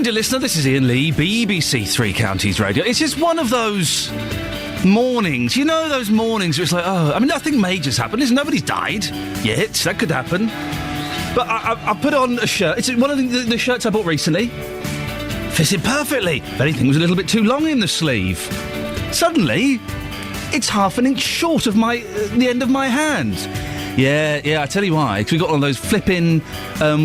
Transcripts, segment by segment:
morning, dear listener. This is Iain Lee, BBC Three Counties Radio. It's just one of those mornings. You know those mornings where it's like, oh, I mean, nothing major's happened. Listen, nobody's died yet. That could happen. But I put on a shirt. It's one of the shirts I bought recently. Fitted perfectly. If anything, was a little bit too long in the sleeve. Suddenly, it's half an inch short of the end of my hand. Yeah, I tell you why. Because we've got one of those flip-in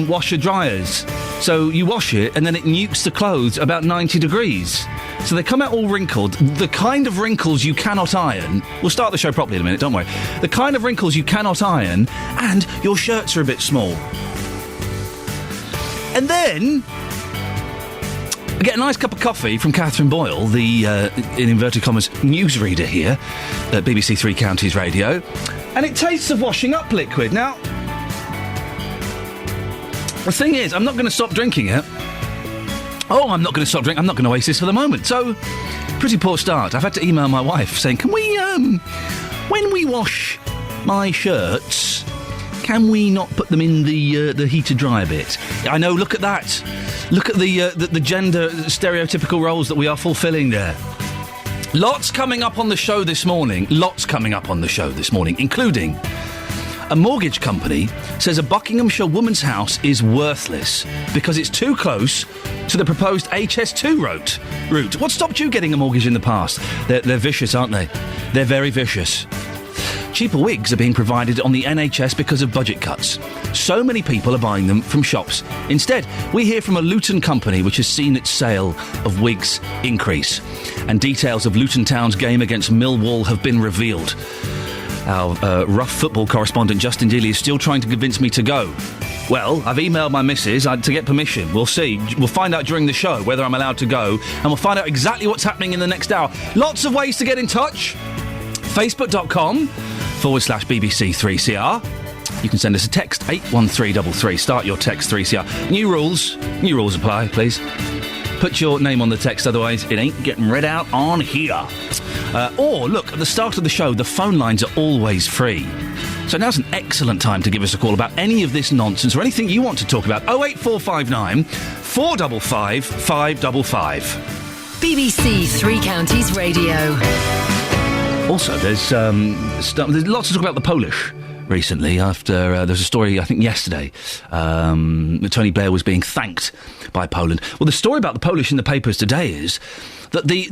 washer dryers. So you wash it, and then it nukes the clothes about 90 degrees. So they come out all wrinkled. The kind of wrinkles you cannot iron. We'll start the show properly in a minute, don't worry. The kind of wrinkles you cannot iron, and your shirts are a bit small. And then I get a nice cup of coffee from Catherine Boyle, the, in inverted commas, newsreader here at BBC Three Counties Radio. And it tastes of washing up liquid. Now, the thing is, I'm not going to stop drinking it. Oh, I'm not going to stop drinking. I'm not going to waste this for the moment. So, pretty poor start. I've had to email my wife saying, can we, when we wash my shirts, can we not put them in the heat to dry a bit? I know, look at that. Look at the gender stereotypical roles that we are fulfilling there. Lots coming up on the show this morning, including a mortgage company says a Buckinghamshire woman's house is worthless because it's too close to the proposed HS2 route. What stopped you getting a mortgage in the past? They're vicious, aren't they? They're very vicious. Cheaper wigs are being provided on the NHS because of budget cuts. So many people are buying them from shops. Instead, we hear from a Luton company which has seen its sale of wigs increase. And details of Luton Town's game against Millwall have been revealed. Our rough football correspondent Justin Dealey is still trying to convince me to go. Well, I've emailed my missus to get permission. We'll see. We'll find out during the show whether I'm allowed to go, and we'll find out exactly what's happening in the next hour. Lots of ways to get in touch. Facebook.com/BBC3CR. You can send us a text, 81333. Start your text 3CR. New rules apply, please. Put your name on the text, otherwise it ain't getting read out on here. Or, look, at the start of the show, the phone lines are always free. So now's an excellent time to give us a call about any of this nonsense or anything you want to talk about. 08459 455 555. BBC Three Counties Radio. Also, there's lots to talk about the Polish recently after there's a story, I think, yesterday, that Tony Blair was being thanked by Poland. Well, the story about the Polish in the papers today is that the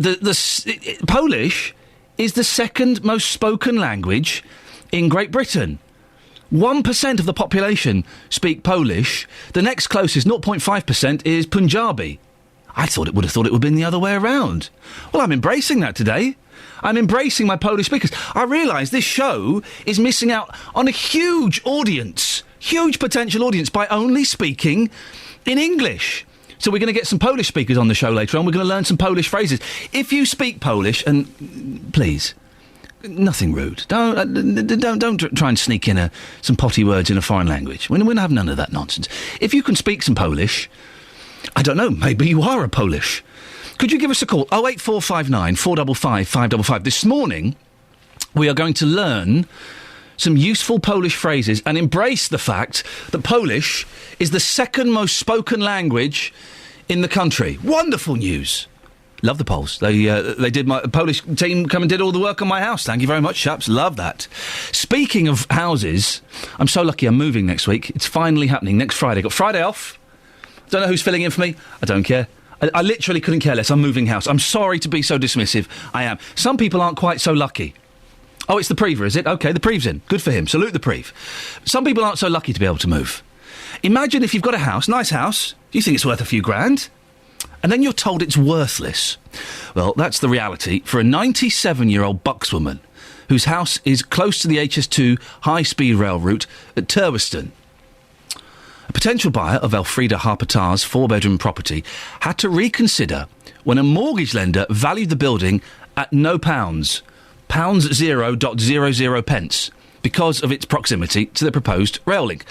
Polish is the second most spoken language in Great Britain. 1% of the population speak Polish. The next closest, 0.5%, is Punjabi. I would have thought it would have been the other way around. Well, I'm embracing that today. I'm embracing my Polish speakers. I realise this show is missing out on a huge audience, huge potential audience, by only speaking in English. So we're going to get some Polish speakers on the show later on. We're going to learn some Polish phrases. If you speak Polish, and please, nothing rude. Don't try and sneak in some potty words in a foreign language. We're going to have none of that nonsense. If you can speak some Polish, I don't know, maybe you are a Polish. Could you give us a call? 08459 455 555. This morning, we are going to learn some useful Polish phrases and embrace the fact that Polish is the second most spoken language in the country. Wonderful news. Love the Poles. They did, my Polish team come and did all the work on my house. Thank you very much, chaps. Love that. Speaking of houses, I'm so lucky I'm moving next week. It's finally happening next Friday. Got Friday off. Don't know who's filling in for me. I don't care. I literally couldn't care less. I'm moving house. I'm sorry to be so dismissive. I am. Some people aren't quite so lucky. Oh, it's the Prever, is it? OK, the Preve's in. Good for him. Salute the Preve. Some people aren't so lucky to be able to move. Imagine if you've got a house, nice house, you think it's worth a few grand, and then you're told it's worthless. Well, that's the reality for a 97-year-old Buckswoman whose house is close to the HS2 high-speed rail route at Turweston. A potential buyer of Elfrida Harpatar's four-bedroom property had to reconsider when a mortgage lender valued the building at £0, £0.00 pence, because of its proximity to the proposed rail link.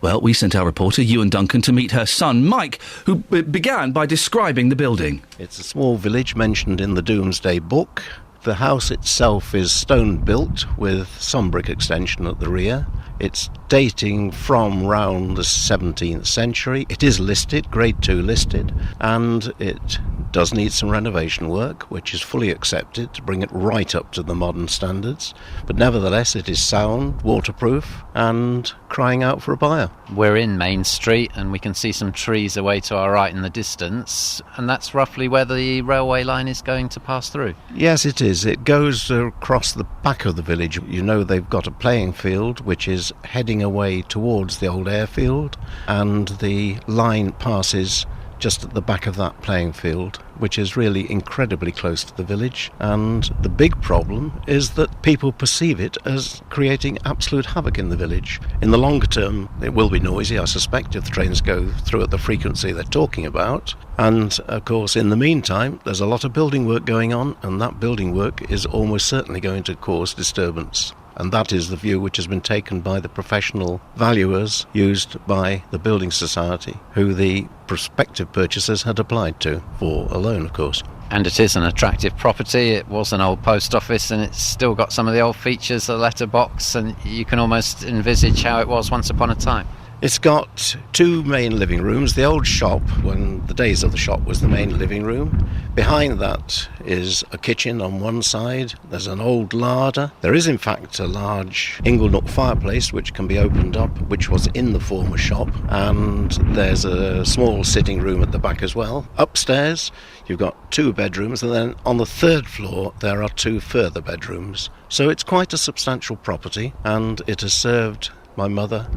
Well, we sent our reporter, Ewan Duncan, to meet her son, Mike, who began by describing the building. It's a small village mentioned in the Doomsday Book. The house itself is stone-built with some brick extension at the rear. It's dating from round the 17th century. It is listed, Grade 2 listed, and it does need some renovation work, which is fully accepted to bring it right up to the modern standards. But nevertheless, it is sound, waterproof, and crying out for a buyer. We're in Main Street, and we can see some trees away to our right in the distance, and that's roughly where the railway line is going to pass through. Yes, it is. It goes across the back of the village. You know, they've got a playing field which is heading away towards the old airfield, and the line passes just at the back of that playing field, which is really incredibly close to the village. And the big problem is that people perceive it as creating absolute havoc in the village. In the longer term, it will be noisy, I suspect, if the trains go through at the frequency they're talking about. And, of course, in the meantime, there's a lot of building work going on, and that building work is almost certainly going to cause disturbance. And that is the view which has been taken by the professional valuers used by the Building Society, who the prospective purchasers had applied to, for a loan, of course. And it is an attractive property. It was an old post office, and it's still got some of the old features, the letterbox, and you can almost envisage how it was once upon a time. It's got two main living rooms. The old shop, when the days of the shop, was the main living room. Behind that is a kitchen on one side. There's an old larder. There is, in fact, a large inglenook fireplace which can be opened up, which was in the former shop. And there's a small sitting room at the back as well. Upstairs, you've got two bedrooms, and then on the third floor, there are two further bedrooms. So it's quite a substantial property, and it has served my mother,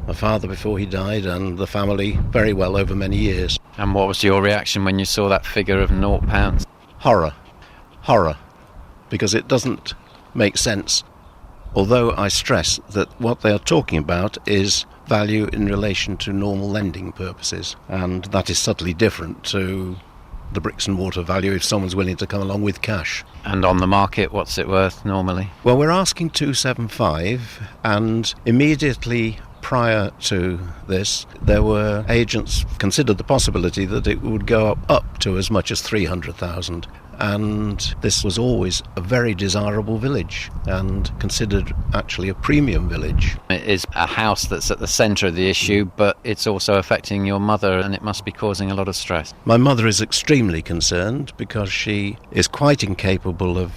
my father before he died, and the family very well over many years. And what was your reaction when you saw that figure of £0? Horror, because it doesn't make sense. Although I stress that what they are talking about is value in relation to normal lending purposes, and that is subtly different to the bricks and mortar value if someone's willing to come along with cash. And on the market, what's it worth normally? Well, we're asking 275, and immediately prior to this, there were agents considered the possibility that it would go up to as much as 300,000. And this was always a very desirable village and considered actually a premium village. It is a house that's at the centre of the issue, but it's also affecting your mother, and it must be causing a lot of stress. My mother is extremely concerned because she is quite incapable of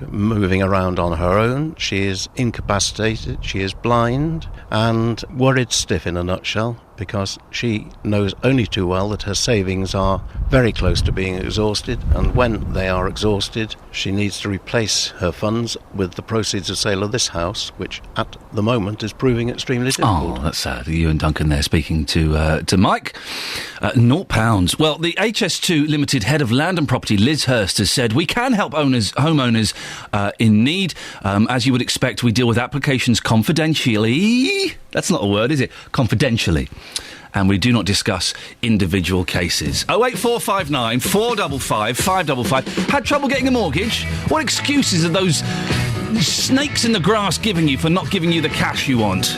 moving around on her own. She is incapacitated, she is blind, and worried stiff in a nutshell, because she knows only too well that her savings are very close to being exhausted, and when they are exhausted, she needs to replace her funds with the proceeds of sale of this house, which at the moment is proving extremely difficult. Oh, that's sad. You and Duncan there speaking to Mike. £0. Well, the HS2 Limited head of land and property, Liz Hurst, has said we can help homeowners in need. As you would expect, we deal with applications confidentially. That's not a word, is it? Confidentially. And we do not discuss individual cases. 08459 455 555. Had trouble getting a mortgage? What excuses are those snakes in the grass giving you for not giving you the cash you want?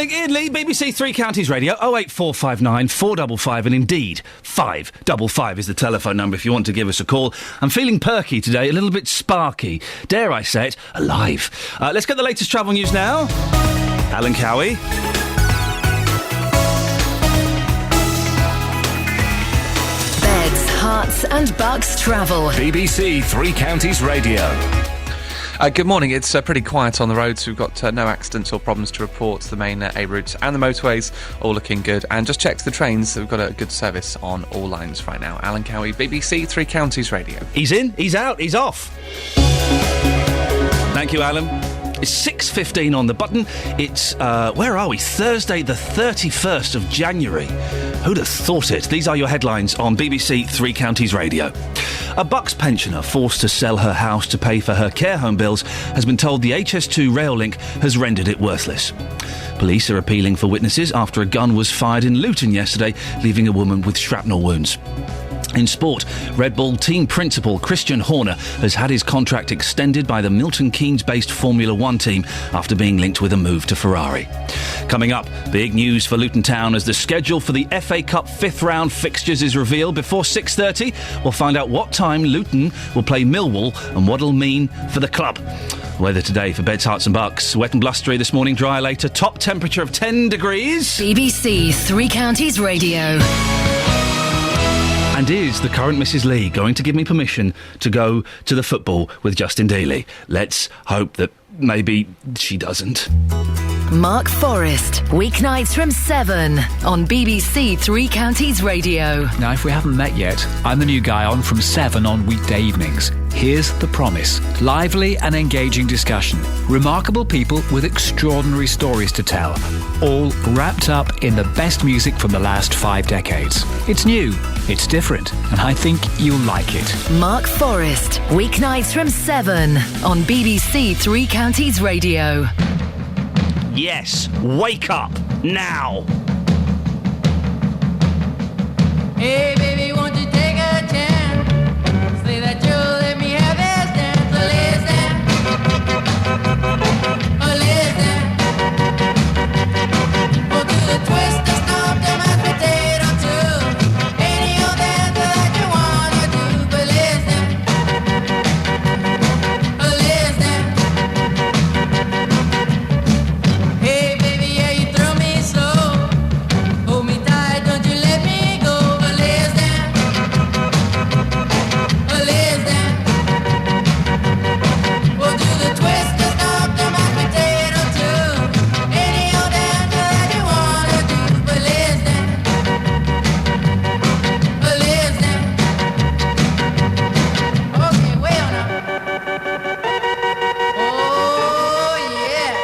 morning, Iain Lee, BBC Three Counties Radio, 08459 455, and indeed 555 is the telephone number if you want to give us a call. I'm feeling perky today, a little bit sparky. Dare I say it, alive. Let's get the latest travel news now. Alan Cowie. Beds, Hearts and Bucks travel. BBC Three Counties Radio. Good morning. It's pretty quiet on the roads. We've got no accidents or problems to report. The main A routes and the motorways all looking good. And just checked the trains. We've got a good service on all lines right now. Alan Cowie, BBC Three Counties Radio. He's in, he's out, he's off. Thank you, Alan. It's 6:15 on the button. It's, where are we? Thursday the 31st of January. Who'd have thought it? These are your headlines on BBC Three Counties Radio. A Bucks pensioner forced to sell her house to pay for her care home bills has been told the HS2 rail link has rendered it worthless. Police are appealing for witnesses after a gun was fired in Luton yesterday, leaving a woman with shrapnel wounds. In sport, Red Bull team principal Christian Horner has had his contract extended by the Milton Keynes-based Formula One team after being linked with a move to Ferrari. Coming up, big news for Luton Town as the schedule for the FA Cup fifth round fixtures is revealed before 6:30. We'll find out what time Luton will play Millwall and what it'll mean for the club. Weather today for Beds, Hearts and Bucks. Wet and blustery this morning, dry later. Top temperature of 10 degrees. BBC Three Counties Radio. And is the current Mrs. Lee going to give me permission to go to the football with Justin Dealey? Let's hope that maybe she doesn't. Mark Forrest, weeknights from 7 on BBC Three Counties Radio. Now, if we haven't met yet, I'm the new guy on from 7 on weekday evenings. Here's the promise. Lively and engaging discussion. Remarkable people with extraordinary stories to tell. All wrapped up in the best music from the last 5 decades. It's new, it's different, and I think you'll like it. Mark Forrest, weeknights from 7 on BBC Three Counties Radio. Yes, wake up now. Hey baby, won't you take a chance? Say that you'll let me have this dance. Listen. We'll do the twist, the stomp, the mashed potato too. Any old dance that you wanna do. But listen. Hey baby, yeah, you throw me so. Hold me tight, don't you let me go. But listen. We'll do the twist, the stomp, the mashed potato too. Any old dance that you wanna do. But listen. Okay, wait on up. Oh yeah.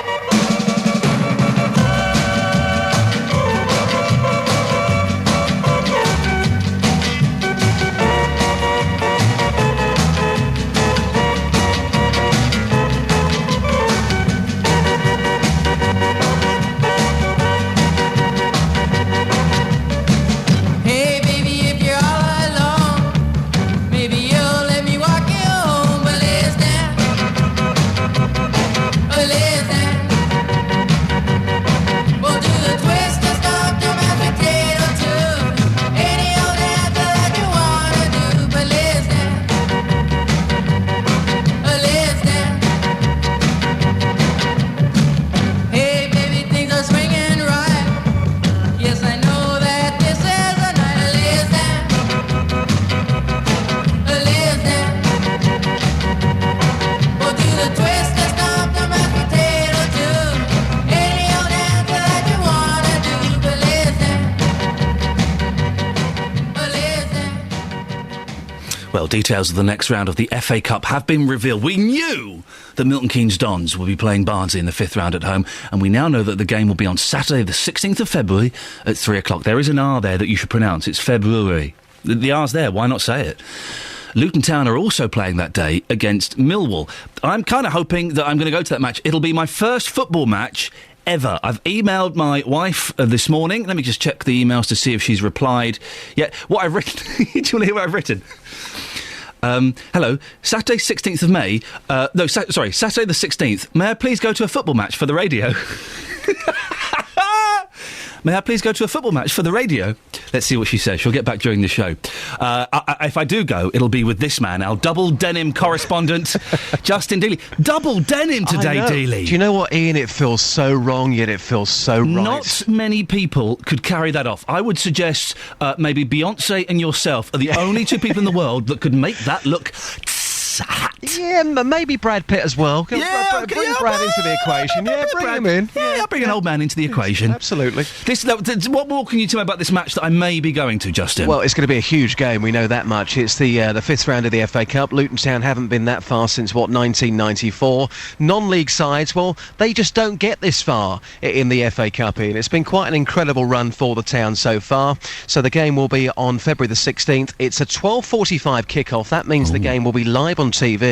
Hey baby, if you're all alone, maybe you'll let me walk you home. But listen. We'll do the twist, the stomp, the mashed potato too. Any old dance that you wanna do. But listen. Hey baby, things are swinging right. Yes, I know that this is a night. Listen. We'll do the twist, the stomp, the mashed potato too. Any old dance that you wanna do. But listen. Well, details of the next round of the FA Cup have been revealed. We knew that Milton Keynes Dons will be playing Barnsley in the fifth round at home, and we now know that the game will be on Saturday the 16th of February at 3 o'clock. There is an R there that you should pronounce. It's February. The R's there, why not say it? Luton Town are also playing that day against Millwall. I'm kind of hoping that I'm going to go to that match. It'll be my first football match ever. I've emailed my wife this morning. Let me just check the emails to see if she's replied. Yeah, what I've written... Do you want to hear what I've written? Hello, Saturday 16th of May. Saturday the 16th. May I please go to a football match for the radio? may I please go to a football match for the radio? Let's see what she says. She'll get back during the show. If I do go, it'll be with this man, our double denim correspondent, Justin Dealey. Double denim today, Dealey. Do you know what, Ian? It feels so wrong, yet it feels so right. Not many people could carry that off. I would suggest maybe Beyonce and yourself are the only two people in the world that could make that look hat. Yeah, maybe Brad Pitt as well. Bring Brad into the equation. Yeah, bring him in. Yeah, I'll bring an old man into the equation. Absolutely. What more can you tell me about this match that I may be going to, Justin? Well, it's going to be a huge game, we know that much. It's the fifth round of the FA Cup. Luton Town haven't been that far since, 1994. Non-league sides, well, they just don't get this far in the FA Cup, Ian. It's been quite an incredible run for the town so far. So the game will be on February the 16th. It's a 12:45 kickoff. That means the game will be live on TV,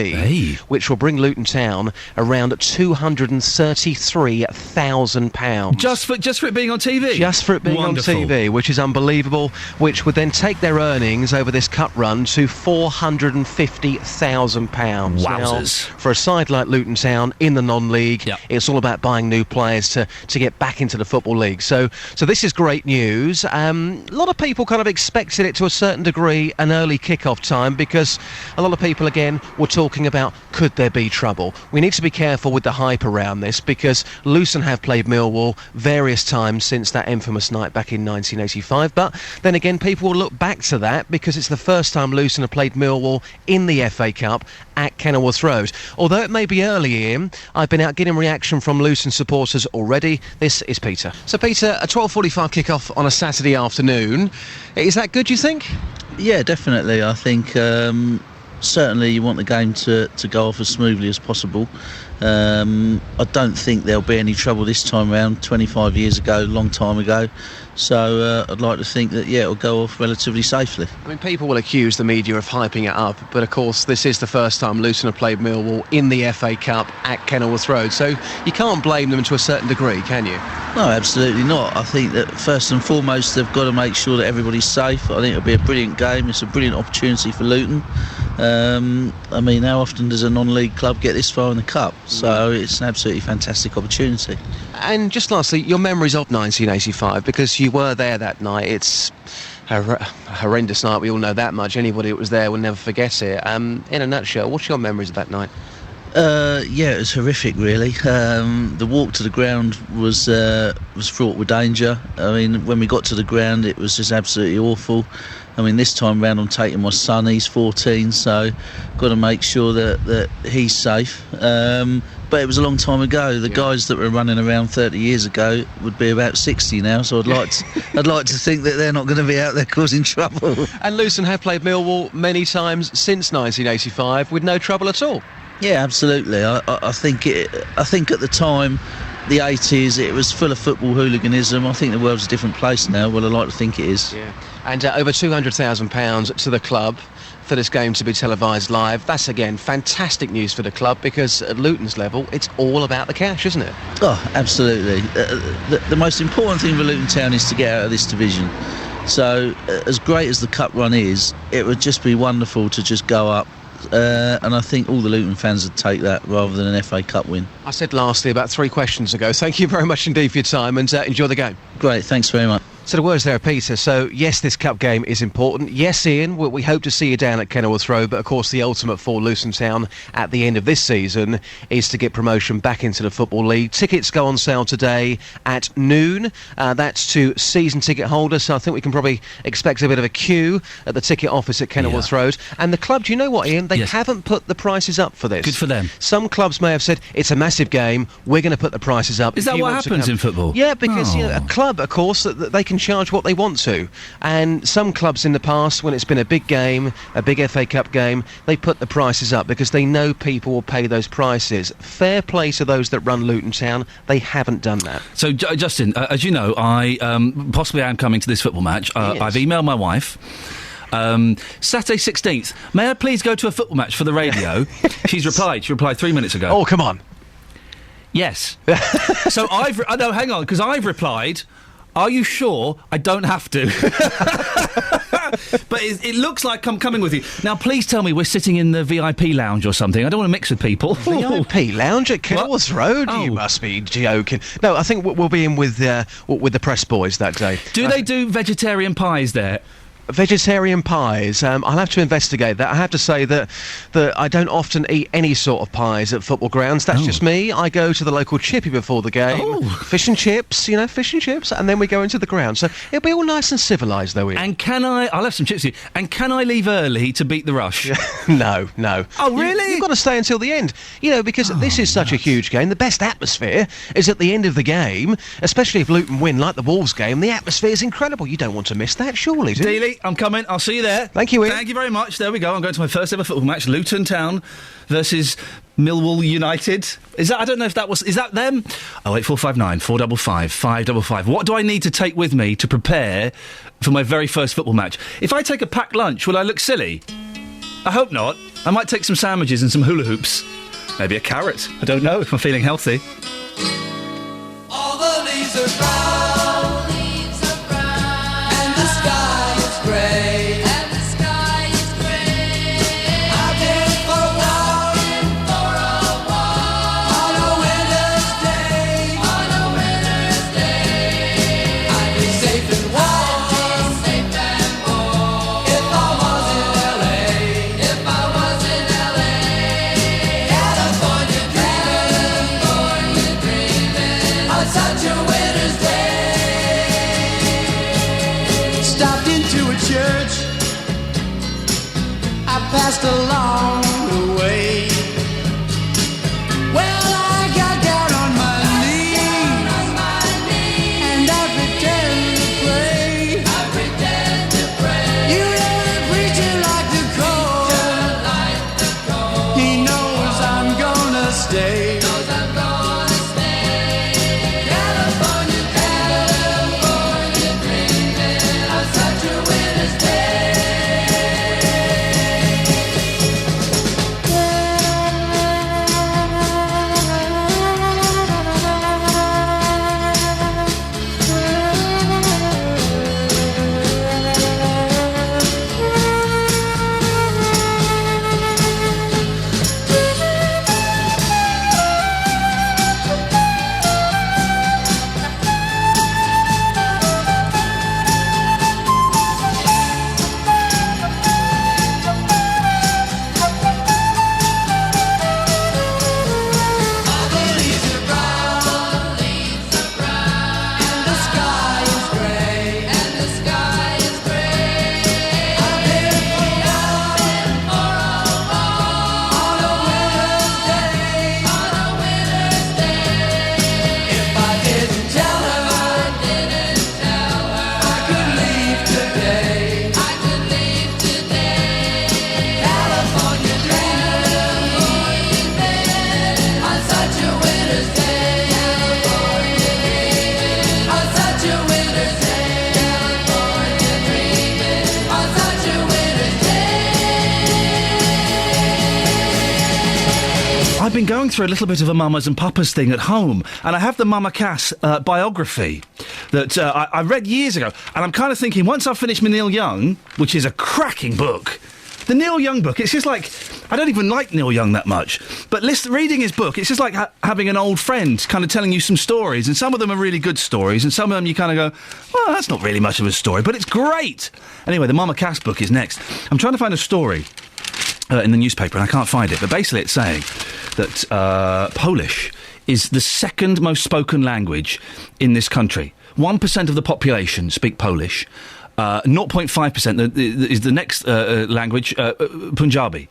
which will bring Luton Town around £233,000. Just for it being on TV? Just for it being Wonderful. on TV, which is unbelievable, which would then take their earnings over this cup run to £450,000. Wowzers. Now, for a side like Luton Town in the non-league, it's all about buying new players to get back into the Football League. So this is great news. A lot of people kind of expected it to a certain degree an early kick-off time, because a lot of people, again, were talking about, could there be trouble? We need to be careful with the hype around this, because Luton have played Millwall various times since that infamous night back in 1985. But then again, people will look back to that because it's the first time Luton have played Millwall in the FA Cup at Kenilworth Road. Although it may be early, Ian, I've been out getting reaction from Luton supporters already. This is Peter. So Peter, a 12:45 kick-off on a Saturday afternoon. Is that good, you think? Yeah, definitely. I think certainly you want the game to go off as smoothly as possible. I don't think there'll be any trouble this time around. 25 years ago, a long time ago. So I'd like to think that, it'll go off relatively safely. I mean, people will accuse the media of hyping it up, but of course this is the first time Luton have played Millwall in the FA Cup at Kenilworth Road, so you can't blame them to a certain degree, can you? No, absolutely not. I think that first and foremost they've got to make sure that everybody's safe. I think it'll be a brilliant game. It's a brilliant opportunity for Luton. I mean, how often does a non-league club get this far in the Cup? So it's an absolutely fantastic opportunity. And just lastly, your memories of 1985, because you were there that night. It's a horrendous night, we all know that much. Anybody that was there will never forget it. In a nutshell, what's your memories of that night? It was horrific, really. The walk to the ground was fraught with danger. I mean, when we got to the ground, it was just absolutely awful. I mean, this time round I'm taking my son, he's 14, so got to make sure that he's safe. But it was a long time ago. The guys that were running around 30 years ago would be about 60 now, so I'd like to think that they're not going to be out there causing trouble. And Luton have played Millwall many times since 1985 with no trouble at all. Yeah, absolutely. I think at the time, the 80s, it was full of football hooliganism. I think the world's a different place now. Well, I like to think it is. Yeah. And over £200,000 to the club for this game to be televised live. That's, again, fantastic news for the club, because at Luton's level, it's all about the cash, isn't it? Oh, absolutely. The most important thing for Luton Town is to get out of this division. So, as great as the cup run is, it would just be wonderful to just go up. And I think all the Luton fans would take that rather than an FA Cup win. I said lastly about 3 questions ago. Thank you very much indeed for your time, and enjoy the game. Great, thanks very much. So the words there are Peter. So yes, this cup game is important. Yes, Ian, we hope to see you down at Kenilworth Road, but of course the ultimate for Luton Town at the end of this season is to get promotion back into the Football League. Tickets go on sale today at noon. That's to season ticket holders, so I think we can probably expect a bit of a queue at the ticket office at Kenilworth Road. And the club, do you know what, Ian? They haven't put the prices up for this. Good for them. Some clubs may have said, it's a massive game, we're going to put the prices up. Is that what happens in football? Yeah, because a club, of course, they can charge what they want to. And some clubs in the past, when it's been a big game, a big FA Cup game, they put the prices up because they know people will pay those prices. Fair play to those that run Luton Town. They haven't done that. So, Justin, as you know, I possibly am coming to this football match. Yes. I've emailed my wife. Saturday 16th, may I please go to a football match for the radio? She replied 3 minutes ago. Oh, come on. Yes. So no, hang on, because I've replied, Are you sure I don't have to? But it looks like I'm coming with you. Now, please tell me we're sitting in the VIP lounge or something. I don't want to mix with people. VIP lounge at Kenilworth Road? Oh. You must be joking. No, I think we'll be in with the press boys that day. Do they do vegetarian pies there? Vegetarian pies. I'll have to investigate that. I have to say that I don't often eat any sort of pies at football grounds. That's just me. I go to the local chippy before the game. Fish and chips, and then we go into the ground. So it'll be all nice and civilised, though. Ian. And I'll have some chips here. And can I leave early to beat the rush? No. Oh, really? You've got to stay until the end. Because this is such a huge game. The best atmosphere is at the end of the game, especially if Luton win, like the Wolves game. The atmosphere is incredible. You don't want to miss that, surely, do you? Dealey, I'm coming. I'll see you there. Thank you, Ian. Thank you very much. There we go. I'm going to my first ever football match. Luton Town versus Millwall United. Is that? I don't know if that was. Is that them? 08459 455 555. What do I need to take with me to prepare for my very first football match? If I take a packed lunch, will I look silly? I hope not. I might take some sandwiches and some hula hoops. Maybe a carrot. I don't know if I'm feeling healthy. All the leaves are brown. And the sky is grey. I've been for a walk on a winter's day. I'd be safe and warm if I was in LA. California dreaming on such a winter's day. Stopped into a church. I passed along the way. Well, I got down on my knees and I pretend to pray. You know the preacher like the cold. He knows I'm gonna stay. California dreaming on such a winter's day. I've been going through a little bit of a mamas and papas thing at home, and I have the Mama Cass biography that I read years ago, and I'm kind of thinking, once I've finished my Neil Young, which is a cracking book, the Neil Young book, it's just like, I don't even like Neil Young that much, but reading his book, it's just like having an old friend kind of telling you some stories, and some of them are really good stories, and some of them you kind of go, well, that's not really much of a story, but it's great. Anyway, the Mama Cass book is next. I'm trying to find a story in the newspaper, and I can't find it, but basically it's saying that Polish is the second most spoken language in this country. 1% of the population speak Polish. 0.5% is the next language, Punjabi,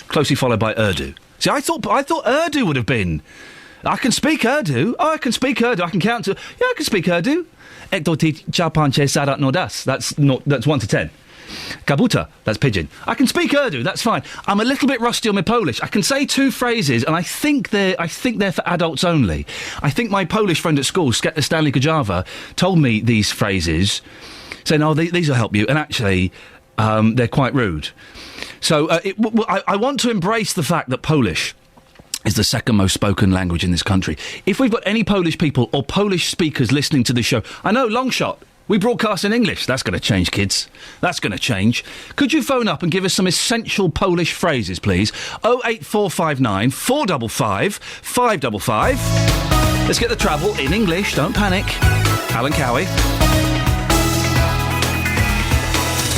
closely followed by Urdu. See, I thought Urdu would have been. I can speak Urdu. Oh, I can speak Urdu. I can count to. Yeah, I can speak Urdu. Ekdoti chapanche sadat nodas. That's 1 to 10. Kabuta, that's pigeon. I can speak Urdu, that's fine. I'm a little bit rusty on my Polish. I can say 2 phrases, and I think they're for adults only. I think my Polish friend at school, Stanley Kajava, told me these phrases, saying, "Oh, these will help you," and actually, they're quite rude. So I want to embrace the fact that Polish is the second most spoken language in this country. If we've got any Polish people or Polish speakers listening to this show, I know, long shot, we broadcast in English. That's going to change, kids. That's going to change. Could you phone up and give us some essential Polish phrases, please? 08459 455 555. Let's get the travel in English. Don't panic. Alan Cowie.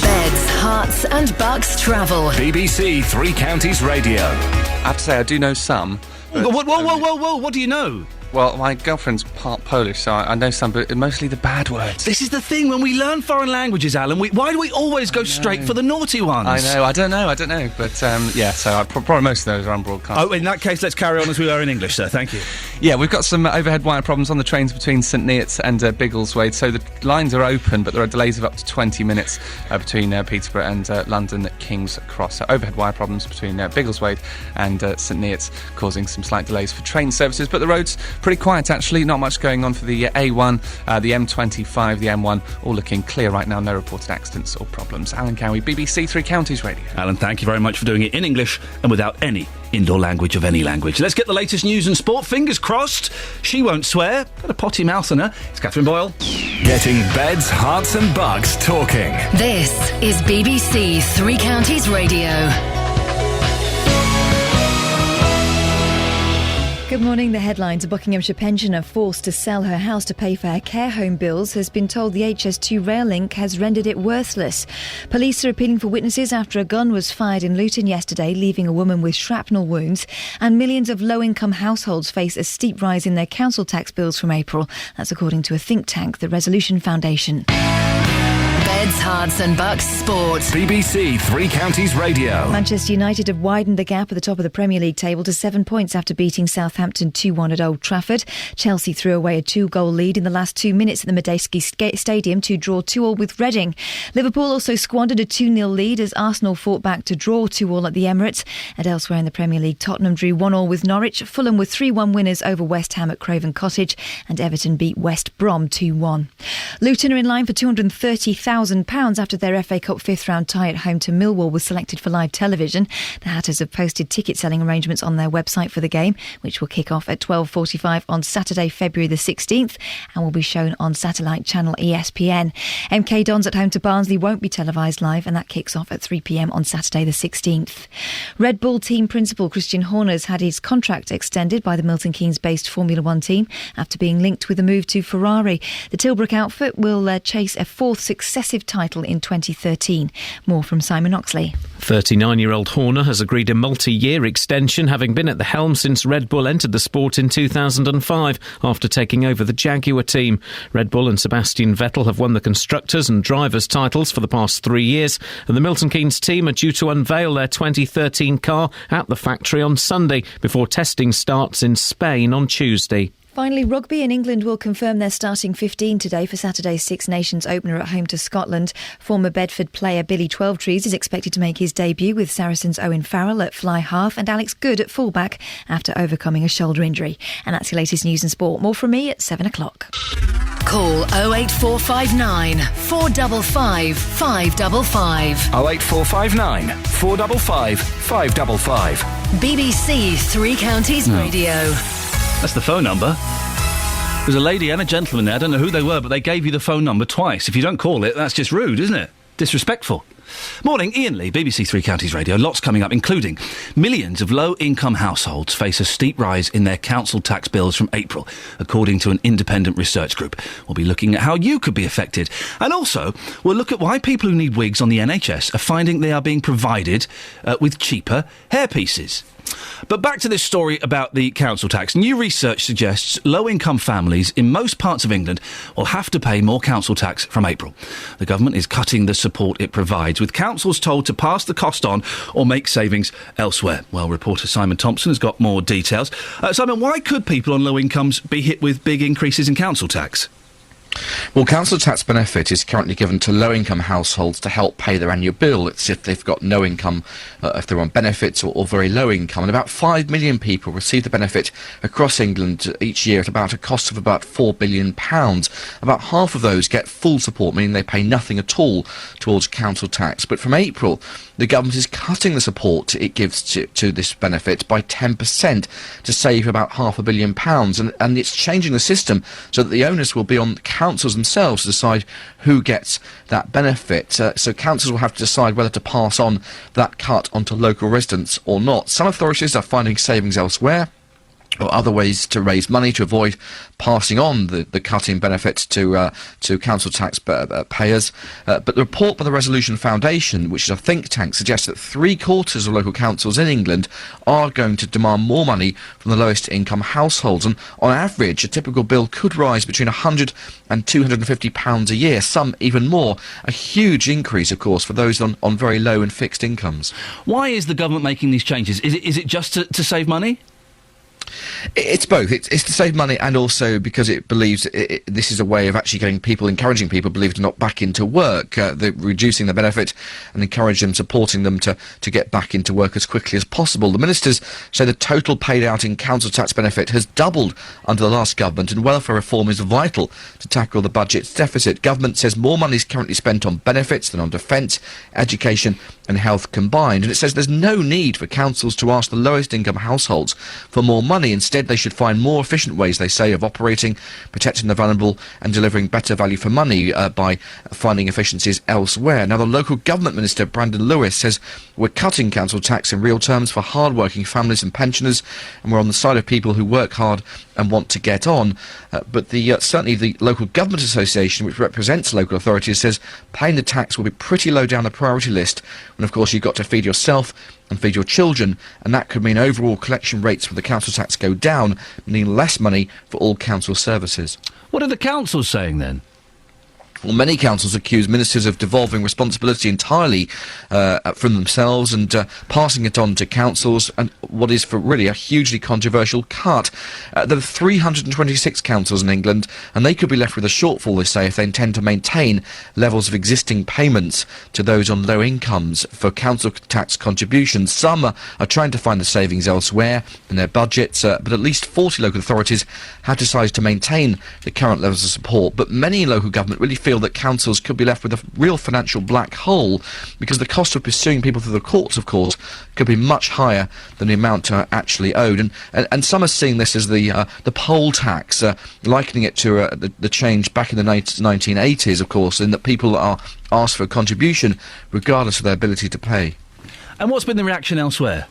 Beds, hearts and bucks travel. BBC Three Counties Radio. I have to say, I do know some. but- Whoa. What do you know? Well, my girlfriend's part Polish, so I know some, but mostly the bad words. This is the thing, when we learn foreign languages, Alan, why do we always go straight for the naughty ones? I know, I don't know, but yeah, so probably most of those are unbroadcast. Oh, in that case, let's carry on as we are in English, sir, thank you. Yeah, we've got some overhead wire problems on the trains between St Neots and Biggleswade, so the lines are open, but there are delays of up to 20 minutes between Peterborough and London King's Cross. So overhead wire problems between Biggleswade and St Neots, causing some slight delays for train services, but the road's pretty quiet, actually. Not much going on for the A1, the M25, the M1, all looking clear right now. No reported accidents or problems. Alan Cowie, BBC Three Counties Radio. Alan, thank you very much for doing it in English and without any indoor language of any language. Let's get the latest news and sport. Fingers crossed. She won't swear. Got a potty mouth on her. It's Catherine Boyle. Getting beds, hearts and bugs talking. This is BBC Three Counties Radio. Good morning. The headlines: a Buckinghamshire pensioner forced to sell her house to pay for her care home bills has been told the HS2 rail link has rendered it worthless. Police are appealing for witnesses after a gun was fired in Luton yesterday, leaving a woman with shrapnel wounds. And millions of low-income households face a steep rise in their council tax bills from April. That's according to a think tank, the Resolution Foundation. Beds, hearts and bucks sport. BBC Three Counties Radio. Manchester United have widened the gap at the top of the Premier League table to 7 points after beating Southampton 2-1 at Old Trafford. Chelsea threw away a 2-goal lead in the last 2 minutes at the Medeski Stadium to draw 2-2 with Reading. Liverpool also squandered a 2-0 lead as Arsenal fought back to draw 2-2 at the Emirates. And elsewhere in the Premier League, Tottenham drew 1-1 with Norwich. Fulham were 3-1 winners over West Ham at Craven Cottage, and Everton beat West Brom 2-1. Luton are in line for £230,000 after their FA Cup fifth round tie at home to Millwall was selected for live television. The Hatters have posted ticket selling arrangements on their website for the game, which will kick off at 12:45 on Saturday, February the 16th, and will be shown on satellite channel ESPN. MK Dons at home to Barnsley won't be televised live, and that kicks off at 3 p.m. on Saturday the 16th. Red Bull team principal Christian Horner's had his contract extended by the Milton Keynes-based Formula One team after being linked with a move to Ferrari. The Tilbrook outfit will chase a fourth successive title in 2013. More from Simon Oxley. 39-year-old Horner has agreed a multi-year extension, having been at the helm since Red Bull entered the sport in 2005 after taking over the Jaguar team. Red Bull and Sebastian Vettel have won the Constructors and Drivers titles for the past 3 years, and the Milton Keynes team are due to unveil their 2013 car at the factory on Sunday before testing starts in Spain on Tuesday. Finally, rugby in England will confirm their starting 15 today for Saturday's Six Nations opener at home to Scotland. Former Bedford player Billy Twelvetrees is expected to make his debut with Saracens' Owen Farrell at fly half and Alex Good at fullback after overcoming a shoulder injury. And that's your latest news and sport. More from me at 7 o'clock. Call 08459 455 555. 08459 455 555. BBC Three Counties Radio. That's the phone number. There's a lady and a gentleman there. I don't know who they were, but they gave you the phone number twice. If you don't call it, that's just rude, isn't it? Disrespectful. Morning, Iain Lee, BBC Three Counties Radio. Lots coming up, including millions of low-income households face a steep rise in their council tax bills from April, according to an independent research group. We'll be looking at how you could be affected. And also, we'll look at why people who need wigs on the NHS are finding they are being provided with cheaper hairpieces. But back to this story about the council tax. New research suggests low-income families in most parts of England will have to pay more council tax from April. The government is cutting the support it provides, with councils told to pass the cost on or make savings elsewhere. Well, reporter Simon Thompson has got more details. Simon, why could people on low incomes be hit with big increases in council tax? Well, council tax benefit is currently given to low-income households to help pay their annual bill. It's if they've got no income, if they're on benefits or very low income. And about 5 million people receive the benefit across England each year at about a cost of about £4 billion. About half of those get full support, meaning they pay nothing at all towards council tax. But from April, the government is cutting the support it gives to this benefit by 10% to save about £500 million. And it's changing the system so that the onus will be on councils themselves to decide who gets that benefit. So councils will have to decide whether to pass on that cut onto local residents or not. Some authorities are finding savings elsewhere, or other ways to raise money to avoid passing on the cut in benefits to council tax payers. But the report by the Resolution Foundation, which is a think tank, suggests that 3/4 of local councils in England are going to demand more money from the lowest income households. And on average, a typical bill could rise between £100 and £250 a year, some even more. A huge increase, of course, for those on very low and fixed incomes. Why is the government making these changes? Is it just to save money? It's both. It's to save money, and also because it believes this is a way of actually encouraging people, believe it or not, back into work. They're reducing the benefit and encourage them, supporting them to get back into work as quickly as possible. The ministers say the total paid out in council tax benefit has doubled under the last government, and welfare reform is vital to tackle the budget's deficit. Government says more money is currently spent on benefits than on defence, education and health combined, and it says there's no need for councils to ask the lowest income households for more money. Instead, they should find more efficient ways, they say, of operating, protecting the vulnerable and delivering better value for money by finding efficiencies elsewhere. Now, the local government minister, Brandon Lewis, says we're cutting council tax in real terms for hard-working families and pensioners, and we're on the side of people who work hard and want to get on. But certainly the Local Government Association, which represents local authorities, says paying the tax will be pretty low down the priority list, when of course you've got to feed yourself and feed your children, and that could mean overall collection rates for the council tax go down, meaning less money for all council services. What are the councils saying then? Well, many councils accuse ministers of devolving responsibility entirely from themselves and passing it on to councils, and what is for really a hugely controversial cut. There are 326 councils in England, and they could be left with a shortfall, they say, if they intend to maintain levels of existing payments to those on low incomes for council tax contributions. Some are trying to find the savings elsewhere in their budgets, but at least 40 local authorities have decided to maintain the current levels of support. But many in local government really feel that councils could be left with a real financial black hole, because the cost of pursuing people through the courts, of course, could be much higher than the amount actually owed. And some are seeing this as the poll tax, likening it to the change back in the 1980s, of course, in that people are asked for a contribution regardless of their ability to pay. And what's been the reaction elsewhere?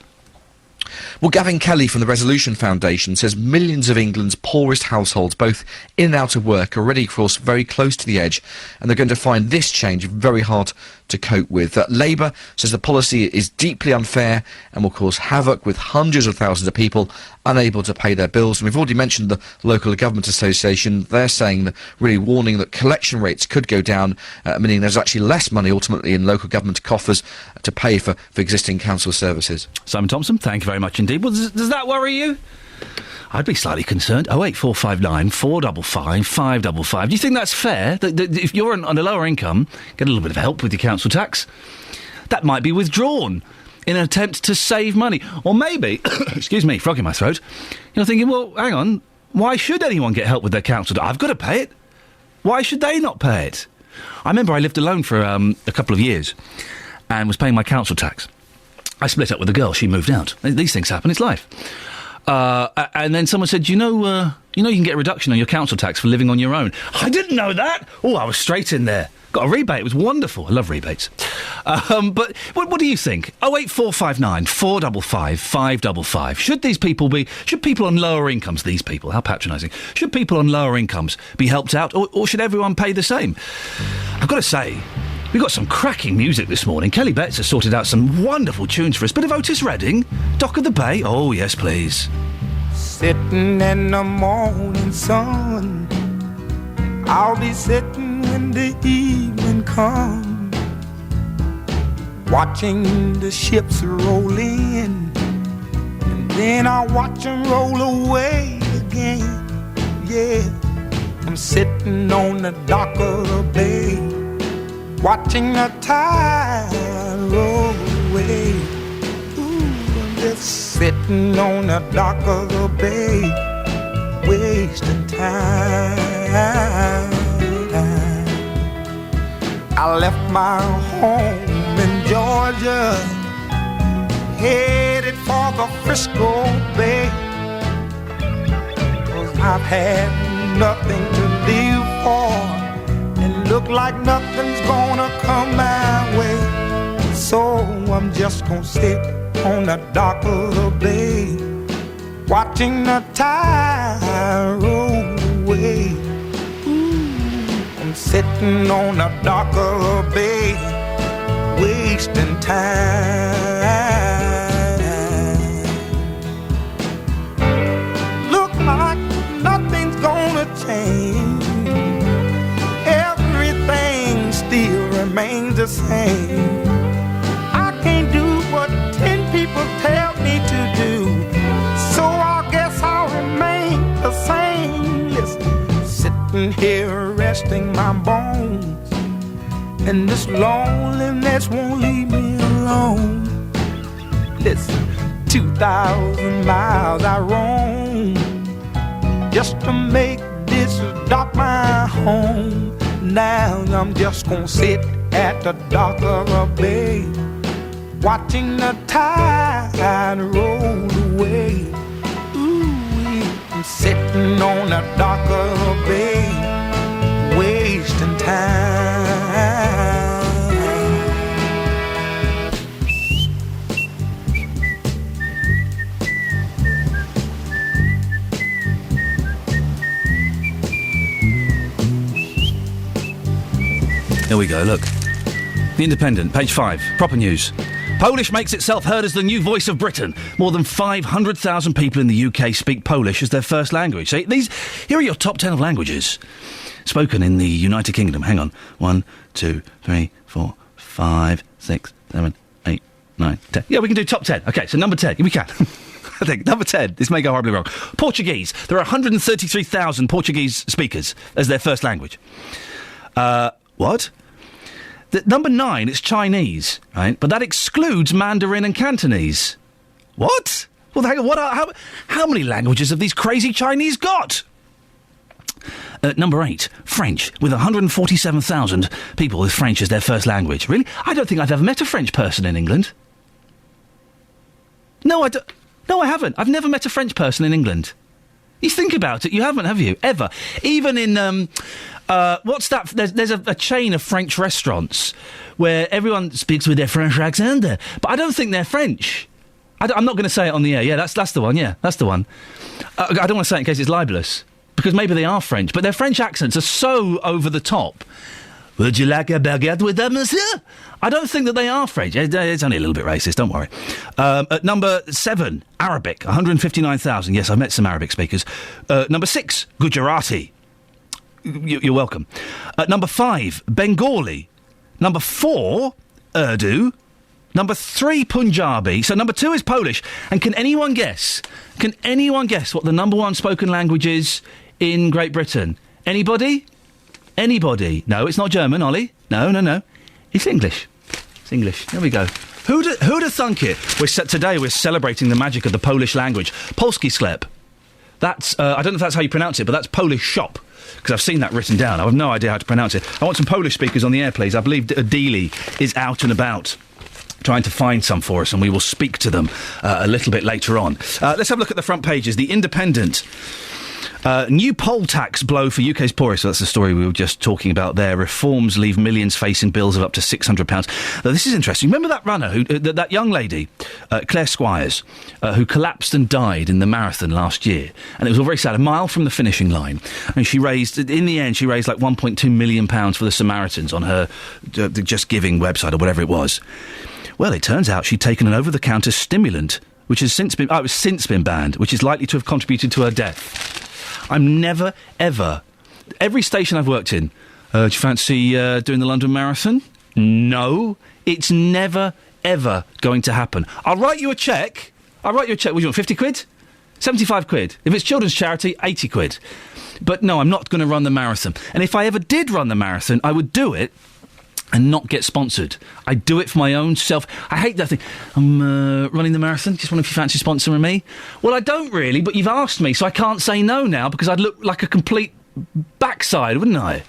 Well, Gavin Kelly from the Resolution Foundation says millions of England's poorest households, both in and out of work, are already, of course, very close to the edge, and they're going to find this change very hard to cope with. Labour says the policy is deeply unfair and will cause havoc with hundreds of thousands of people unable to pay their bills. And we've already mentioned the Local Government Association. They're saying that, really warning that collection rates could go down, meaning there's actually less money ultimately in local government coffers to pay for existing council services. Simon Thompson, thank you very much indeed. Well, does that worry you? I'd be slightly concerned. 08459 455 555. Do you think that's fair? That if you're on a lower income, get a little bit of help with your council tax, that might be withdrawn in an attempt to save money. Or maybe, excuse me, frog in my throat, you're thinking, well, hang on, why should anyone get help with their council tax? I've got to pay it. Why should they not pay it? I remember I lived alone for a couple of years and was paying my council tax. I split up with a girl. She moved out. These things happen. It's life. And then someone said, you know you can get a reduction on your council tax for living on your own. I didn't know that. Oh, I was straight in there. Got a rebate. It was wonderful. I love rebates. But what do you think? 08459 455 555. Should people on lower incomes, these people, how patronising, should people on lower incomes be helped out, or should everyone pay the same? I've got to say, we've got some cracking music this morning. Kelly Betts has sorted out some wonderful tunes for us. Bit of Otis Redding, Dock of the Bay. Oh, yes, please. Sitting in the morning sun, I'll be sitting when the evening comes, watching the ships roll in, and then I'll watch them roll away again. Yeah, I'm sitting on the dock of the bay, watching the tide roll away. Ooh, I'm just sitting on the dock of the bay, wasting time. I left my home in Georgia, headed for the Frisco Bay, 'cause I've had nothing to live for, and look like nothing's gonna come my way. So I'm just gonna sit on the dock of the bay, watching the tide roll away. Ooh, I'm sitting on the dock of the bay, wasting time. Look like nothing's gonna change, everything still remains the same. I can't do what 10 people tell me to do, so I guess I'll remain the same. Listen, sitting here resting my bones, and this loneliness won't leave me alone. Listen, 2,000 miles I roam just to make this dock my home. Now I'm just gonna sit at the dock of a bay, watching the tide roll away. Ooh, I'm sitting on the dock of a bay, wasting time. Here we go, look. The Independent, page 5, proper news. Polish makes itself heard as the new voice of Britain. More than 500,000 people in the UK speak Polish as their first language. So here are your top 10 of languages spoken in the United Kingdom. Hang on. 1, 2, 3, 4, 5, 6, 7, 8, 9, 10. Yeah, we can do top 10. Okay, so number 10. We can. I think. Number 10. This may go horribly wrong. Portuguese. There are 133,000 Portuguese speakers as their first language. What? Number 9 is Chinese, right? But that excludes Mandarin and Cantonese. What? Well, hang on, how many languages have these crazy Chinese got? Number 8, French, with 147,000 people with French as their first language. Really? I don't think I've ever met a French person in England. No, I haven't. I've never met a French person in England. You think about it, you haven't, have you? Ever. Even in, what's that? There's a chain of French restaurants where everyone speaks with their French accent, but I don't think they're French. I'm not going to say it on the air. Yeah, that's the one. Yeah, that's the one. I don't want to say it in case it's libelous, because maybe they are French, but their French accents are so over the top. Would you like a baguette with that, monsieur? I don't think that they are French. It's only a little bit racist, don't worry. At number 7, Arabic, 159,000. Yes, I've met some Arabic speakers. Number 6, Gujarati. You're welcome. At number 5, Bengali. Number 4, Urdu. Number 3, Punjabi. So number 2 is Polish. And can anyone guess what the number 1 spoken language is in Great Britain? Anybody? Anybody? No, it's not German, Ollie. No. It's English. It's English. There we go. Who'd have thunk it? Today we're celebrating the magic of the Polish language. Polski sklep. That's, I don't know if that's how you pronounce it, but that's Polish shop. Because I've seen that written down. I have no idea how to pronounce it. I want some Polish speakers on the air, please. I believe Adili is out and about trying to find some for us, and we will speak to them a little bit later on. Let's have a look at the front pages. The Independent. New poll tax blow for UK's poorest. So that's the story we were just talking about there. Reforms leave millions facing bills of up to £600. Now, this is interesting. Remember that runner, that young lady, Claire Squires, who collapsed and died in the marathon last year? And it was all very sad, a mile from the finishing line. And in the end, she raised like £1.2 million for the Samaritans on her Just Giving website or whatever it was. Well, it turns out she'd taken an over-the-counter stimulant, which has since been banned, which is likely to have contributed to her death. I'm never, ever... Every station I've worked in, do you fancy doing the London Marathon? No. It's never, ever going to happen. I'll write you a cheque. What do you want, 50 quid? 75 quid. If it's children's charity, 80 quid. But no, I'm not going to run the marathon. And if I ever did run the marathon, I would do it and not get sponsored. I do it for my own self. I hate that thing. I'm running the marathon. Just wonder if you fancy sponsoring me. Well, I don't really, but you've asked me, so I can't say no now because I'd look like a complete backside, wouldn't I?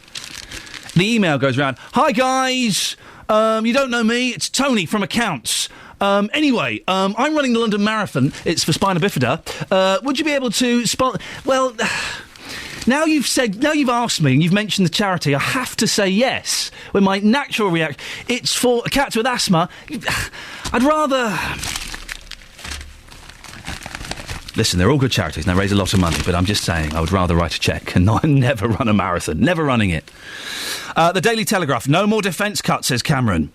The email goes round. Hi, guys. You don't know me. It's Tony from Accounts. Anyway, I'm running the London Marathon. It's for spina bifida. Would you be able to sponsor... Well... Now you've asked me and you've mentioned the charity, I have to say yes. When my natural reaction, it's for cats with asthma. I'd rather... Listen, they're all good charities and they raise a lot of money, but I'm just saying I would rather write a cheque and never run a marathon. Never running it. The Daily Telegraph. No more defence cuts, says Cameron.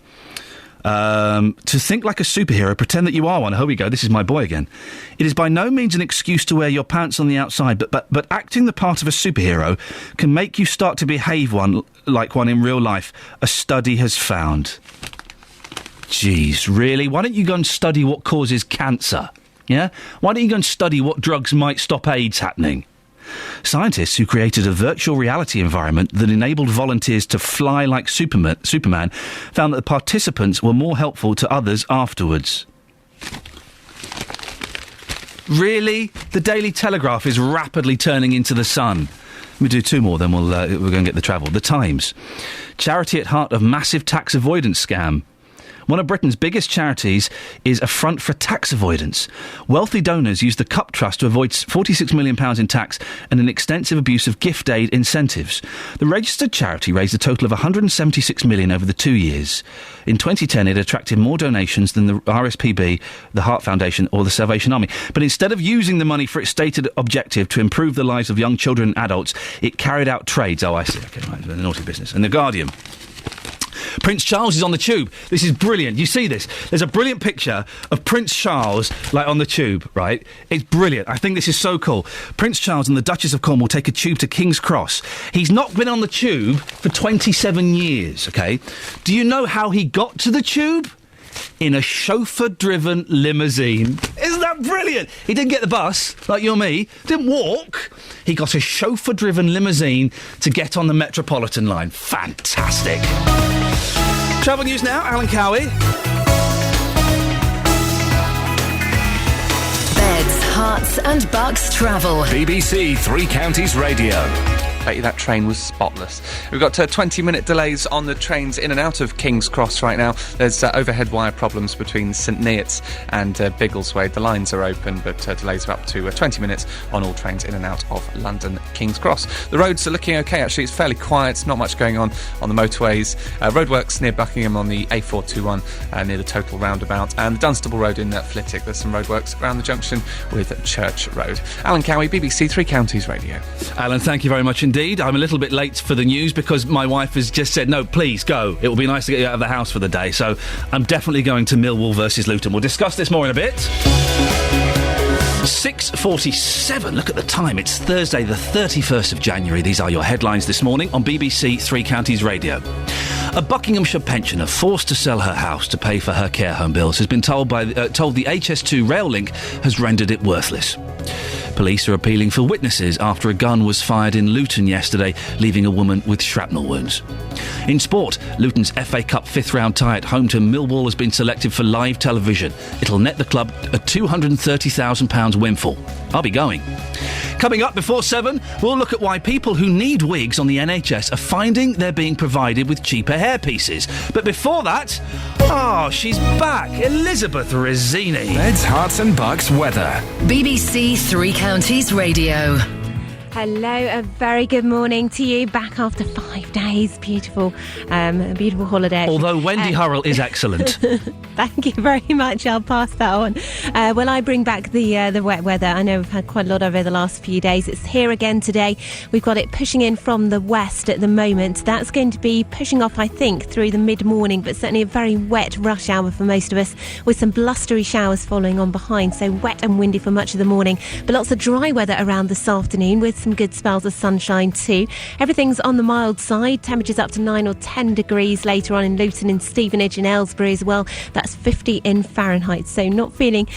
To think like a superhero, pretend that you are one. Here we go, this is my boy again. It is by no means an excuse to wear your pants on the outside, but acting the part of a superhero can make you start to behave like one in real life, a study has found. Jeez, really? Why don't you go and study what causes cancer? Yeah? Why don't you go and study what drugs might stop AIDS happening? Scientists who created a virtual reality environment that enabled volunteers to fly like Superman found that the participants were more helpful to others afterwards. Really? The Daily Telegraph is rapidly turning into the Sun. Let me do two more, then we're going to get the travel. The Times. Charity at heart of massive tax avoidance scam. One of Britain's biggest charities is a front for tax avoidance. Wealthy donors use the Cup Trust to avoid £46 million in tax and an extensive abuse of gift aid incentives. The registered charity raised a total of £176 million over the 2 years. In 2010, it attracted more donations than the RSPB, the Heart Foundation or the Salvation Army. But instead of using the money for its stated objective to improve the lives of young children and adults, it carried out trades. Oh, I see. OK, right, the naughty business. And The Guardian. Prince Charles is on the tube. This is brilliant. You see this? There's a brilliant picture of Prince Charles, like, on the tube, right? It's brilliant. I think this is so cool. Prince Charles and the Duchess of Cornwall take a tube to King's Cross. He's not been on the tube for 27 years, OK? Do you know how he got to the tube? In a chauffeur-driven limousine. Isn't that brilliant? He didn't get the bus, like you or me. Didn't walk. He got a chauffeur-driven limousine to get on the Metropolitan line. Fantastic. Travel news now, Alan Cowie. Beds, Hearts and Bucks travel. BBC Three Counties Radio. Bet you that train was spotless. We've got 20-minute delays on the trains in and out of King's Cross right now. There's overhead wire problems between St Neots and Biggleswade. The lines are open, but delays of up to 20 minutes on all trains in and out of London King's Cross. The roads are looking OK, actually. It's fairly quiet, not much going on the motorways. Roadworks near Buckingham on the A421 near the Total Roundabout, and the Dunstable Road in Flitwick. There's some roadworks around the junction with Church Road. Alan Cowie, BBC Three Counties Radio. Alan, thank you very much indeed. I'm a little bit late for the news because my wife has just said, no, please go. It will be nice to get you out of the house for the day. So I'm definitely going to Millwall versus Luton. We'll discuss this more in a bit. 6:47. Look at the time. It's Thursday, the 31st of January. These are your headlines this morning on BBC Three Counties Radio. A Buckinghamshire pensioner forced to sell her house to pay for her care home bills has been told the HS2 rail link has rendered it worthless. Police are appealing for witnesses after a gun was fired in Luton yesterday, leaving a woman with shrapnel wounds. In sport, Luton's FA Cup fifth-round tie at home to Millwall has been selected for live television. It'll net the club a £230,000 windfall. I'll be going. Coming up before 7, we'll look at why people who need wigs on the NHS are finding they're being provided with cheaper hairpieces. But before that, she's back. Elizabeth Rizzini. Beds, Hearts and Bucks weather. BBC Three Counties Radio. Hello, a very good morning to you. Back after 5 days. Beautiful, a beautiful holiday. Although Wendy Hurrell is excellent. Thank you very much. I'll pass that on. Well, I bring back the wet weather. I know we've had quite a lot over the last few days. It's here again today. We've got it pushing in from the west at the moment. That's going to be pushing off, I think, through the mid-morning, but certainly a very wet rush hour for most of us, with some blustery showers following on behind. So wet and windy for much of the morning, but lots of dry weather around this afternoon, with some good spells of sunshine too. Everything's on the mild side. Temperatures up to 9 or 10 degrees later on in Luton and Stevenage and Aylesbury as well. That's 50 in Fahrenheit. So not feeling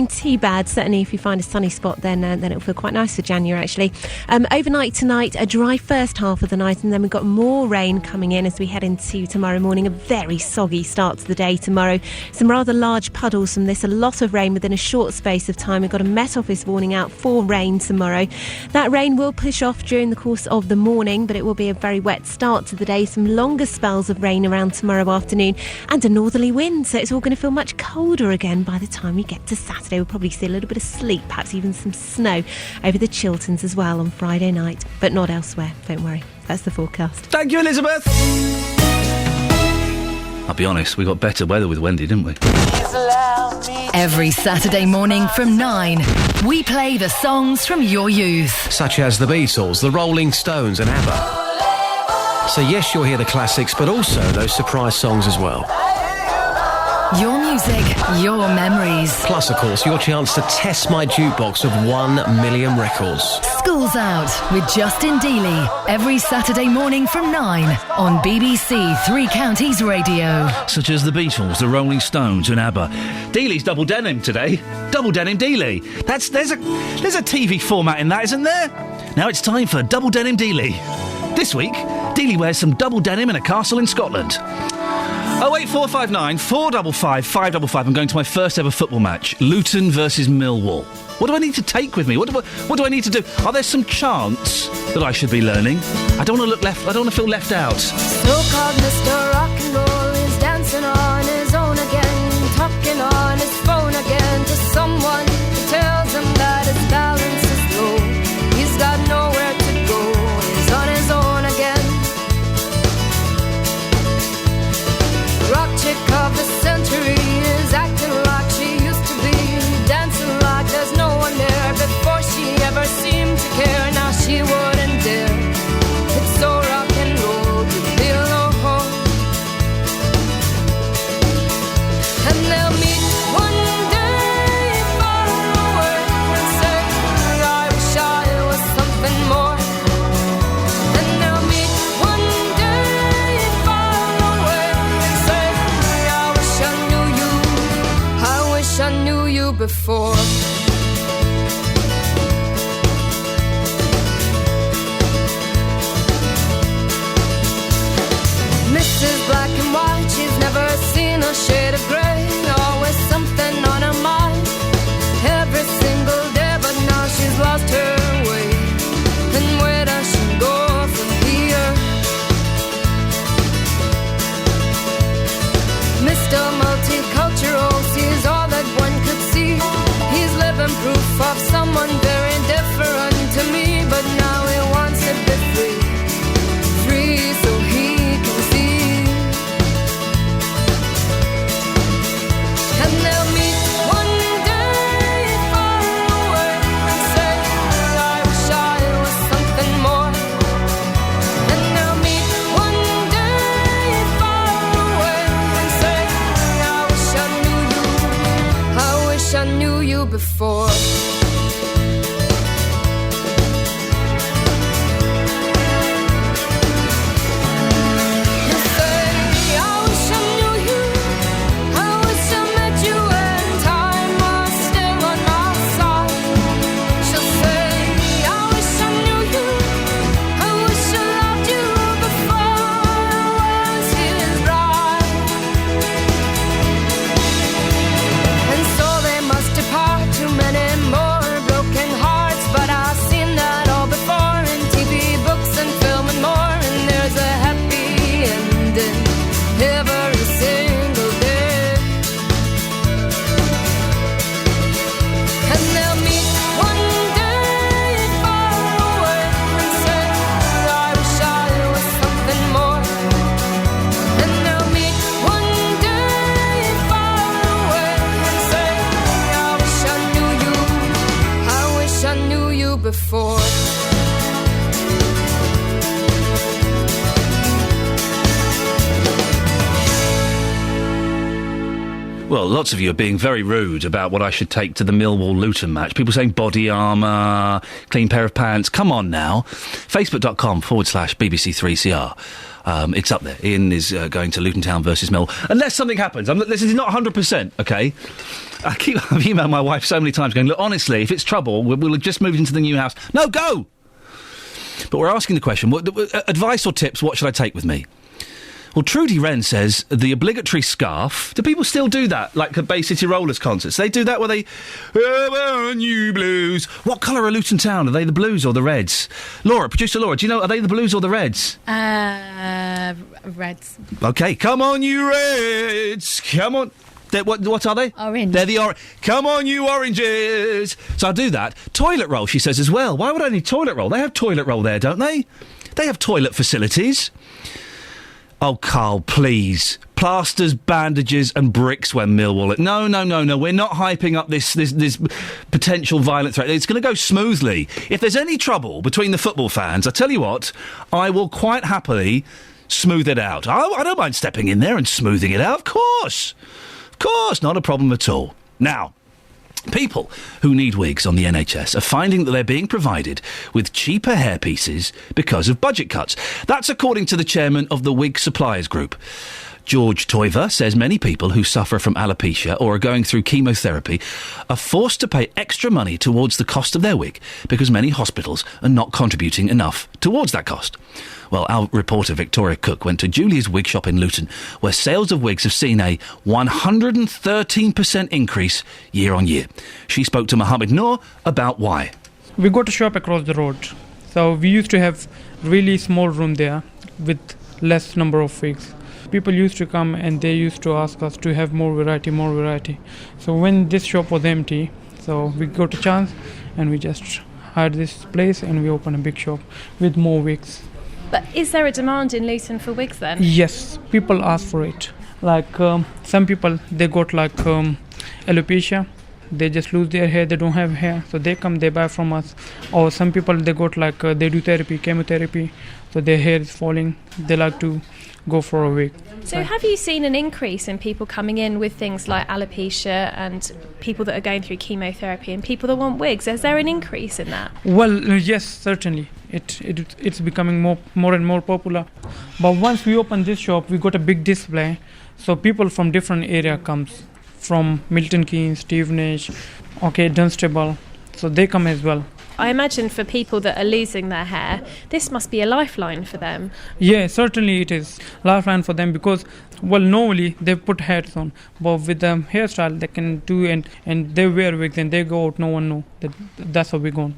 too bad. Certainly if you find a sunny spot, then it'll feel quite nice for January actually. Overnight tonight, a dry first half of the night, and then we've got more rain coming in as we head into tomorrow morning. A very soggy start to the day tomorrow. Some rather large puddles from this. A lot of rain within a short space of time. We've got a Met Office warning out for rain tomorrow. That rain will push off during the course of the morning, but it will be a very wet start to the day. Some longer spells of rain around tomorrow afternoon and a northerly wind, so it's all going to feel much colder again by the time we get to Saturday. We'll probably see a little bit of sleet, perhaps even some snow over the Chilterns as well on Friday night, but not elsewhere, don't worry. That's the forecast. Thank you, Elizabeth. I'll be honest, we got better weather with Wendy, didn't we? Every Saturday morning from 9, we play the songs from your youth. Such as the Beatles, the Rolling Stones and ABBA. So yes, you'll hear the classics, but also those surprise songs as well. Your music, your memories. Plus, of course, your chance to test my jukebox of 1 million records. School's Out with Justin Dealey. Every Saturday morning from 9 on BBC Three Counties Radio. Such as the Beatles, the Rolling Stones and ABBA. Dealey's double denim today. Double denim Dealey. There's a TV format in that, isn't there? Now it's time for Double Denim Dealey. This week, Dealey wears some double denim in a castle in Scotland. 08459 455 555. I'm going to my first ever football match. Luton versus Millwall. What do I need to take with me? What do I need to do? Are there some chants that I should be learning? I don't want to look left. I don't want to feel left out. So-called Mr. Rock and Roll is dancing on his own again, talking on his phone again to someone who tells him that his balance is low. He's got nowhere to go. He's on his own again. Rock chick of the century is acting like she used to be, dancing like there's no one there. Before she ever seemed to care, now she wouldn't dare. It's so rock and roll to be alone. And they'll meet one day far away and say, I wish I was something more. And they'll meet one day far away and say, I wish I knew you. I wish I knew you before. Mrs. Black and White, she's never seen a shade of grey. Always something on her mind every single day, but now she's lost her way. And where does she go from here? Mr. Multicultural sees all that one could see. He's living proof of someone very different to me, but now he wants to be free. Free so he can see. And they'll meet one day far away and say, I wish I was something more. And they'll meet one day far away and say, I wish I knew you. I wish I knew you before. Before. Well, lots of you are being very rude about what I should take to the Millwall-Luton match. People saying body armour, clean pair of pants. Come on now. Facebook.com/BBC3CR. It's up there. Ian is going to Luton Town versus Mill. Unless something happens. This is not 100%, OK? I've emailed my wife so many times going, look, honestly, if it's trouble, we'll have just moved into the new house. No, go! But we're asking the question, advice or tips, what should I take with me? Well, Trudy Wren says the obligatory scarf. Do people still do that, like at Bay City Rollers concerts? They do that where they... New blues. What colour are Luton Town? Are they the blues or the reds? Laura, producer Laura, do you know, are they the blues or the reds? Reds. OK, come on, you reds. Come on. What are they? Orange. They're the orange. Come on, you oranges. So I'll do that. Toilet roll, she says as well. Why would I need toilet roll? They have toilet roll there, don't they? They have toilet facilities. Oh, Carl, please. Plasters, bandages and bricks when Millwall... No. We're not hyping up this potential violent threat. It's going to go smoothly. If there's any trouble between the football fans, I tell you what, I will quite happily smooth it out. I don't mind stepping in there and smoothing it out, of course. Of course, not a problem at all. Now... people who need wigs on the NHS are finding that they're being provided with cheaper hairpieces because of budget cuts. That's according to the chairman of the Wig Suppliers Group. George Toiver says many people who suffer from alopecia or are going through chemotherapy are forced to pay extra money towards the cost of their wig because many hospitals are not contributing enough towards that cost. Well, our reporter Victoria Cook went to Julia's wig shop in Luton, where sales of wigs have seen a 113% increase year on year. She spoke to Mohammed Noor about why. We got a shop across the road, so we used to have really small room there with less number of wigs. People used to come and they used to ask us to have more variety. So when this shop was empty, so we got a chance and we just hired this place and we opened a big shop with more wigs. But is there a demand in Luton for wigs then? Yes, people ask for it. Like some people, they got like alopecia. They just lose their hair, they don't have hair. So they come, they buy from us. Or some people, they got like, they do therapy, chemotherapy. So their hair is falling. They like to go for a wig. So have you seen an increase in people coming in with things like alopecia and people that are going through chemotherapy and people that want wigs? Is there an increase in that? Well, yes, certainly. It's becoming more and more popular. But once we open this shop, we got a big display. So people from different area comes. From Milton Keynes, Stevenage, Dunstable. So they come as well. I imagine for people that are losing their hair, this must be a lifeline for them. Yeah, certainly it is. Lifeline for them because, well, normally they put hats on. But with the hairstyle, they can do and they wear wigs and they go out, no one knows. That's how we go.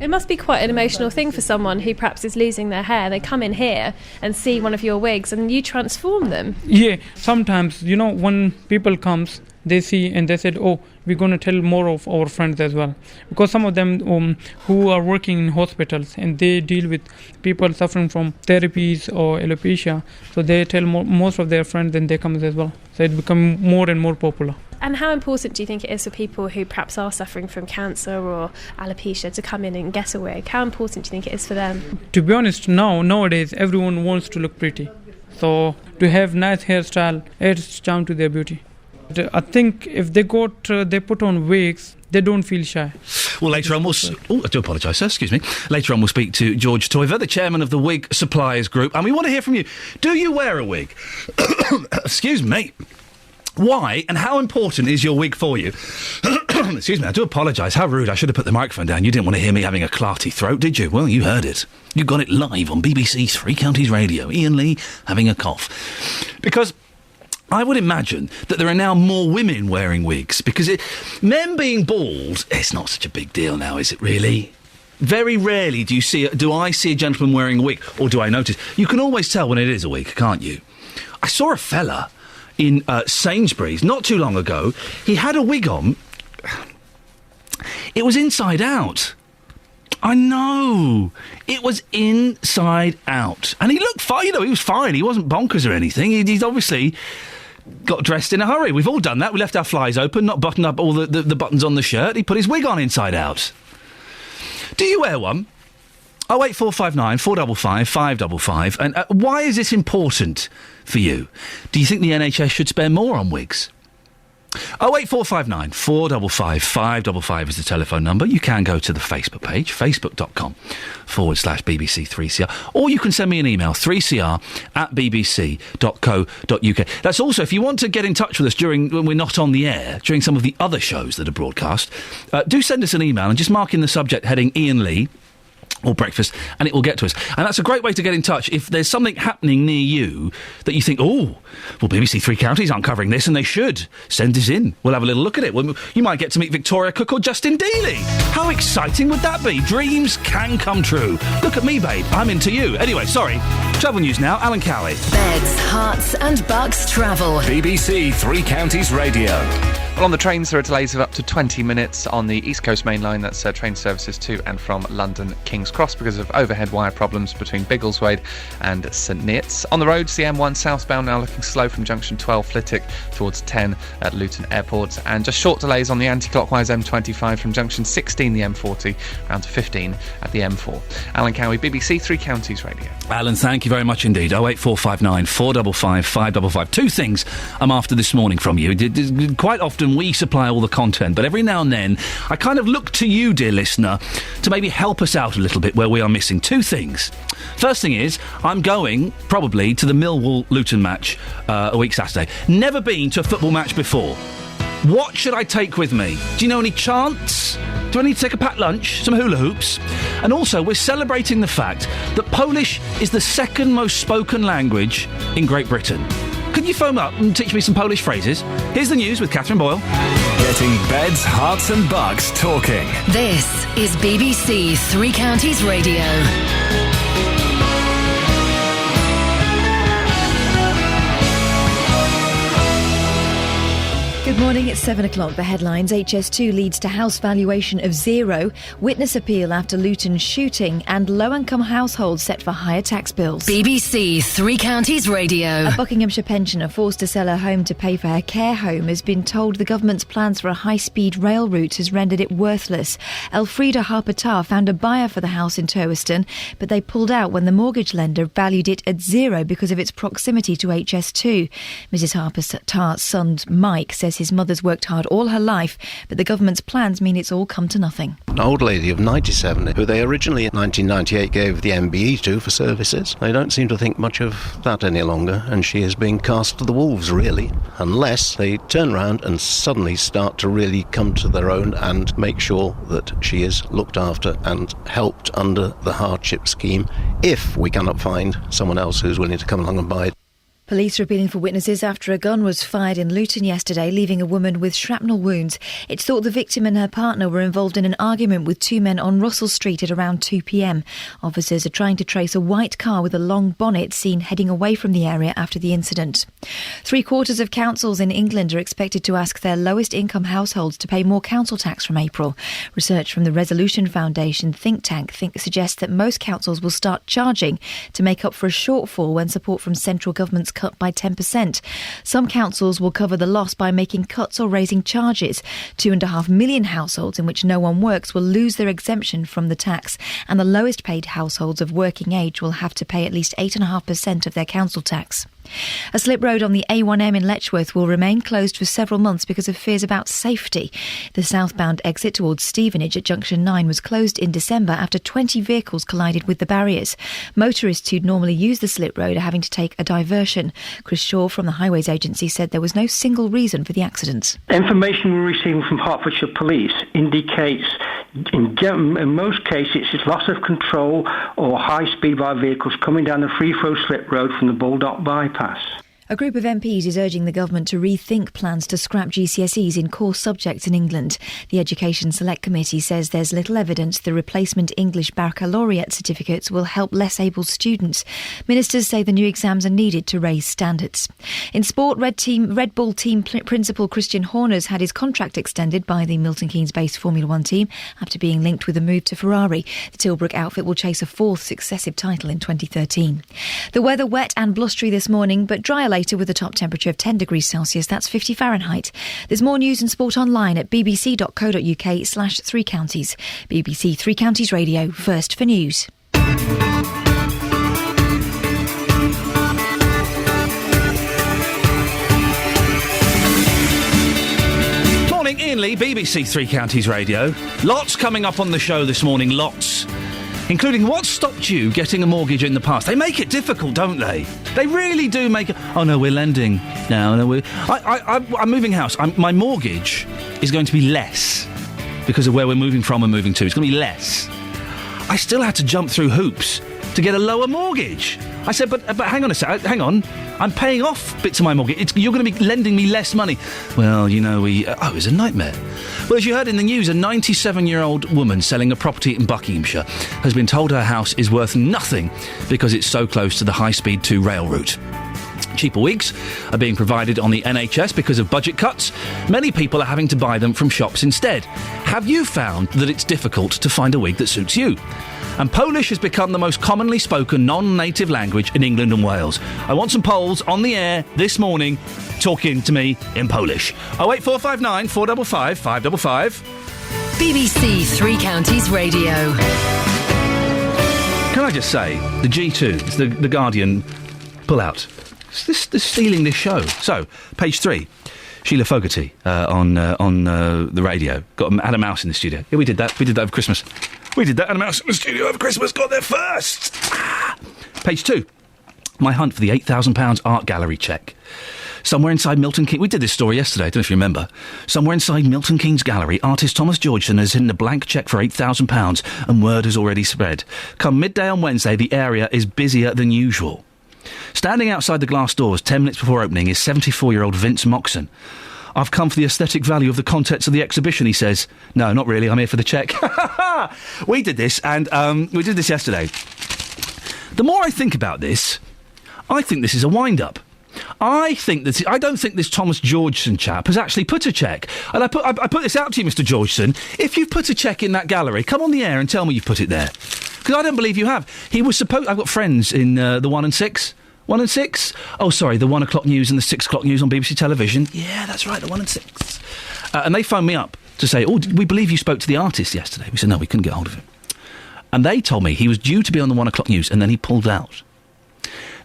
It must be quite an emotional thing for someone who perhaps is losing their hair. They come in here and see one of your wigs and you transform them. Yeah, sometimes, when people comes, they see and they said, oh, we're going to tell more of our friends as well. Because some of them who are working in hospitals and they deal with people suffering from therapies or alopecia, so they tell most of their friends and they come as well. So it becomes more and more popular. And how important do you think it is for people who perhaps are suffering from cancer or alopecia to come in and get a wig? How important do you think it is for them? To be honest, nowadays everyone wants to look pretty. So to have nice hairstyle adds charm to their beauty. I think if they put on wigs, they don't feel shy. Well, later on I do apologise, sir, excuse me. Later on we'll speak to George Toiver, the chairman of the Wig Suppliers Group, and we want to hear from you. Do you wear a wig? Excuse me. Why and how important is your wig for you? Excuse me, I do apologise. How rude. I should have put the microphone down. You didn't want to hear me having a clarty throat, did you? Well, you heard it. You got it live on BBC Three Counties Radio. Iain Lee having a cough. Because I would imagine that there are now more women wearing wigs, because men being bald, it's not such a big deal now, is it really? Very rarely do I see a gentleman wearing a wig, or do I notice? You can always tell when it is a wig, can't you? I saw a fella in Sainsbury's not too long ago. He had a wig on. It was inside out. I know. It was inside out. And he looked fine, he was fine. He wasn't bonkers or anything. He's obviously got dressed in a hurry. We've all done that. We left our flies open, not buttoned up all the buttons on the shirt. He put his wig on inside out. Do you wear one? 08459 455 555. And why is this important for you? Do you think the NHS should spend more on wigs? 08459 455 555 is the telephone number. You can go to the Facebook page, facebook.com/BBC3CR, or you can send me an email, 3cr@bbc.co.uk. That's also, if you want to get in touch with us when we're not on the air, during some of the other shows that are broadcast, do send us an email and just mark in the subject heading Iain Lee or breakfast, and it will get to us. And that's a great way to get in touch. If there's something happening near you that you think, oh, well, BBC Three Counties aren't covering this, and they should, send this in. We'll have a little look at it. You might get to meet Victoria Cook or Justin Dealey. How exciting would that be? Dreams can come true. Look at me, babe. I'm into you. Anyway, sorry. Travel news now. Alan Cowie. Beds, Hearts and Bucks travel. BBC Three Counties Radio. Well, on the trains, there are delays of up to 20 minutes on the East Coast Main Line. That's train services to and from London King's Cross because of overhead wire problems between Biggleswade and St Neots. On the roads, the M1 southbound now looking slow from junction 12 Flitwick towards 10 at Luton Airport. And just short delays on the anti-clockwise M25 from junction 16 the M40 round to 15 at the M4. Alan Cowie, BBC Three Counties Radio. Alan, thank you very much indeed. 08459 455 555. Two things I'm after this morning from you. Quite often we supply all the content, but every now and then I kind of look to you, dear listener, to maybe help us out a little bit where we are missing. Two things. First thing is, I'm going, probably, to the Millwall-Luton match a week Saturday. Never been to a football match before. What should I take with me? Do you know any chants? Do I need to take a packed lunch? Some hula hoops? And also, we're celebrating the fact that Polish is the second most spoken language in Great Britain. Could you phone up and teach me some Polish phrases? Here's the news with Catherine Boyle. Getting beds, hearts and bucks talking. This is BBC Three Counties Radio. Good morning, it's 7 o'clock. The headlines: HS2 leads to house valuation of 0, witness appeal after Luton shooting, and low-income households set for higher tax bills. BBC Three Counties Radio. A Buckinghamshire pensioner forced to sell her home to pay for her care home has been told the government's plans for a high-speed rail route has rendered it worthless. Elfrida Harper-Tarr found a buyer for the house in Turweston, but they pulled out when the mortgage lender valued it at 0 because of its proximity to HS2. Mrs Harper-Tarr's son Mike says his mother's worked hard all her life, but the government's plans mean it's all come to nothing. An old lady of 97 who they originally in 1998 gave the MBE to for services. They don't seem to think much of that any longer, and she is being cast to the wolves, really, unless they turn around and suddenly start to really come to their own and make sure that she is looked after and helped under the hardship scheme, if we cannot find someone else who's willing to come along and buy it. Police are appealing for witnesses after a gun was fired in Luton yesterday, leaving a woman with shrapnel wounds. It's thought the victim and her partner were involved in an argument with two men on Russell Street at around 2 p.m. Officers are trying to trace a white car with a long bonnet seen heading away from the area after the incident. 3/4 of councils in England are expected to ask their lowest income households to pay more council tax from April. Research from the Resolution Foundation think tank suggests that most councils will start charging to make up for a shortfall when support from central government's cut by 10%. Some councils will cover the loss by making cuts or raising charges. 2.5 million households in which no one works will lose their exemption from the tax, and the lowest paid households of working age will have to pay at least 8.5% of their council tax. A slip road on the A1M in Letchworth will remain closed for several months because of fears about safety. The southbound exit towards Stevenage at Junction 9 was closed in December after 20 vehicles collided with the barriers. Motorists who'd normally use the slip road are having to take a diversion. Chris Shaw from the Highways Agency said there was no single reason for the accidents. Information we're receiving from Hertfordshire Police indicates in most cases it's loss of control or high speed by vehicles coming down the free-flow slip road from the Baldock bypass. A group of MPs is urging the government to rethink plans to scrap GCSEs in core subjects in England. The Education Select Committee says there's little evidence the replacement English baccalaureate certificates will help less able students. Ministers say the new exams are needed to raise standards. In sport, Red Bull team principal Christian Horner's had his contract extended by the Milton Keynes-based Formula One team after being linked with a move to Ferrari. The Tilbrook outfit will chase a fourth successive title in 2013. The weather wet and blustery this morning, but drier later with a top temperature of 10 degrees Celsius, that's 50 Fahrenheit. There's more news and sport online at bbc.co.uk/3 counties. BBC Three Counties Radio, first for news. morning, Iain Lee, BBC Three Counties Radio. Lots coming up on the show this morning, lots. Including what stopped you getting a mortgage in the past. They make it difficult, don't they? They really do make it... Oh, no, we're lending now. No, I'm moving house. My mortgage is going to be less because of where we're moving from and moving to. It's going to be less. I still had to jump through hoops to get a lower mortgage. I said, but hang on a sec, hang on. I'm paying off bits of my mortgage. You're going to be lending me less money. Well, you know, it was a nightmare. Well, as you heard in the news, a 97-year-old woman selling a property in Buckinghamshire has been told her house is worth nothing because it's so close to the high-speed 2 rail route. Cheaper wigs are being provided on the NHS because of budget cuts. Many people are having to buy them from shops instead. Have you found that it's difficult to find a wig that suits you? And Polish has become the most commonly spoken non-native language in England and Wales. I want some Poles on the air this morning talking to me in Polish. 08459 455 555. BBC Three Counties Radio. Can I just say, the G2, the Guardian, pull out. They're stealing this show. So, page 3. Sheila Fogarty on the radio. Had a mouse in the studio. Yeah, we did that over Christmas. We did that. Had a mouse in the studio over Christmas. Got there first. Page 2. My hunt for the £8,000 art gallery cheque. Somewhere inside Milton Keynes... We did this story yesterday, I don't know if you remember. Somewhere inside Milton Keynes Gallery, artist Thomas Georgeson has hidden a blank cheque for £8,000 and word has already spread. Come midday on Wednesday, the area is busier than usual. Standing outside the glass doors 10 minutes before opening is 74-year-old Vince Moxon. I've come for the aesthetic value of the contents of the exhibition, he says. No, not really, I'm here for the cheque. We did this, and we did this yesterday. The more I think about this, I think this is a wind-up. I don't think this Thomas Georgeson chap has actually put a cheque. And I put this out to you, Mr. Georgeson. If you've put a cheque in that gallery, come on the air and tell me you've put it there. Because I don't believe you have. He was supposed... I've got friends in the 1 and 6. 1 and 6? Oh, sorry, the 1 o'clock news and the 6 o'clock news on BBC Television. Yeah, that's right, the 1 and 6. And they phoned me up to say, we believe you spoke to the artist yesterday. We said, no, we couldn't get hold of him. And they told me he was due to be on the 1 o'clock news and then he pulled out.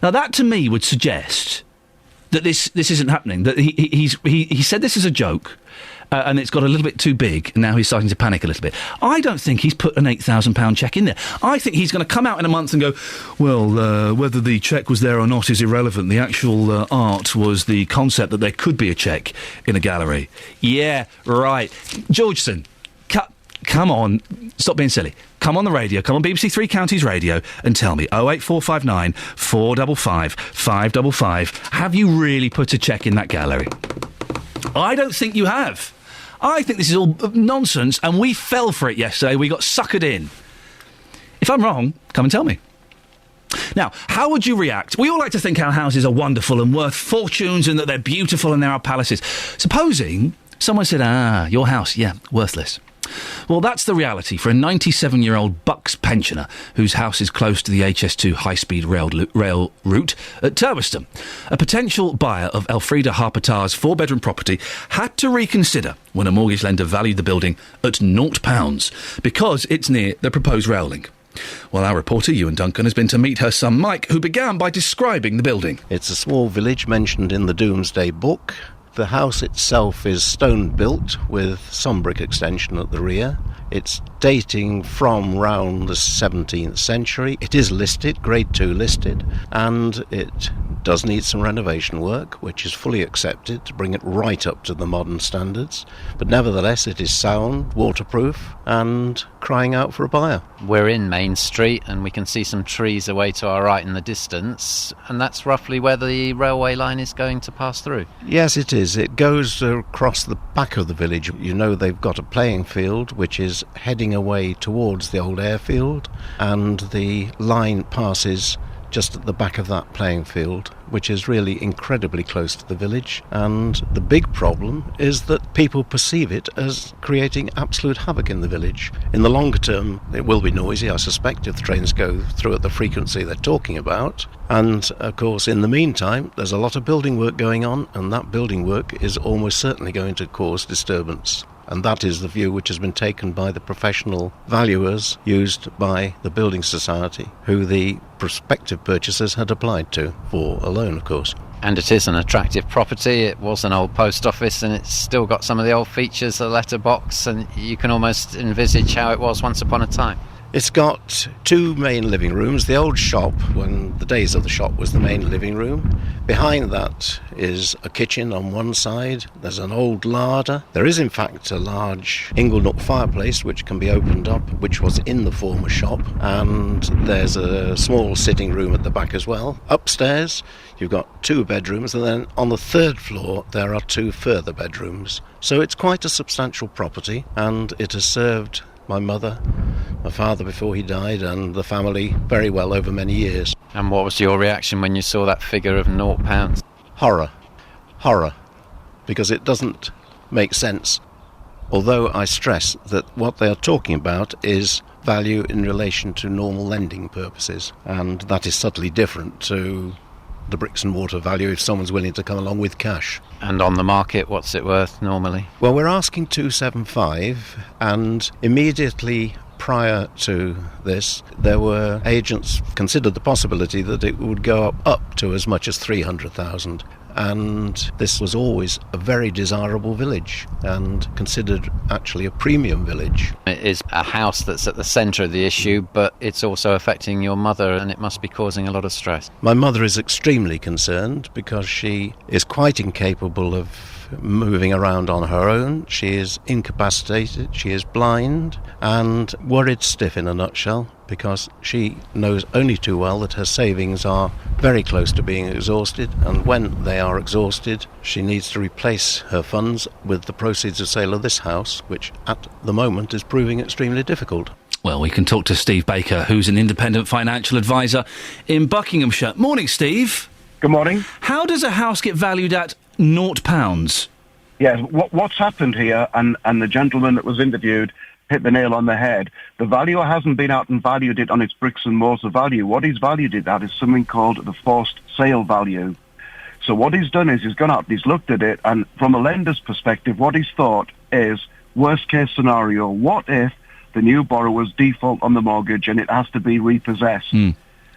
Now, that to me would suggest that this isn't happening, that he said this as a joke, and it's got a little bit too big, and now he's starting to panic a little bit. I don't think he's put an £8,000 cheque in there. I think he's going to come out in a month and go, well, whether the cheque was there or not is irrelevant. The actual art was the concept that there could be a cheque in a gallery. Yeah, right. Georgeson, come on, stop being silly. Come on the radio, come on BBC Three Counties Radio and tell me, 08459 455 555, have you really put a cheque in that gallery? I don't think you have. I think this is all nonsense, and we fell for it yesterday. We got suckered in. If I'm wrong, come and tell me. Now, how would you react? We all like to think our houses are wonderful and worth fortunes and that they're beautiful and they're our palaces. Supposing someone said, your house, yeah, worthless. Well, that's the reality for a 97-year-old Bucks pensioner whose house is close to the HS2 high-speed rail route at Turweston. A potential buyer of Elfrida Harpatar's 4-bedroom property had to reconsider when a mortgage lender valued the building at £0 because it's near the proposed rail link. Well, our reporter, Ewan Duncan, has been to meet her son Mike, who began by describing the building. It's a small village mentioned in the Doomsday Book. The house itself is stone-built with some brick extension at the rear. It's dating from round the 17th century. It is listed, Grade 2 listed, and it does need some renovation work, which is fully accepted to bring it right up to the modern standards. But nevertheless, it is sound, waterproof, and crying out for a buyer. We're in Main Street, and we can see some trees away to our right in the distance, and that's roughly where the railway line is going to pass through. Yes, it is. It goes across the back of the village. You know, they've got a playing field which is heading away towards the old airfield, and the line passes just at the back of that playing field, which is really incredibly close to the village. And the big problem is that people perceive it as creating absolute havoc in the village. In the longer term, it will be noisy, I suspect, if the trains go through at the frequency they're talking about. And, of course, in the meantime, there's a lot of building work going on, and that building work is almost certainly going to cause disturbance. And that is the view which has been taken by the professional valuers used by the Building Society, who the prospective purchasers had applied to, for a loan, of course. And it is an attractive property. It was an old post office and it's still got some of the old features, the letterbox, and you can almost envisage how it was once upon a time. It's got two main living rooms. The old shop, when the days of the shop, was the main living room. Behind that is a kitchen on one side. There's an old larder. There is, in fact, a large inglenook fireplace which can be opened up, which was in the former shop. And there's a small sitting room at the back as well. Upstairs, you've got two bedrooms, and then on the third floor, there are two further bedrooms. So it's quite a substantial property, and it has served my mother, my father before he died, and the family very well over many years. And what was your reaction when you saw that figure of £0? Horror, because it doesn't make sense. Although I stress that what they are talking about is value in relation to normal lending purposes, and that is subtly different to the bricks and mortar value if someone's willing to come along with cash. And on the market, what's it worth normally? Well, we're asking 275, and immediately prior to this, there were agents considered the possibility that it would go up to as much as 300,000. And this was always a very desirable village and considered actually a premium village. It is a house that's at the centre of the issue, but it's also affecting your mother and it must be causing a lot of stress. My mother is extremely concerned because she is quite incapable of moving around on her own. She is incapacitated, she is blind and worried stiff in a nutshell, because she knows only too well that her savings are very close to being exhausted, and when they are exhausted, she needs to replace her funds with the proceeds of sale of this house, which at the moment is proving extremely difficult. Well, we can talk to Steve Baker, who's an independent financial advisor in Buckinghamshire. Morning, Steve. Good morning. How does a house get valued at £0? Yes, what's happened here, and the gentleman that was interviewed hit the nail on the head. The valuer hasn't been out and valued it on its bricks and mortar value. What he's valued it at is something called the forced sale value. So what he's done is he's gone out and he's looked at it, and from a lender's perspective, what he's thought is, worst case scenario, what if the new borrowers default on the mortgage and it has to be repossessed?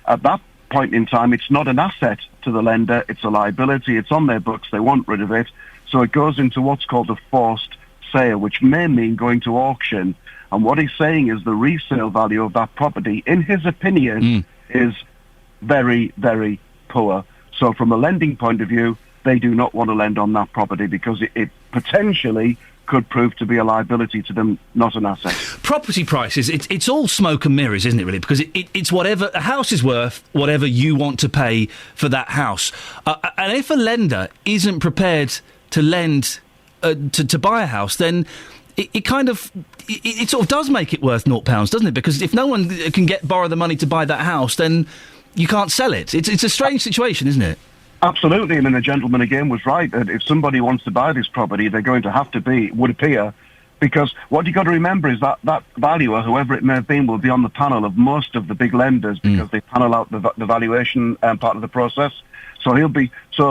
At that point in time, it's not an asset to the lender, it's a liability, it's on their books, they want rid of it, so it goes into what's called a forced sale, which may mean going to auction. And what he's saying is the resale value of that property, in his opinion, is very, very poor. So from a lending point of view, they do not want to lend on that property because it potentially could prove to be a liability to them, not an asset. Property prices, it's all smoke and mirrors, isn't it, really? Because it's whatever a house is worth, whatever you want to pay for that house. And if a lender isn't prepared to lend to buy a house, then it sort of does make it worth £0, doesn't it? Because if no one can borrow the money to buy that house, then you can't sell it. It's a strange situation, isn't it? Absolutely. I mean, the gentleman again was right that if somebody wants to buy this property, they're going to have to be, would appear, because what you've got to remember is that valuer, whoever it may have been, will be on the panel of most of the big lenders because they panel out the valuation part of the process. So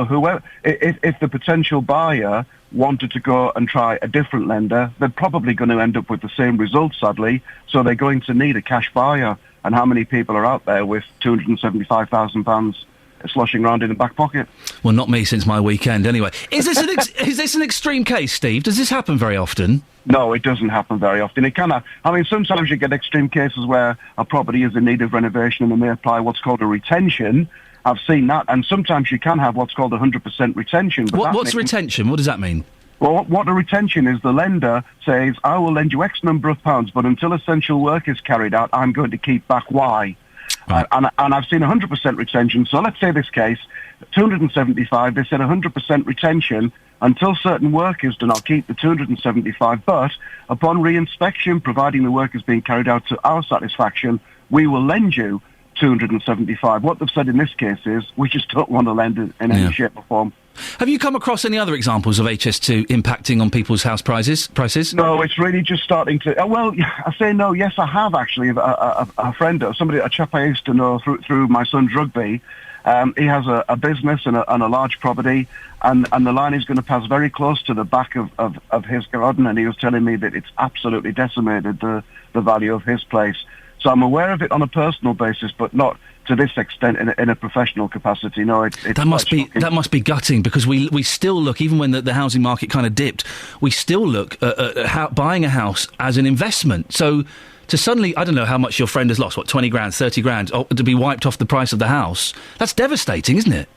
whoever, if the potential buyer wanted to go and try a different lender, they're probably going to end up with the same result, sadly. So they're going to need a cash buyer. And how many people are out there with £275,000 sloshing around in the back pocket? Well, not me since my weekend, anyway. Is this an extreme case, Steve? Does this happen very often? No, it doesn't happen very often. It can. I mean, sometimes you get extreme cases where a property is in need of renovation and they may apply what's called a retention. I've seen that, and sometimes you can have what's called 100% retention. But what's retention? What does that mean? Well, what a retention is, the lender says, I will lend you X number of pounds, but until essential work is carried out, I'm going to keep back Y. Right. And I've seen 100% retention. So let's say this case, 275, they said 100% retention. Until certain work is done, I'll keep the 275, but upon re-inspection, providing the work is being carried out to our satisfaction, we will lend you 275. What they've said in this case is, we just don't want to lend in any shape or form. Have you come across any other examples of HS2 impacting on people's house prices? No, it's really just starting to... well, I say no, yes, I have actually. A friend, a chap I used to know through my son's rugby. He has a business and a large property, and the line is going to pass very close to the back of his garden, and he was telling me that it's absolutely decimated the value of his place. So I'm aware of it on a personal basis, but not to this extent in a professional capacity. No, it's that must be gutting, because we still look, even when the housing market kind of dipped, we still look at buying a house as an investment. So to suddenly, I don't know how much your friend has lost, 20 grand, 30 grand, to be wiped off the price of the house, that's devastating, isn't it?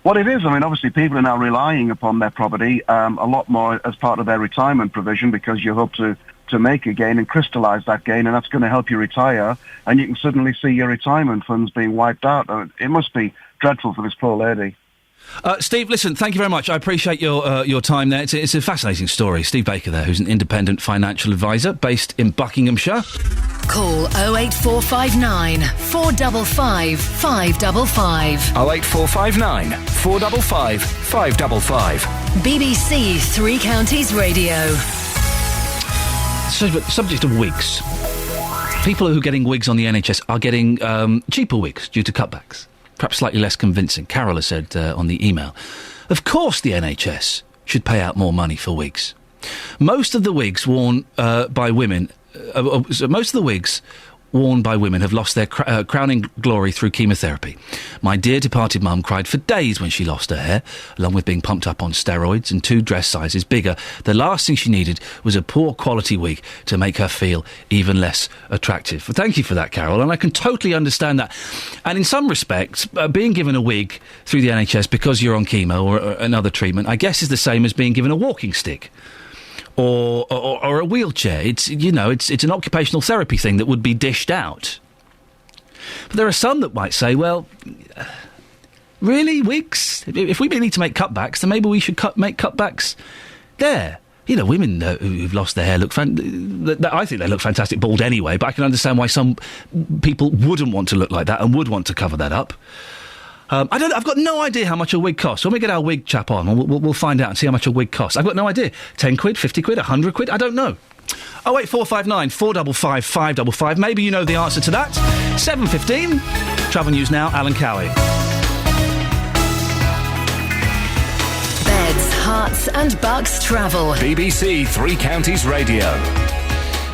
Well, it is. I mean, obviously, people are now relying upon their property a lot more as part of their retirement provision, because you hope to make a gain and crystallise that gain, and that's going to help you retire, and you can suddenly see your retirement funds being wiped out. It must be dreadful for this poor lady. Steve, listen, thank you very much. I appreciate your time there. It's a fascinating story. Steve Baker there, who's an independent financial advisor based in Buckinghamshire. Call 08459 455 555. 08459 455 555. BBC Three Counties Radio. So, subject of wigs. People who are getting wigs on the NHS are getting cheaper wigs due to cutbacks. Perhaps slightly less convincing. Carol has said on the email. Of course the NHS should pay out more money for wigs. Most of the wigs worn by women... most of the wigs worn by women have lost their crowning glory through chemotherapy. My dear departed mum cried for days when she lost her hair, along with being pumped up on steroids and 2 dress sizes bigger. The last thing she needed was a poor quality wig to make her feel even less attractive. Well, thank you for that, Carol, and I can totally understand that. And in some respects, being given a wig through the NHS because you're on chemo or another treatment, I guess is the same as being given a walking stick. Or a wheelchair. It's an occupational therapy thing that would be dished out. But there are some that might say, well, really, wigs? If we need to make cutbacks, then maybe we should make cutbacks there. You know, women who've lost their hair look I think they look fantastic bald anyway, but I can understand why some people wouldn't want to look like that and would want to cover that up. I've got no idea how much a wig costs. When we get our wig chap on, we'll find out and see how much a wig costs. I've got no idea. 10 quid, 50 quid, 100 quid? I don't know. 08459 455 555. Maybe you know the answer to that. 7:15. Travel news now, Alan Cowie. Beds, hearts and bucks travel. BBC Three Counties Radio.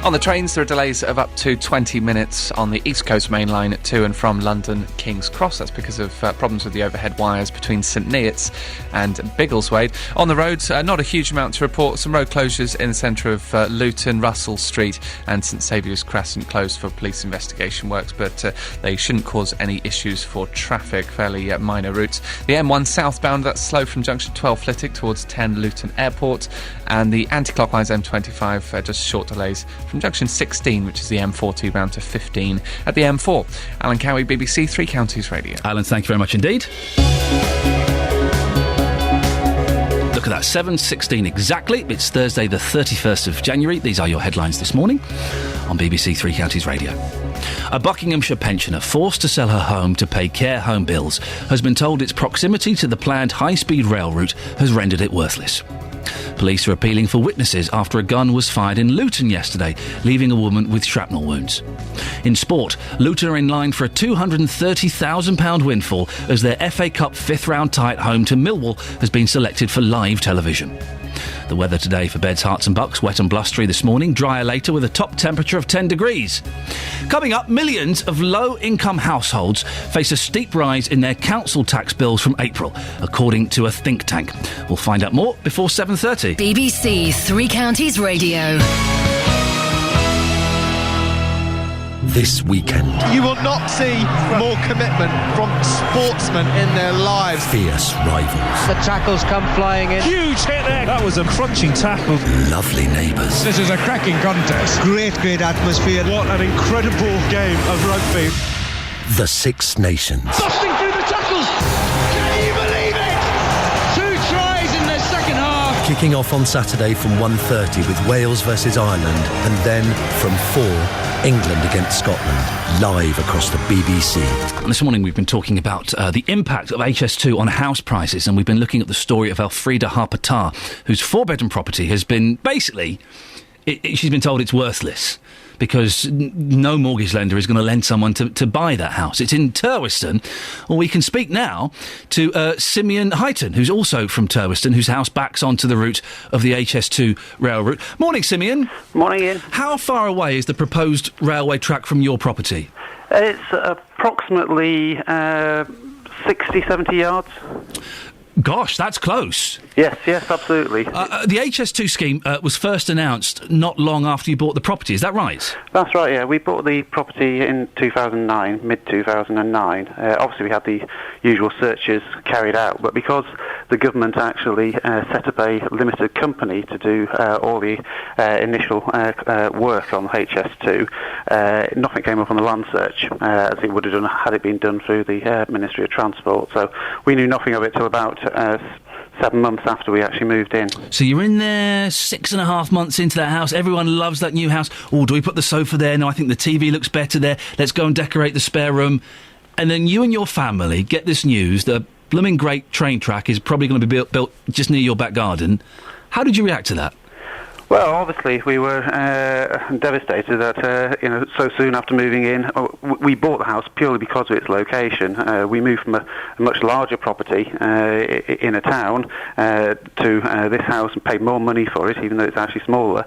On the trains, there are delays of up to 20 minutes on the East Coast Main Line to and from London King's Cross. That's because of problems with the overhead wires between St Neots and Biggleswade. On the roads, not a huge amount to report. Some road closures in the centre of Luton, Russell Street and St Saviour's Crescent closed for police investigation works, but they shouldn't cause any issues for traffic. Fairly minor routes. The M1 southbound, that's slow from junction 12 Flitwick towards 10 Luton Airport, and the anti-clockwise M25, just short delays from junction 16, which is the M40, round to 15 at the M4. Alan Cowie, BBC Three Counties Radio. Alan, thank you very much indeed. Look at that, 7:16 exactly. It's Thursday the 31st of January. These are your headlines this morning on BBC Three Counties Radio. A Buckinghamshire pensioner forced to sell her home to pay care home bills has been told its proximity to the planned high-speed rail route has rendered it worthless. Police are appealing for witnesses after a gun was fired in Luton yesterday, leaving a woman with shrapnel wounds. In sport, Luton are in line for a £230,000 windfall as their FA Cup fifth-round tie at home to Millwall has been selected for live television. The weather today for Beds, Herts and Bucks, wet and blustery this morning, drier later with a top temperature of 10 degrees. Coming up, millions of low-income households face a steep rise in their council tax bills from April, according to a think tank. We'll find out more before 7:30. BBC Three Counties Radio. This weekend. You will not see more commitment from sportsmen in their lives. Fierce rivals. The tackles come flying in. Huge hit there. That was a crunching tackle. Lovely neighbours. This is a cracking contest. Great atmosphere. What an incredible game of rugby. The Six Nations. Busting through the tackles. Can you believe it? 2 tries in the second half. Kicking off on Saturday from 1:30 with Wales versus Ireland, and then from 4, England against Scotland, live across the BBC. And this morning we've been talking about the impact of HS2 on house prices, and we've been looking at the story of Elfrida Harper-Tarr, whose 4-bedroom property has been basically... she's been told it's worthless because no mortgage lender is going to lend someone to buy that house. It's in Turweston. Well, we can speak now to Simeon Heighton, who's also from Turweston, whose house backs onto the route of the HS2 rail route. Morning, Simeon. Morning, Ian. How far away is the proposed railway track from your property? It's approximately 60, 70 yards. Gosh, that's close. Yes, absolutely. The HS2 scheme was first announced not long after you bought the property, is that right? That's right, yeah. We bought the property in 2009, mid-2009. Obviously, we had the usual searches carried out, but because the government actually set up a limited company to do all the initial work on HS2, nothing came up on the land search, as it would have done had it been done through the Ministry of Transport. So we knew nothing of it till about 7 months after we actually moved in. So you're in there 6.5 months into that house. Everyone loves that new house. Oh, do we put the sofa there? No, I think the TV looks better there. Let's go and decorate the spare room. And then you and your family get this news that a blooming great train track is probably going to be built just near your back garden. How did you react to that? Well, obviously, we were devastated that, so soon after moving in, we bought the house purely because of its location. We moved from a much larger property in a town to this house and paid more money for it, even though it's actually smaller,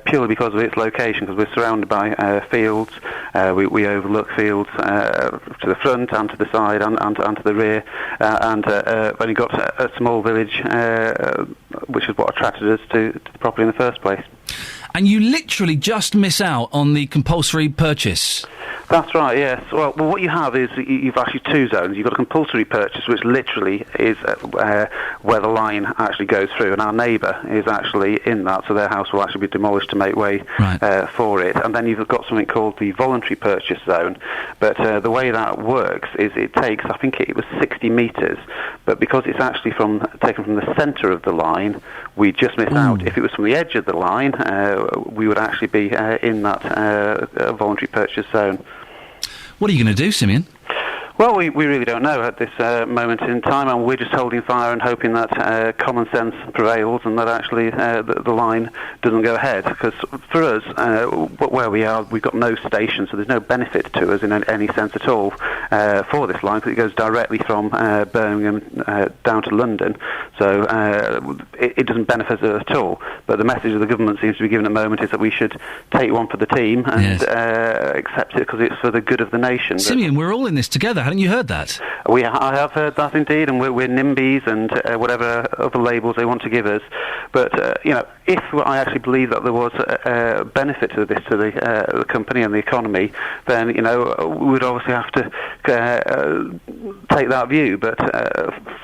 purely because of its location, because we're surrounded by fields. We overlook fields to the front and to the side and to the rear, and when we got a small village, which is what attracted us to the property in the first place. And you literally just miss out on the compulsory purchase. That's right, yes. Well, what you have is you've actually two zones. You've got a compulsory purchase, which literally is where the line actually goes through, and our neighbour is actually in that, so their house will actually be demolished to make way for it. And then you've got something called the voluntary purchase zone. But the way that works is it takes, I think it was 60 metres, but because it's actually taken from the centre of the line, we just miss out. If it was from the edge of the line, we would actually be in that voluntary purchase zone. What are you going to do, Simeon? Well, we really don't know at this moment in time, and we're just holding fire and hoping that common sense prevails and that actually the line doesn't go ahead. Because for us, where we are, we've got no station, so there's no benefit to us in any sense at all for this line, because it goes directly from Birmingham down to London. So it doesn't benefit us at all. But the message of the government seems to be given at the moment is that we should take one for the team and accept it because it's for the good of the nation. Simeon, we're all in this together. Hadn't you heard that? I have heard that indeed, and we're NIMBYs and whatever other labels they want to give us. But if I actually believe that there was a benefit to this to the company and the economy, then we would obviously have to take that view. But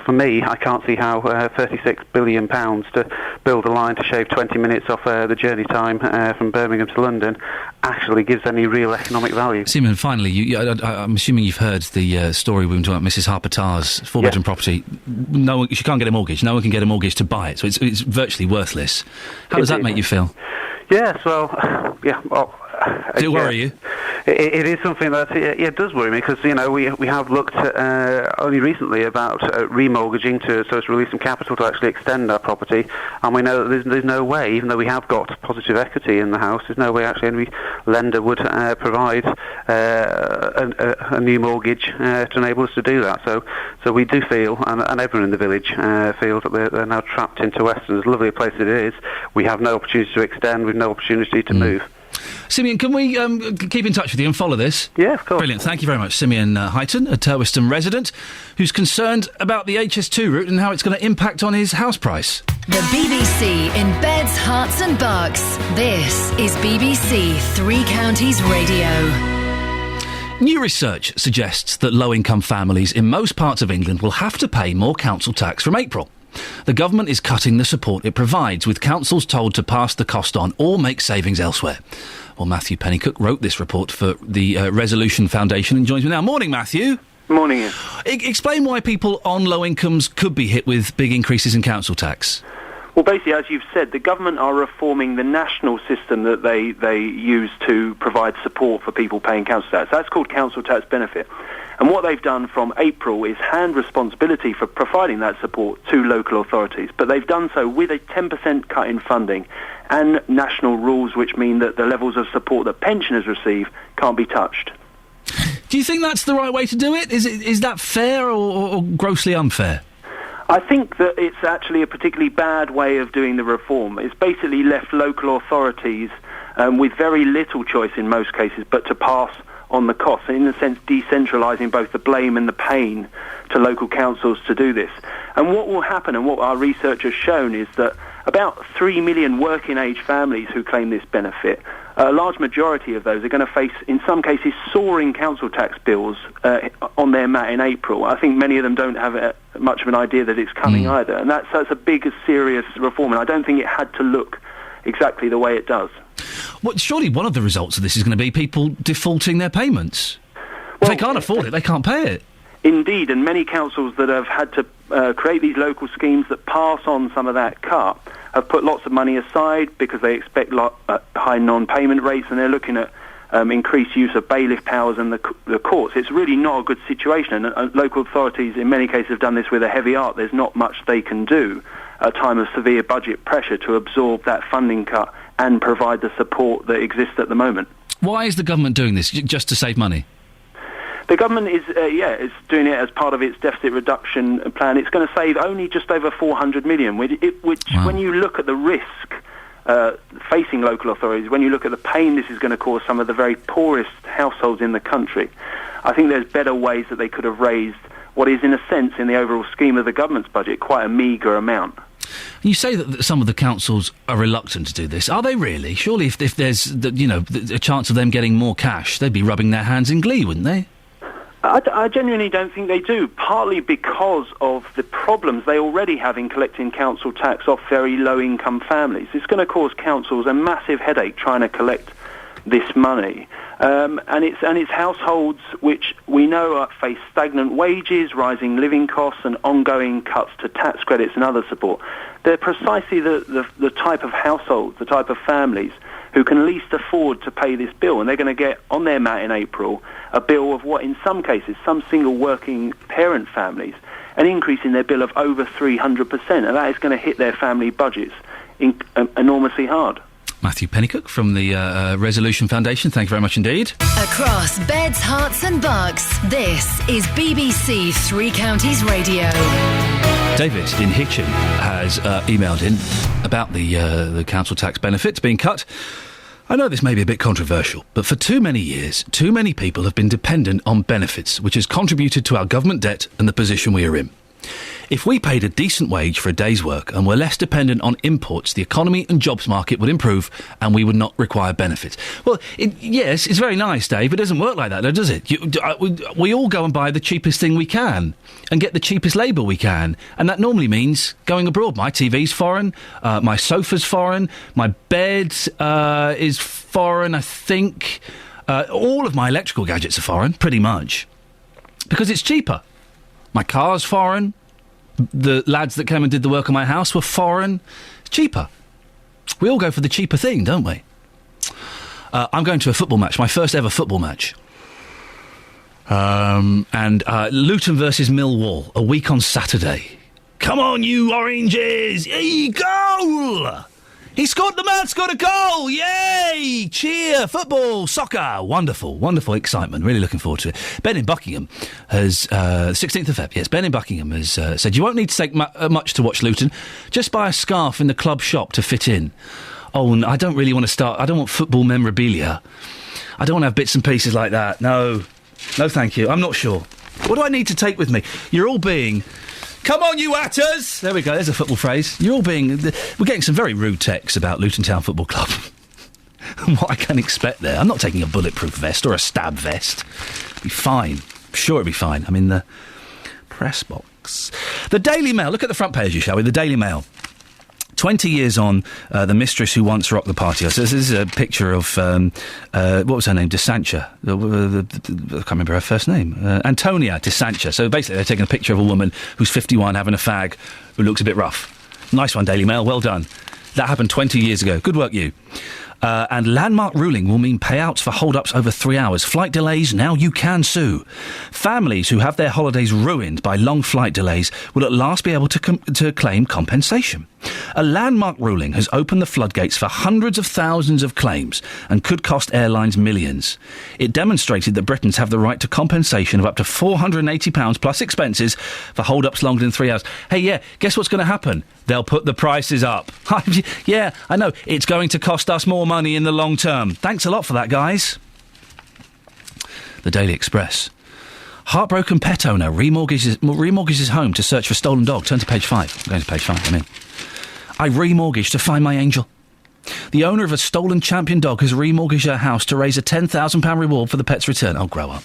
for me, I can't see how £36 billion to build a line to shave 20 minutes off the journey time from Birmingham to London actually gives any real economic value. Simeon, finally, I'm assuming you've heard the story we were talking about, Mrs. Harper Tarr's four-bedroom property. She can't get a mortgage. No one can get a mortgage to buy it, so it's virtually worthless. How does that make you feel? Yes, well, Does it worry you? It is something that it does worry me, because we have looked only recently about remortgaging so as to release some capital to actually extend our property, and we know that there's no way, even though we have got positive equity in the house, there's no way actually any lender would provide a new mortgage to enable us to do that. So we do feel, and everyone in the village feels that they're now trapped into Weston. As lovely a place it is, we have no opportunity to extend, we've no opportunity to move. Simeon, can we keep in touch with you and follow this? Yeah, of course. Brilliant. Thank you very much. Simeon Heighton, a Turweston resident, who's concerned about the HS2 route and how it's going to impact on his house price. The BBC in beds, hearts and bucks. This is BBC Three Counties Radio. New research suggests that low-income families in most parts of England will have to pay more council tax from April. The government is cutting the support it provides, with councils told to pass the cost on or make savings elsewhere. Well, Matthew Pennycook wrote this report for the Resolution Foundation and joins me now. Morning, Matthew. Morning, Ian. Explain why people on low incomes could be hit with big increases in council tax. Well, basically, as you've said, the government are reforming the national system that they use to provide support for people paying council tax. That's called council tax benefit. And what they've done from April is hand responsibility for providing that support to local authorities. But they've done so with a 10% cut in funding and national rules which mean that the levels of support that pensioners receive can't be touched. Do you think that's the right way to do it? Is that fair or grossly unfair? I think that it's actually a particularly bad way of doing the reform. It's basically left local authorities with very little choice in most cases but to pass on the costs, in a sense decentralising both the blame and the pain to local councils to do this. And what will happen, and what our research has shown, is that about 3 million working age families who claim this benefit, a large majority of those are going to face, in some cases, soaring council tax bills on their mat in April. I think many of them don't have much of an idea that it's coming either. And that's a big, serious reform, and I don't think it had to look exactly the way it does. Well, surely one of the results of this is going to be people defaulting their payments. If they can't afford it, they can't pay it. Indeed, and many councils that have had to create these local schemes that pass on some of that cut have put lots of money aside because they expect high non-payment rates, and they're looking at increased use of bailiff powers and the courts. It's really not a good situation, and local authorities in many cases have done this with a heavy heart. There's not much they can do at a time of severe budget pressure to absorb that funding cut and provide the support that exists at the moment. Why is the government doing this? Just to save money? The government is doing it as part of its deficit reduction plan. It's going to save only just over 400 million, which when you look at the risk facing local authorities, when you look at the pain this is going to cause some of the very poorest households in the country, I think there's better ways that they could have raised what is, in a sense, in the overall scheme of the government's budget, quite a meagre amount. You say that some of the councils are reluctant to do this. Are they really? Surely if there's a chance of them getting more cash, they'd be rubbing their hands in glee, wouldn't they? I genuinely don't think they do, partly because of the problems they already have in collecting council tax off very low-income families. It's going to cause councils a massive headache trying to collect this money. And it's households which we know face stagnant wages, rising living costs and ongoing cuts to tax credits and other support. They're precisely the type of households, the type of families who can least afford to pay this bill, and they're going to get on their mat in April a bill of what, in some cases, some single working parent families, an increase in their bill of over 300%, and that is going to hit their family budgets enormously hard. Matthew Pennycook from the Resolution Foundation, thank you very much indeed. Across beds, hearts and bucks, this is BBC Three Counties Radio. David in Hitchin has emailed in about the council tax benefits being cut. I know this may be a bit controversial, but for too many years, too many people have been dependent on benefits, which has contributed to our government debt and the position we are in. If we paid a decent wage for a day's work and were less dependent on imports, the economy and jobs market would improve and we would not require benefits. Well, yes, it's very nice, Dave. It doesn't work like that, though, does it? We all go and buy the cheapest thing we can and get the cheapest labour we can. And that normally means going abroad. My TV's foreign, my sofa's foreign, my bed is foreign, I think. All of my electrical gadgets are foreign, pretty much, because it's cheaper. My car's foreign. The lads that came and did the work on my house were foreign. It's cheaper. We all go for the cheaper thing, don't we? I'm going to a football match, my first ever football match. And Luton versus Millwall, a week on Saturday. Come on, you Oranges! Yay, goal! He scored, the man scored a goal! Yay! Cheer! Football! Soccer! Wonderful, wonderful excitement. Really looking forward to it. Ben in Buckingham has, 16th of Feb, yes, Ben in Buckingham has said, you won't need to take much to watch Luton. Just buy a scarf in the club shop to fit in. Oh, I don't really want to start, I don't want football memorabilia. I don't want to have bits and pieces like that. No, thank you. I'm not sure. What do I need to take with me? You're all being... Come on, you atters! There we go, there's a football phrase. You're all being... We're getting some very rude texts about Luton Town Football Club. And what I can expect there. I'm not taking a bulletproof vest or a stab vest. It'll be fine. I'm sure it'll be fine. I'm in the press box. The Daily Mail. Look at the front page, shall we? The Daily Mail. 20 years on, the mistress who once rocked the party. So this is a picture of, what was her name? De Sancha. I can't remember her first name. Antonia De Sancha. So basically they're taking a picture of a woman who's 51 having a fag who looks a bit rough. Nice one, Daily Mail. Well done. That happened 20 years ago. Good work, you. And landmark ruling will mean payouts for hold-ups over 3 hours. Flight delays, now you can sue. Families who have their holidays ruined by long flight delays will at last be able to claim compensation. A landmark ruling has opened the floodgates for hundreds of thousands of claims and could cost airlines millions. It demonstrated that Britons have the right to compensation of up to £480 plus expenses for hold-ups longer than 3 hours. Hey, yeah, guess what's going to happen? They'll put the prices up. Yeah, I know. It's going to cost us more money in the long term. Thanks a lot for that, guys. The Daily Express. Heartbroken pet owner remortgages home to search for stolen dog. Turn to page 5. I'm going to page 5. I'm in. I remortgaged to find my angel. The owner of a stolen champion dog has remortgaged her house to raise a £10,000 reward for the pet's return. Oh, grow up.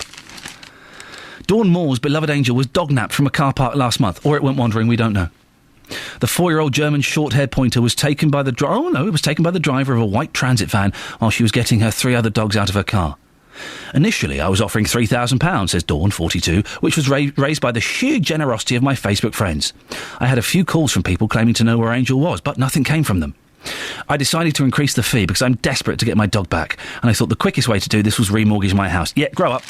Dawn Moore's beloved angel was dog-napped from a car park last month. Or it went wandering, we don't know. The 4-year-old German short-haired pointer was taken by the driver of a white transit van while she was getting her 3 other dogs out of her car. Initially, I was offering £3,000, says Dawn, 42, which was raised by the sheer generosity of my Facebook friends. I had a few calls from people claiming to know where Angel was, but nothing came from them. I decided to increase the fee because I'm desperate to get my dog back, and I thought the quickest way to do this was remortgage my house. Yeah, grow up.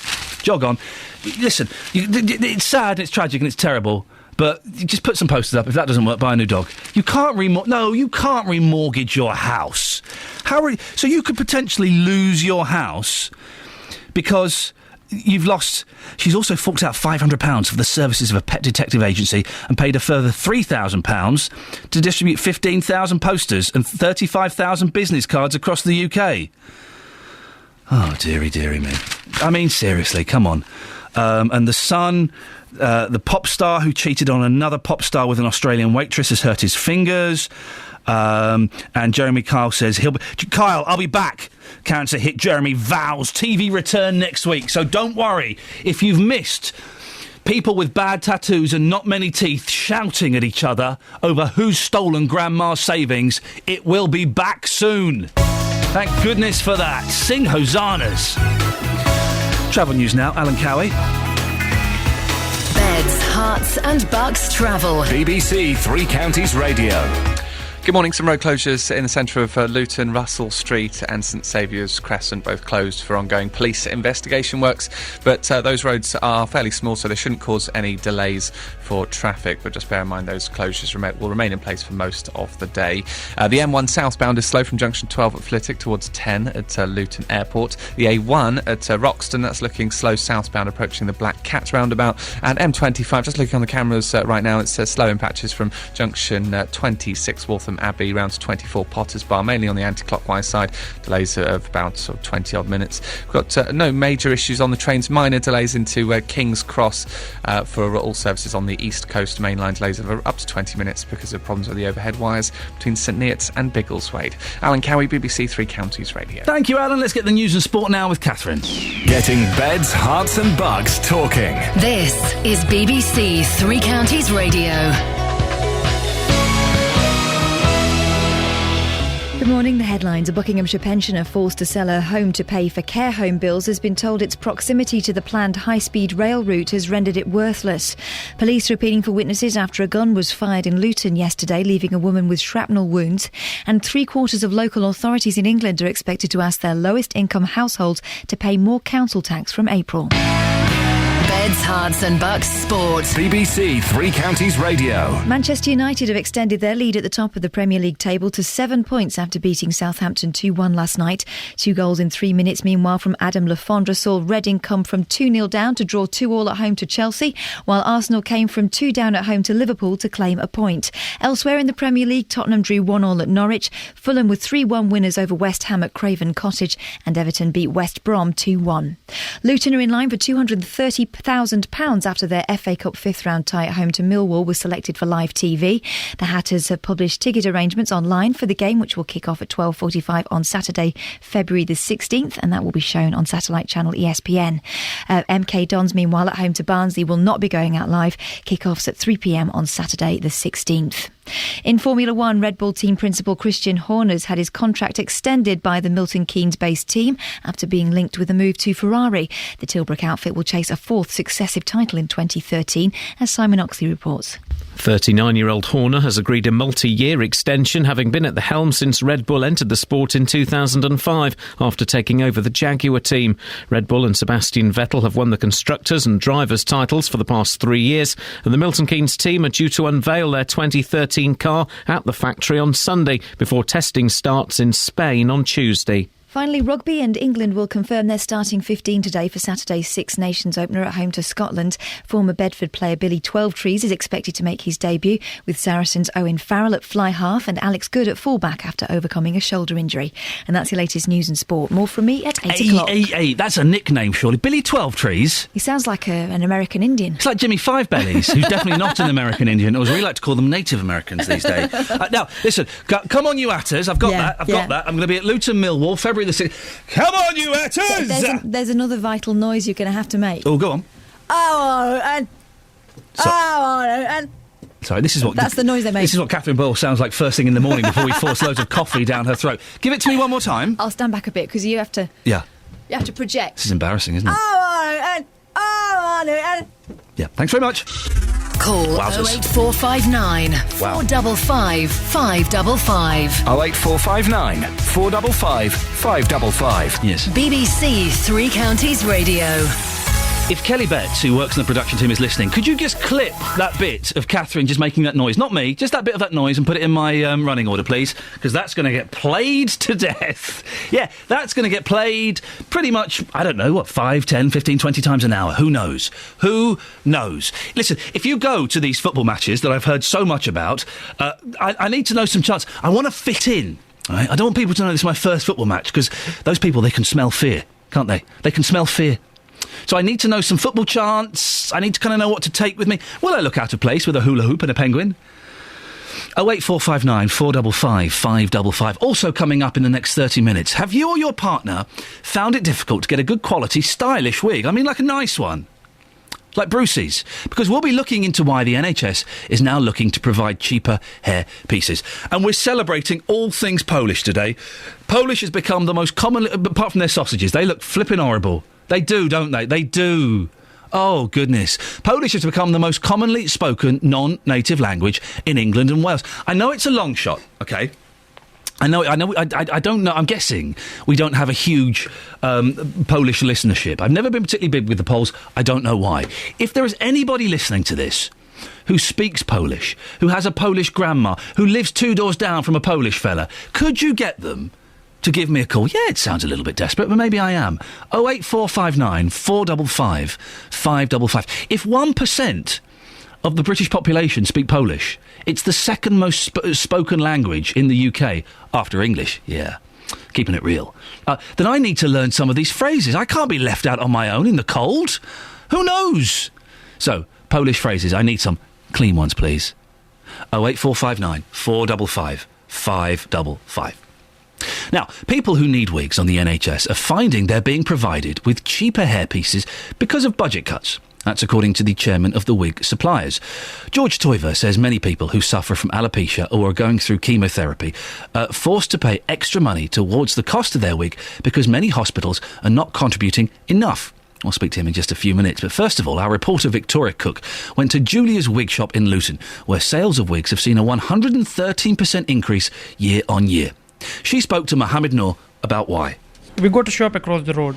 Jog on. Listen, it's sad, it's tragic, and it's terrible, but just put some posters up. If that doesn't work, buy a new dog. You can't remortgage your house. So you could potentially lose your house because you've lost... She's also forked out £500 for the services of a pet detective agency and paid a further £3,000 to distribute 15,000 posters and 35,000 business cards across the UK. Oh, dearie me. I mean, seriously, come on. And the son... the pop star who cheated on another pop star with an Australian waitress has hurt his fingers. And Jeremy Kyle says Kyle, I'll be back. Cancer hit Jeremy vows TV return next week. So don't worry if you've missed people with bad tattoos and not many teeth shouting at each other over who's stolen Grandma's savings. It will be back soon. Thank goodness for that. Sing hosannas. Travel news now. Alan Cowie. Beds, Herts and Bucks travel. BBC Three Counties Radio. Good morning. Some road closures in the centre of Luton, Russell Street and St Saviour's Crescent, both closed for ongoing police investigation works. But those roads are fairly small, so they shouldn't cause any delays for traffic. But just bear in mind those closures will remain in place for most of the day. The M1 southbound is slow from junction 12 at Flitwick towards 10 at Luton Airport. The A1 at Roxton, that's looking slow southbound approaching the Black Cat roundabout. And M25, just looking on the cameras right now, it's slow in patches from junction 26 Waltham Abbey round to 24 Potters Bar, mainly on the anti-clockwise side. Delays of about 20 odd minutes. We've got no major issues on the trains, minor delays into King's Cross for all services on the East Coast. Mainline delays of up to 20 minutes because of problems with the overhead wires between St Neots and Biggleswade. Alan Cowie, BBC Three Counties Radio. Thank you, Alan. Let's get the news and sport now with Catherine. Getting beds, hearts and bugs talking. This is BBC Three Counties Radio. Good morning. The headlines. A Buckinghamshire pensioner forced to sell her home to pay for care home bills has been told its proximity to the planned high-speed rail route has rendered it worthless. Police are appealing for witnesses after a gun was fired in Luton yesterday, leaving a woman with shrapnel wounds. And 3/4 of local authorities in England are expected to ask their lowest income households to pay more council tax from April. Beds, Herts and Bucks Sport. BBC Three Counties Radio. Manchester United have extended their lead at the top of the Premier League table to 7 points after beating Southampton 2-1 last night. 2 goals in 3 minutes, meanwhile, from Adam Lafondra saw Reading come from 2-0 down to draw 2-2 at home to Chelsea, while Arsenal came from 2 down at home to Liverpool to claim a point. Elsewhere in the Premier League, Tottenham drew 1-1 at Norwich. Fulham were 3-1 winners over West Ham at Craven Cottage, and Everton beat West Brom 2-1. Luton are in line for £230,000 after their FA Cup 5th round tie at home to Millwall was selected for live TV. The Hatters have published ticket arrangements online for the game, which will kick off at 12:45 on Saturday, February the 16th, and that will be shown on satellite channel ESPN. MK Dons, meanwhile, at home to Barnsley will not be going out live. Kick-offs at 3 p.m. on Saturday the 16th. In Formula One, Red Bull team principal Christian Horner's had his contract extended by the Milton Keynes-based team after being linked with a move to Ferrari. The Tilbrook outfit will chase a fourth successive title in 2013, as Simon Oxley reports. 39-year-old Horner has agreed a multi-year extension, having been at the helm since Red Bull entered the sport in 2005 after taking over the Jaguar team. Red Bull and Sebastian Vettel have won the constructors and drivers titles for the past 3 years, and the Milton Keynes team are due to unveil their 2013 car at the factory on Sunday before testing starts in Spain on Tuesday. Finally, rugby, and England will confirm their starting 15 today for Saturday's Six Nations opener at home to Scotland. Former Bedford player Billy Twelvetrees is expected to make his debut, with Saracens' Owen Farrell at fly half and Alex Good at fullback after overcoming a shoulder injury. And that's your latest news and sport. More from me at 8 o'clock. That's a nickname, surely. Billy Twelvetrees. He sounds like an American Indian. It's like Jimmy Five Bellies, who's definitely not an American Indian. I was really like to call them Native Americans these days. Now, listen, come on, you Atters. I've got that. I've got that. I'm going to be at Luton Millwall, February the 6th. Come on, you Atters! There's another vital noise you're going to have to make. Oh, go on. Sorry, this is what... That's the noise they make. This is what Catherine Boyle sounds like first thing in the morning before we force loads of coffee down her throat. Give it to me one more time. I'll stand back a bit, because you have to... Yeah. You have to project. This is embarrassing, isn't it? Yeah, thanks very much. Call 08459 455 555. 08459 455 555. Yes. BBC Three Counties Radio. If Kelly Betts, who works in the production team, is listening, could you just clip that bit of Catherine just making that noise? Not me, just that bit of that noise, and put it in my running order, please, because that's going to get played to death. Yeah, that's going to get played pretty much, I don't know, 5, 10, 15, 20 times an hour. Who knows? Who knows? Listen, if you go to these football matches that I've heard so much about, I need to know some chants. I want to fit in. All right? I don't want people to know this is my first football match, because those people, they can smell fear, can't they? They can smell fear. So I need to know some football chants. I need to kind of know what to take with me. Will I look out of place with a hula hoop and a penguin? 08459 455 555. Also coming up in the next 30 minutes. Have you or your partner found it difficult to get a good quality, stylish wig? I mean, like a nice one. Like Brucey's. Because we'll be looking into why the NHS is now looking to provide cheaper hair pieces. And we're celebrating all things Polish today. Polish has become the most common... Apart from their sausages, they look flipping horrible. They do, don't they? They do. Oh, goodness. Polish has become the most commonly spoken non-native language in England and Wales. I know it's a long shot, OK? I don't know. I'm guessing we don't have a huge Polish listenership. I've never been particularly big with the Poles. I don't know why. If there is anybody listening to this who speaks Polish, who has a Polish grandma, who lives 2 doors down from a Polish fella, could you get them to give me a call? Yeah, it sounds a little bit desperate, but maybe I am. 08459 455 555. If 1% of the British population speak Polish, it's the second most spoken language in the UK after English. Yeah, keeping it real. Then I need to learn some of these phrases. I can't be left out on my own in the cold. Who knows? So, Polish phrases. I need some clean ones, please. 08459 455 555. Now, people who need wigs on the NHS are finding they're being provided with cheaper hairpieces because of budget cuts. That's according to the chairman of the wig suppliers. George Toiver says many people who suffer from alopecia or are going through chemotherapy are forced to pay extra money towards the cost of their wig because many hospitals are not contributing enough. I'll speak to him in just a few minutes, but first of all, our reporter Victoria Cook went to Julia's wig shop in Luton, where sales of wigs have seen a 113% increase year on year. She spoke to Mohammed Noor about why. We got a shop across the road,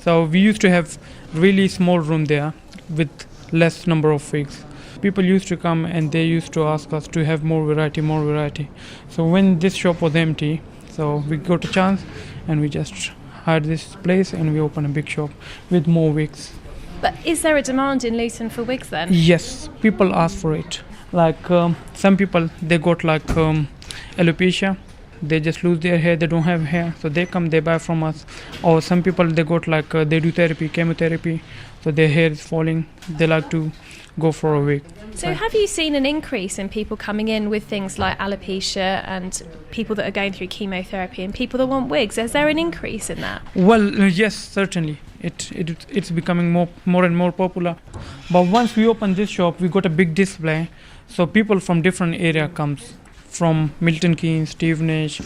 so we used to have really small room there with less number of wigs. People used to come and they used to ask us to have more variety. So when this shop was empty, so we got a chance and we just hired this place and we opened a big shop with more wigs. But is there a demand in Luton for wigs then? Yes, people ask for it. Like some people, they got like alopecia. They just lose their hair, they don't have hair, so they come, they buy from us. Or some people, they got like, they do therapy, chemotherapy, so their hair is falling, they like to go for a wig. So have you seen an increase in people coming in with things like alopecia and people that are going through chemotherapy and people that want wigs? Is there an increase in that? Well, yes, certainly. It's becoming more and more popular. But once we open this shop, we got a big display. So people from different area comes, from Milton Keynes, Stevenage,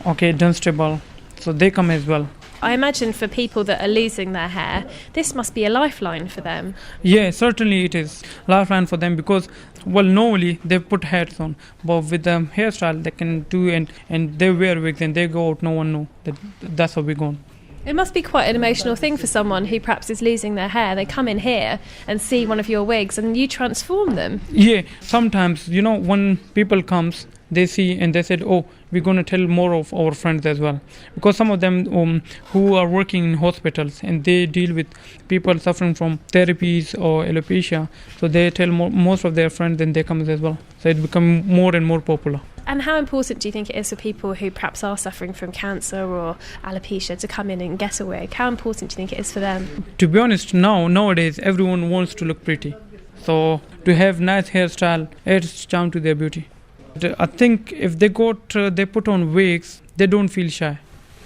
Dunstable. So they come as well. I imagine for people that are losing their hair, this must be a lifeline for them. Yeah, certainly it is lifeline for them because, well, normally they put hats on, but with the hairstyle they can do and they wear wigs and they go out, no one know that's how we go on. It must be quite an emotional thing for someone who perhaps is losing their hair. They come in here and see one of your wigs and you transform them. Yeah, sometimes, when people comes, they see and they said, oh, we're going to tell more of our friends as well. Because some of them who are working in hospitals and they deal with people suffering from therapies or alopecia, so they tell most of their friends and they come as well. So it becomes more and more popular. And how important do you think it is for people who perhaps are suffering from cancer or alopecia to come in and get a wig? How important do you think it is for them? To be honest, nowadays everyone wants to look pretty. So to have nice hairstyle adds charm to their beauty. I think if they put on wigs, they don't feel shy.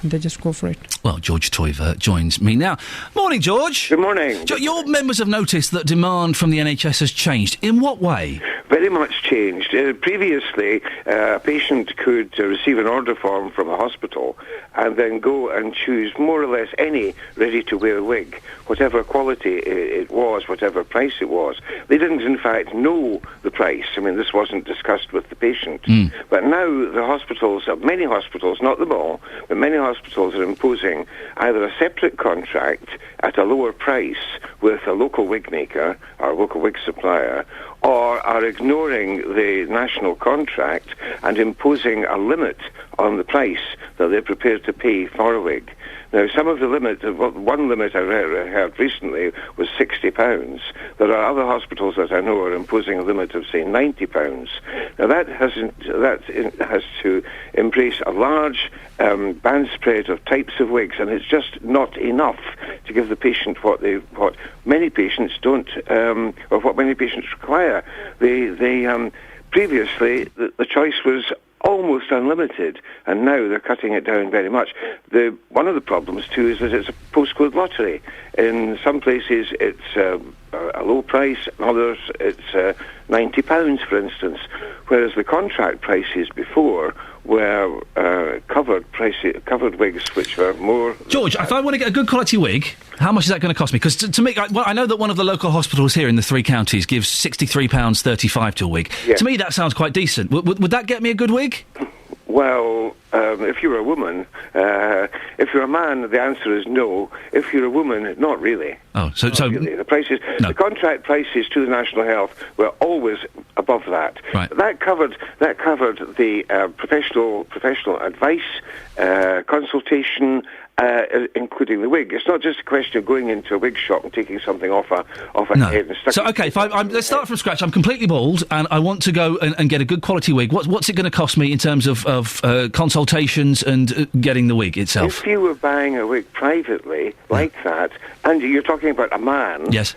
They just go for it. Well, George Toiver joins me now. Morning, George. Good morning. Your members have noticed that demand from the NHS has changed. In what way? Very much changed. Previously, a patient could receive an order form from a hospital and then go and choose more or less any ready-to-wear wig, whatever quality it was, whatever price it was. They didn't, in fact, know the price. I mean, this wasn't discussed with the patient. But now the hospitals, many hospitals, not them all, but many hospitals are imposing either a separate contract at a lower price with a local wig maker or local wig supplier, or are ignoring the national contract and imposing a limit on the price that they're prepared to pay for a wig. Now, some of the limit, one limit I heard recently was £60. There are other hospitals that I know are imposing a limit of, say, £90. Now, that has to embrace a large band spread of types of wigs, and it's just not enough to give the patient what many patients don't, or what many patients require. Previously, the choice was almost unlimited, and now they're cutting it down very much. One of the problems, too, is that it's a postcode lottery. In some places, it's a low price, in others, it's £90, for instance, whereas the contract prices before were covered wigs, which were more... George, if I want to get a good quality wig, how much is that going to cost me? Because to me, I know that one of the local hospitals here in the three counties gives £63.35 to a wig. Yes. To me, that sounds quite decent. Would that get me a good wig? Well, if you're a woman, if you're a man, the answer is no. If you're a woman, not really. Oh, so really. The prices, no. The contract prices to the National Health were always above that. Right. That covered the professional advice, consultation, including the wig. It's not just a question of going into a wig shop and taking something off a head and So, okay, let's start from scratch. I'm completely bald, and I want to go and get a good quality wig. What's it going to cost me in terms of consultations and getting the wig itself? If you were buying a wig privately, like that, and you're talking about a man... Yes.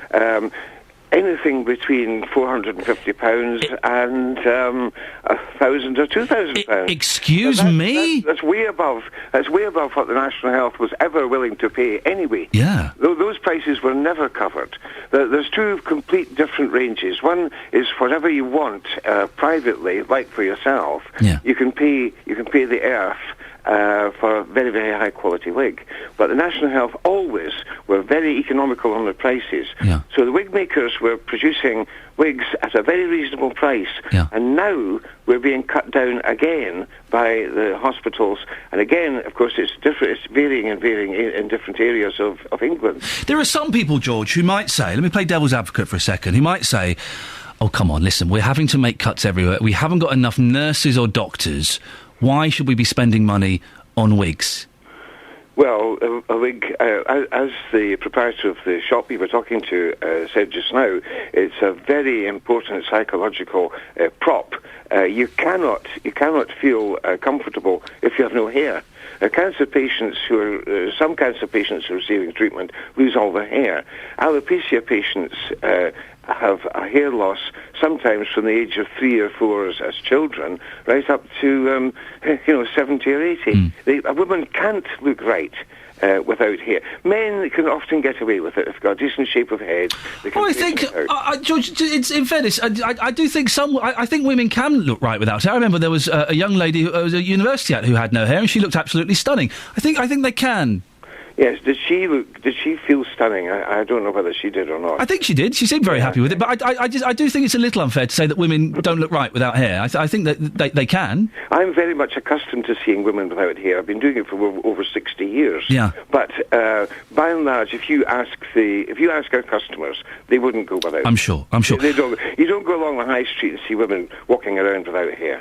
Anything between £450 and £1,000 or £2,000. Excuse me? That's way above. That's way above what the National Health was ever willing to pay. Anyway, yeah, those prices were never covered. There's two complete different ranges. One is whatever you want privately, like for yourself. Yeah. You can pay the earth. For a very, very high quality wig. But the National Health always were very economical on their prices. Yeah. So the wig makers were producing wigs at a very reasonable price. Yeah. And now we're being cut down again by the hospitals. And again, of course, it's different. It's varying in different areas of England. There are some people, George, who might say, let me play devil's advocate for a second, who might say, oh, come on, listen, we're having to make cuts everywhere. We haven't got enough nurses or doctors. Why should we be spending money on wigs? Well, a wig, as the proprietor of the shop we were talking to said just now, it's a very important psychological prop. You cannot feel comfortable if you have no hair. Some cancer patients who are receiving treatment lose all their hair. Alopecia patients have a hair loss sometimes from the age of 3 or 4 as children, right up to 70 or 80. A woman can't look right without hair. Men can often get away with it if they've got a decent shape of head. They can I think, George, it's, in fairness, I do think I think women can look right without hair. I remember there was a young lady who was at university who had no hair, and she looked absolutely stunning. I think they can. Yes, did she feel stunning? I don't know whether she did or not. I think she did. She seemed very happy with it. But I do think it's a little unfair to say that women don't look right without hair. I think that they can. I'm very much accustomed to seeing women without hair. I've been doing it for over 60 years. Yeah. But by and large, if you ask our customers, they wouldn't go without. I'm sure. They don't. You don't go along the high street and see women walking around without hair.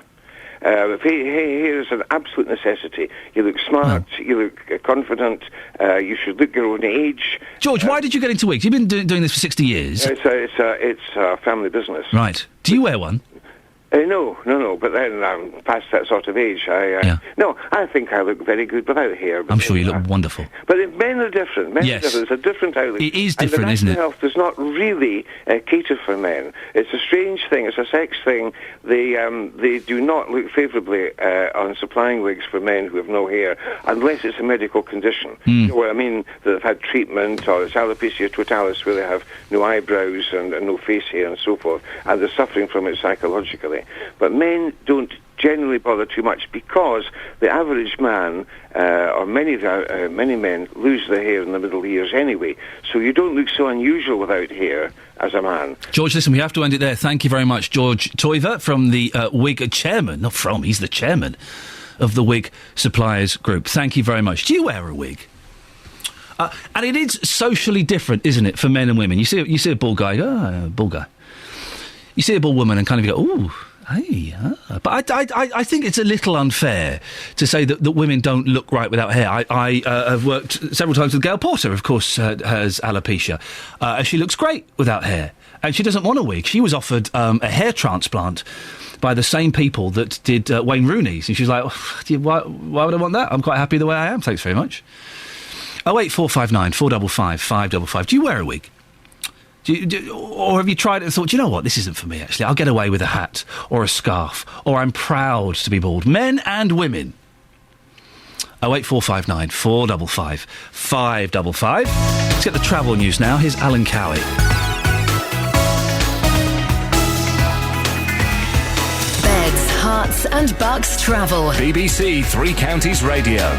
Hair is an absolute necessity. You look smart, you look confident, you should look your own age. George, why did you get into wigs? You've been doing this for 60 years. It's a family business. Right. Do you wear one? No, but then I'm past that sort of age. No, I think I look very good without hair. I'm sure you look wonderful. But men are different. Yes. It's a different outlook. It is different, isn't it? And the National Health does not really cater for men. It's a strange thing. It's a sex thing. They do not look favourably on supplying wigs for men who have no hair, unless it's a medical condition. You know what I mean? That they've had treatment, or it's alopecia totalis, where they have no eyebrows and no face hair and so forth, and they're suffering from it psychologically. But men don't generally bother too much, because the average man, or many men, lose their hair in the middle years anyway. So you don't look so unusual without hair as a man. George, listen, we have to end it there. Thank you very much, George Toiver, from the wig chairman. Not from, he's the chairman of the Wig Suppliers Group. Thank you very much. Do you wear a wig? And it is socially different, isn't it, for men and women? You see a bald guy, bald guy. You see a bald woman and kind of go, ooh. Hey, but I think it's a little unfair to say that women don't look right without hair. I have worked several times with Gail Porter, of course, has alopecia. She looks great without hair, and she doesn't want a wig. She was offered a hair transplant by the same people that did Wayne Rooney's, and she's like, why would I want that? I'm quite happy the way I am, thanks very much. 08459 455 555. Do you wear a wig? Or have you tried it and thought, you know what, this isn't for me, actually. I'll get away with a hat or a scarf, or I'm proud to be bald. Men and women. 08459 455 555. Let's get the travel news now. Here's Alan Cowie. Beds, Hearts and Bucks travel. BBC Three Counties Radio.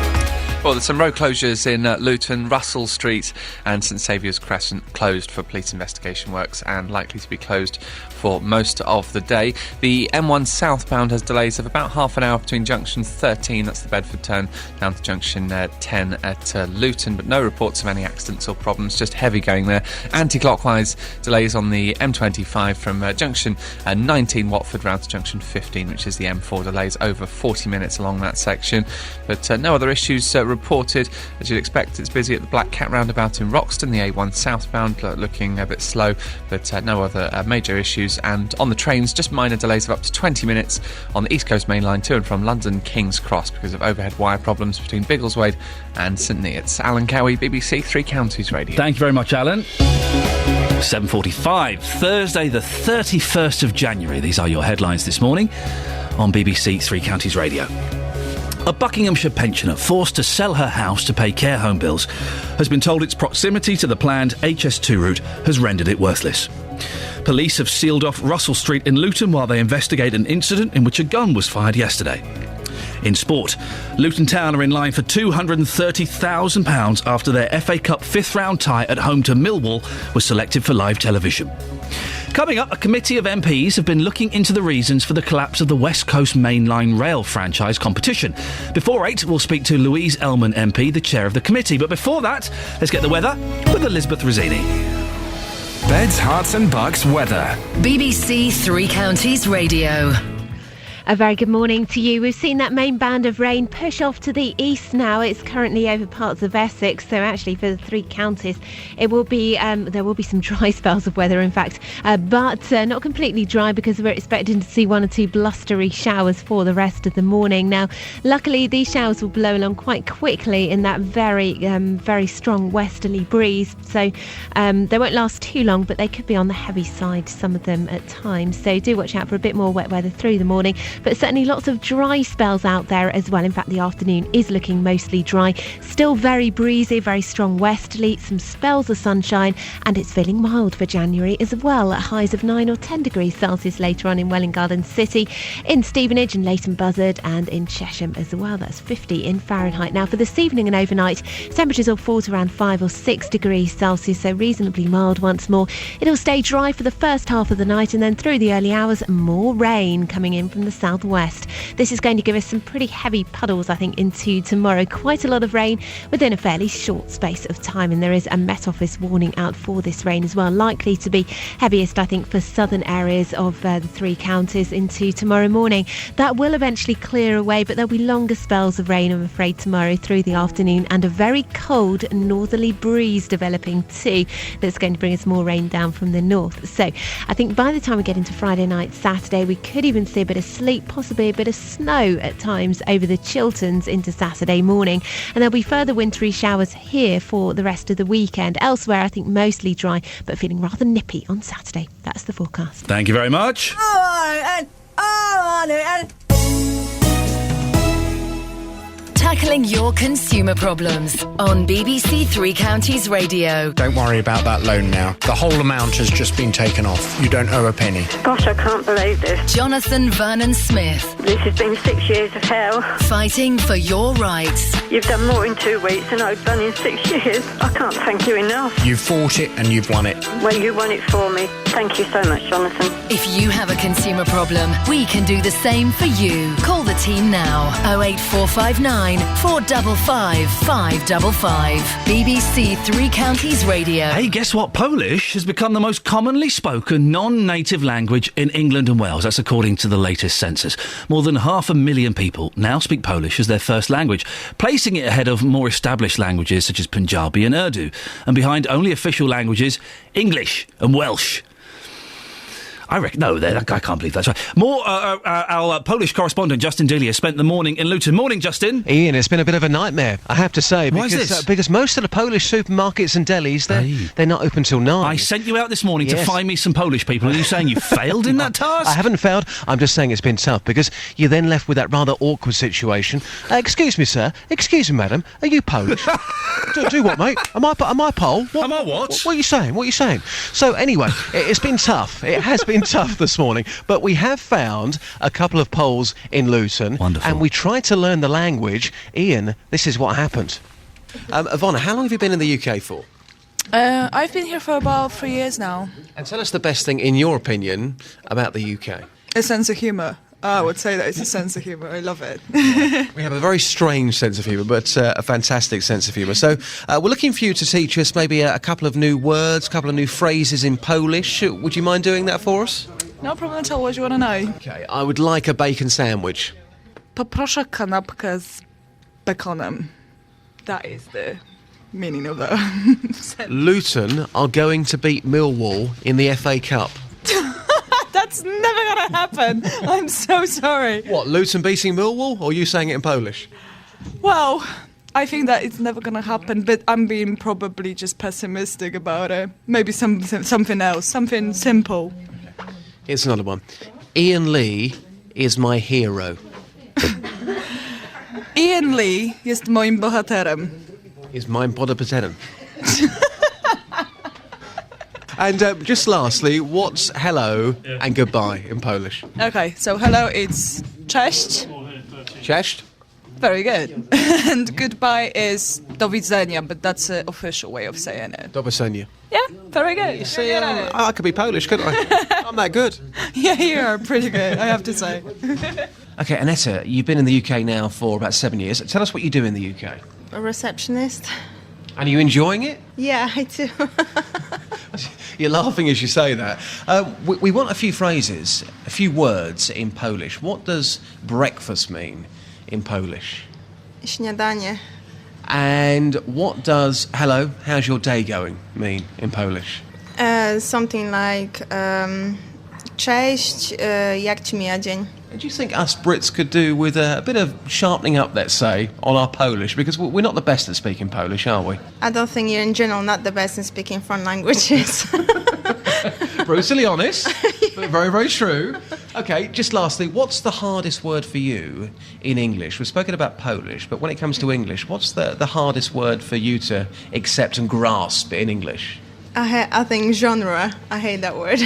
Well, there's some road closures in Luton, Russell Street and St Saviour's Crescent closed for police investigation works and likely to be closed for most of the day. The M1 southbound has delays of about half an hour between junction 13, that's the Bedford turn, down to junction 10 at Luton, but no reports of any accidents or problems, just heavy going there. Anti-clockwise delays on the M25 from junction 19 Watford round to junction 15, which is the M4, delays over 40 minutes along that section, but no other issues reported. As you'd expect, it's busy at the Black Cat roundabout in Roxton, the A1 southbound looking a bit slow, but no other major issues. And on the trains, just minor delays of up to 20 minutes on the East Coast Main Line to and from London King's Cross because of overhead wire problems between Biggleswade and St Neots. Alan Cowie, BBC Three Counties Radio. Thank you very much, Alan. 7:45, Thursday the 31st of January. These are your headlines this morning on BBC Three Counties Radio. A Buckinghamshire pensioner forced to sell her house to pay care home bills has been told its proximity to the planned HS2 route has rendered it worthless. Police have sealed off Russell Street in Luton while they investigate an incident in which a gun was fired yesterday. In sport, Luton Town are in line for £230,000 after their FA Cup fifth round tie at home to Millwall was selected for live television. Coming up, a committee of MPs have been looking into the reasons for the collapse of the West Coast Main Line Rail franchise competition. Before 8, we'll speak to Louise Ellman MP, the chair of the committee. But before that, let's get the weather with Elizabeth Rossini. Beds, Hearts and Bucks weather. BBC Three Counties Radio. A very good morning to you. We've seen that main band of rain push off to the east now. It's currently over parts of Essex, so actually for the three counties it will be there will be some dry spells of weather, in fact, but not completely dry because we're expecting to see one or two blustery showers for the rest of the morning. Now, luckily these showers will blow along quite quickly in that very strong westerly breeze, so they won't last too long, but they could be on the heavy side, some of them at times, so do watch out for a bit more wet weather through the morning. but certainly lots of dry spells out there as well. In fact, the afternoon is looking mostly dry. Still very breezy, very strong westerly, some spells of sunshine, and it's feeling mild for January as well, at highs of 9 or 10 degrees Celsius later on in Welwyn Garden City, in Stevenage and Leighton Buzzard, and in Chesham as well. That's 50 in Fahrenheit. Now for this evening and overnight, temperatures will fall to around 5 or 6 degrees Celsius, so reasonably mild once more. It'll stay dry for the first half of the night, and then through the early hours, more rain coming in from the southwest. This is going to give us some pretty heavy puddles, I think, into tomorrow. Quite a lot of rain within a fairly short space of time, and there is a Met Office warning out for this rain as well. Likely to be heaviest, I think, for southern areas of the three counties into tomorrow morning. That will eventually clear away, but there'll be longer spells of rain, I'm afraid, tomorrow through the afternoon, and a very cold northerly breeze developing too that's going to bring us more rain down from the north. So I think by the time we get into Friday night, Saturday, we could even see a bit of sleet, possibly a bit of snow at times over the Chilterns into Saturday morning, and there'll be further wintry showers here for the rest of the weekend. Elsewhere, I think mostly dry, but feeling rather nippy on Saturday. That's the forecast. Thank you very much. Tackling your consumer problems on BBC Three Counties Radio. Don't worry about that loan now. The whole amount has just been taken off. You don't owe a penny. Gosh, I can't believe this. Jonathan Vernon Smith. This has been 6 years of hell. Fighting for your rights. You've done more in 2 weeks than I've done in 6 years. I can't thank you enough. You've fought it and you've won it. Well, you won it for me. Thank you so much, Jonathan. If you have a consumer problem, we can do the same for you. Call the team now. 08459 455 555. BBC Three Counties Radio. Hey, guess what? Polish has become the most commonly spoken non-native language in England and Wales. That's according to the latest census. More than 500,000 people now speak Polish as their first language, placing it ahead of more established languages such as Punjabi and Urdu, and behind only official languages, English and Welsh. I reckon, no, I can't believe that's right. More, our Polish correspondent, Justin Dealey, has spent the morning in Luton. Morning, Justin. Iain, it's been a bit of a nightmare, I have to say. Why is this? Because most of the Polish supermarkets and delis, they're not open till 9. I sent you out this morning to find me some Polish people. Are you saying you failed in that task? I haven't failed. I'm just saying it's been tough, because you're then left with that rather awkward situation. Excuse me, sir. Excuse me, madam. Are you Polish? do what, mate? Am I Pole? Am I what? What are you saying? What are you saying? So, anyway, it's been tough. It has been tough this morning, but we have found a couple of Poles in Luton. Wonderful. And we tried to learn the language. Iain, this is what happened. Ivana, how long have you been in the UK for? I've been here for about 3 years now. And tell us the best thing, in your opinion, about the UK. A sense of humour. I would say that it's a sense of humour. I love it. We have a very strange sense of humour, but a fantastic sense of humour. So we're looking for you to teach us maybe a couple of new words, a couple of new phrases in Polish. Would you mind doing that for us? No problem at all. What do you want to know? Okay, I would like a bacon sandwich. Poproszę kanapkę z bekonem. That is the meaning of that. Luton are going to beat Millwall in the FA Cup. That's never going to happen. I'm so sorry. What, Luton beating Millwall, or you saying it in Polish? Well, I think that it's never going to happen, but I'm being probably just pessimistic about it. Maybe something else, something simple. Here's another one. Iain Lee is my hero. Iain Lee jest moim bohaterem. Is moim bohaterem. And just lastly, what's hello and goodbye in Polish? Okay, so hello, it's cześć. Cześć. Very good. And goodbye is do widzenia, but that's an official way of saying it. Do widzenia. Yeah, very good. You see, I could be Polish, couldn't I? I'm that good. Yeah, you are pretty good, I have to say. Okay, Annetta, you've been in the UK now for about 7 years. Tell us what you do in the UK. A receptionist. And are you enjoying it? Yeah, I do. You're laughing as you say that. We want a few phrases, a few words in Polish. What does breakfast mean in Polish? Śniadanie. And what does hello, how's your day going mean in Polish? Something like cześć, jak ci mija dzień? Do you think us Brits could do with a bit of sharpening up, let's say, on our Polish? Because we're not the best at speaking Polish, are we? I don't think you're in general not the best in speaking foreign languages. Brutally honest, but very, very true. OK, just lastly, what's the hardest word for you in English? We've spoken about Polish, but when it comes to English, what's the hardest word for you to accept and grasp in English? I think genre. I hate that word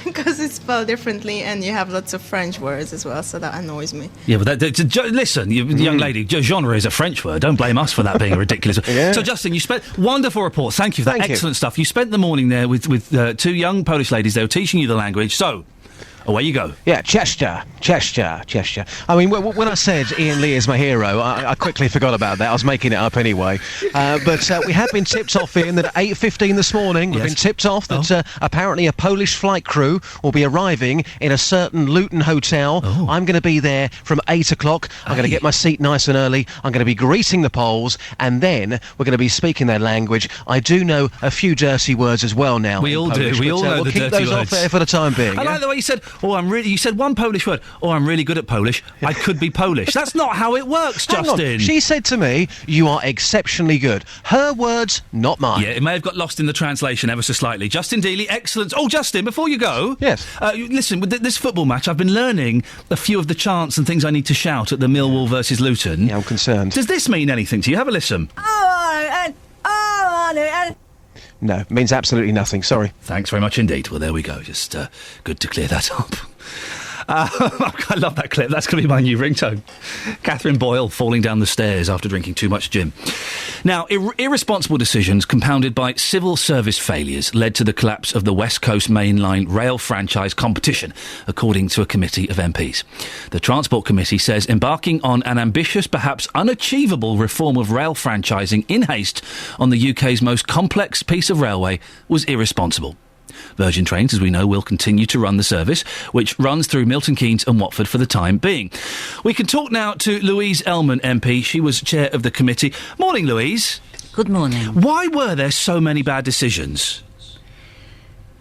because it's spelled differently, and you have lots of French words as well, so that annoys me. Yeah, but listen, young lady, genre is a French word. Don't blame us for that being a ridiculous. Yeah. So, Justin, you spent wonderful report. Thank you for that. Thank you. Excellent stuff. You spent the morning there with two young Polish ladies. They were teaching you the language. So, away you go. Yeah, Chester. I mean, when I said Iain Lee is my hero, I quickly forgot about that. I was making it up anyway. But we have been tipped off, Iain, that at 8:15 this morning, we've been tipped off that apparently a Polish flight crew will be arriving in a certain Luton hotel. I'm going to be there from 8 o'clock. I'm going to get my seat nice and early. I'm going to be greeting the Poles, and then we're going to be speaking their language. I do know a few dirty words as well now. We all Polish, do. We all know we'll the keep dirty those words. off there for the time being. I like the way you said, you said one Polish word. Oh, I'm really good at Polish. I could be Polish. That's not how it works, Hang Justin. on. She said to me, you are exceptionally good. Her words, not mine. Yeah, it may have got lost in the translation ever so slightly. Justin Dealey, excellent. Oh, Justin, before you go... Yes. Listen, with this football match, I've been learning a few of the chants and things I need to shout at the Millwall versus Luton. Yeah, I'm concerned. Does this mean anything to you? Have a listen. No, it means absolutely nothing. Sorry. Thanks very much indeed. Well, there we go. Just good to clear that up. I love that clip. That's going to be my new ringtone. Catherine Boyle falling down the stairs after drinking too much gin. Now, irresponsible decisions compounded by civil service failures led to the collapse of the West Coast Main Line rail franchise competition, according to a committee of MPs. The Transport Committee says embarking on an ambitious, perhaps unachievable reform of rail franchising in haste on the UK's most complex piece of railway was irresponsible. Virgin Trains, as we know, will continue to run the service, which runs through Milton Keynes and Watford for the time being. We can talk now to Louise Ellman MP. She was chair of the committee. Morning, Louise. Good morning. Why were there so many bad decisions?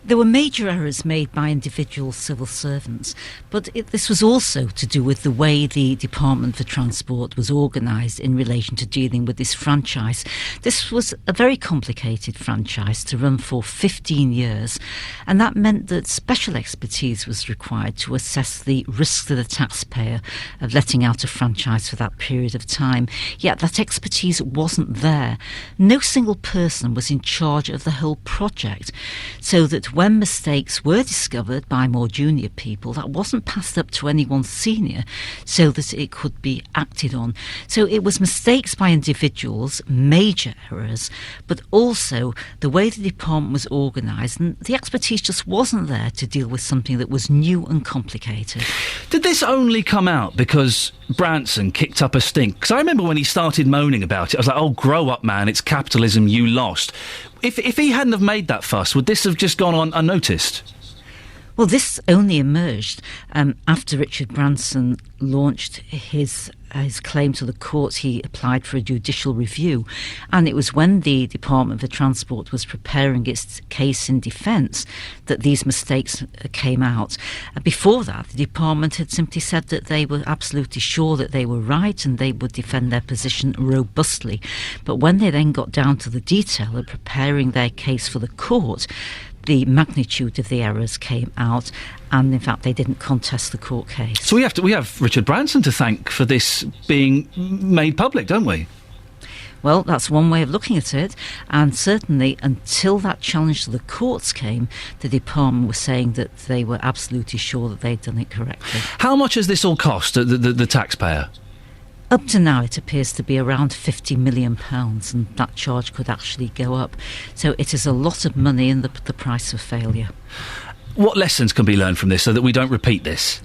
There were major errors made by individual civil servants, but this was also to do with the way the Department for Transport was organised in relation to dealing with this franchise. This was a very complicated franchise to run for 15 years, and that meant that special expertise was required to assess the risks to the taxpayer of letting out a franchise for that period of time. Yet that expertise wasn't there. No single person was in charge of the whole project, so that when mistakes were discovered by more junior people, that wasn't passed up to anyone senior so that it could be acted on. So it was mistakes by individuals, major errors, but also the way the department was organised, and the expertise just wasn't there to deal with something that was new and complicated. Did this only come out because Branson kicked up a stink? Because I remember when he started moaning about it, I was like, oh, grow up, man, it's capitalism, you lost. If he hadn't have made that fuss, would this have just gone on unnoticed? Well, this only emerged after Richard Branson launched his claim to the courts. He applied for a judicial review, and it was when the Department for Transport was preparing its case in defence that these mistakes came out. Before that, the department had simply said that they were absolutely sure that they were right and they would defend their position robustly. But when they then got down to the detail of preparing their case for the court, the magnitude of the errors came out, and in fact they didn't contest the court case. So we have Richard Branson to thank for this being made public, don't we? Well, that's one way of looking at it, and certainly until that challenge to the courts came, the department was saying that they were absolutely sure that they'd done it correctly. How much has this all cost the taxpayer? Up to now, it appears to be around £50 million, and that charge could actually go up. So it is a lot of money in the price of failure. What lessons can be learned from this so that we don't repeat this?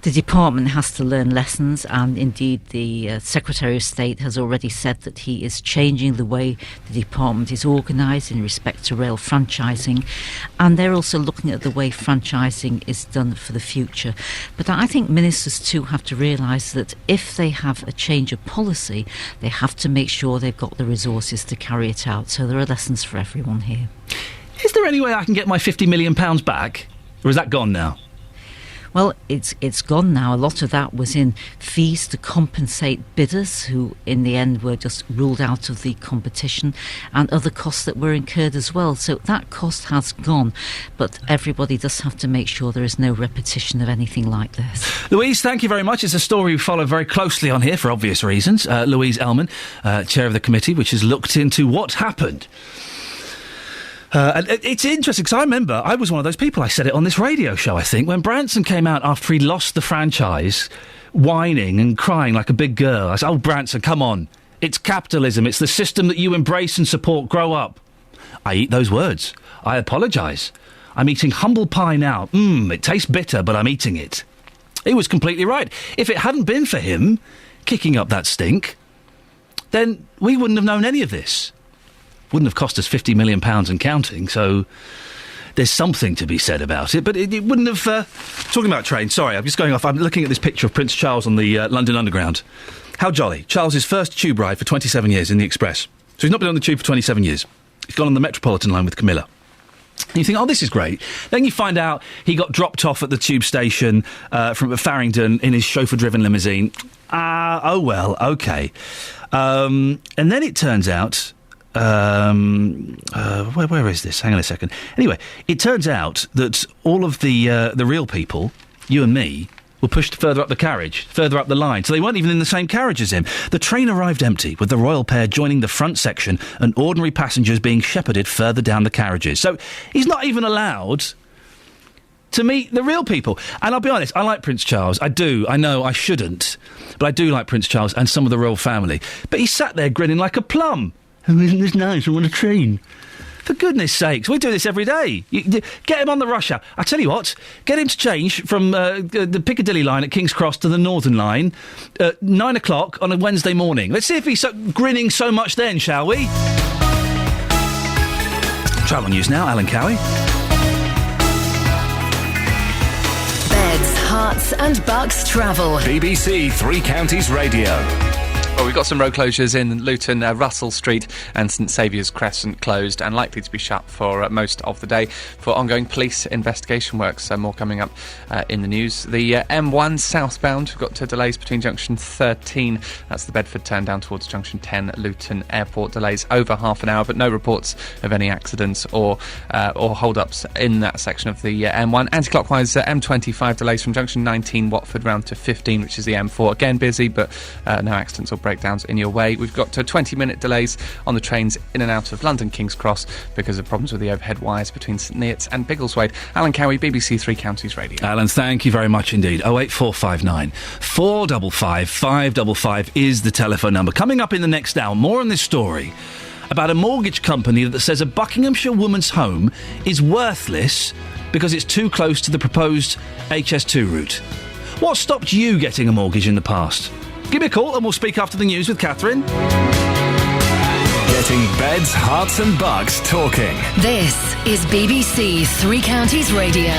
The department has to learn lessons, and indeed the Secretary of State has already said that he is changing the way the department is organised in respect to rail franchising, and they're also looking at the way franchising is done for the future. But I think ministers too have to realise that if they have a change of policy, they have to make sure they've got the resources to carry it out. So there are lessons for everyone here. Is there any way I can get my £50 million back? Or is that gone now? Well, it's gone now. A lot of that was in fees to compensate bidders who, in the end, were just ruled out of the competition, and other costs that were incurred as well. So that cost has gone, but everybody does have to make sure there is no repetition of anything like this. Louise, thank you very much. It's a story we follow very closely on here for obvious reasons. Louise Ellman, chair of the committee, which has looked into what happened. And it's interesting because I remember I was one of those people, I said it on this radio show, I think, when Branson came out after he lost the franchise, whining and crying like a big girl. I said, oh, Branson, come on. It's capitalism. It's the system that you embrace and support. Grow up. I eat those words. I apologise. I'm eating humble pie now. It tastes bitter, but I'm eating it. He was completely right. If it hadn't been for him kicking up that stink, then we wouldn't have known any of this. Wouldn't have cost us £50 million and counting, so there's something to be said about it, but it wouldn't have... Talking about trains, sorry, I'm just going off. I'm looking at this picture of Prince Charles on the London Underground. How jolly. Charles's first tube ride for 27 years in the Express. So he's not been on the tube for 27 years. He's gone on the Metropolitan line with Camilla. And you think, oh, this is great. Then you find out he got dropped off at the tube station from Farringdon in his chauffeur-driven limousine. Oh well, OK. And then it turns out... where is this? Hang on a second. Anyway, it turns out that all of the real people, you and me, were pushed further up the carriage, further up the line, so they weren't even in the same carriage as him. The train arrived empty, with the royal pair joining the front section and ordinary passengers being shepherded further down the carriages. So he's not even allowed to meet the real people. And I'll be honest, I like Prince Charles. I do. I know I shouldn't, but I do like Prince Charles and some of the royal family. But he sat there grinning like a plum. Oh, isn't this nice? I'm on a train. For goodness sakes, we do this every day. Get him on the rush hour. I tell you what, get him to change from the Piccadilly line at King's Cross to the Northern line at 9 o'clock on a Wednesday morning. Let's see if he's grinning so much then, shall we? Travel news now, Alan Cowie. Beds, Hearts and Bucks travel. BBC Three Counties Radio. Well, we've got some road closures in Luton. Russell Street and St Saviour's Crescent closed and likely to be shut for most of the day for ongoing police investigation works. More coming up in the news. The M1 southbound, we've got delays between junction 13, that's the Bedford turn down towards junction 10, Luton Airport. Delays over half an hour, but no reports of any accidents or hold-ups in that section of the M1. Anti-clockwise, M25 delays from junction 19, Watford, round to 15, which is the M4. Again, busy, but no accidents or breakdowns in your way. We've got 20-minute delays on the trains in and out of London King's Cross because of problems with the overhead wires between St Neots and Biggleswade. Alan Cowie, BBC Three Counties Radio. Alan, thank you very much indeed. 08459 455 555 is the telephone number. Coming up in the next hour, more on this story about a mortgage company that says a Buckinghamshire woman's home is worthless because it's too close to the proposed HS2 route. What stopped you getting a mortgage in the past? Give me a call and we'll speak after the news with Catherine. Getting beds, hearts and bucks talking. This is BBC Three Counties Radio.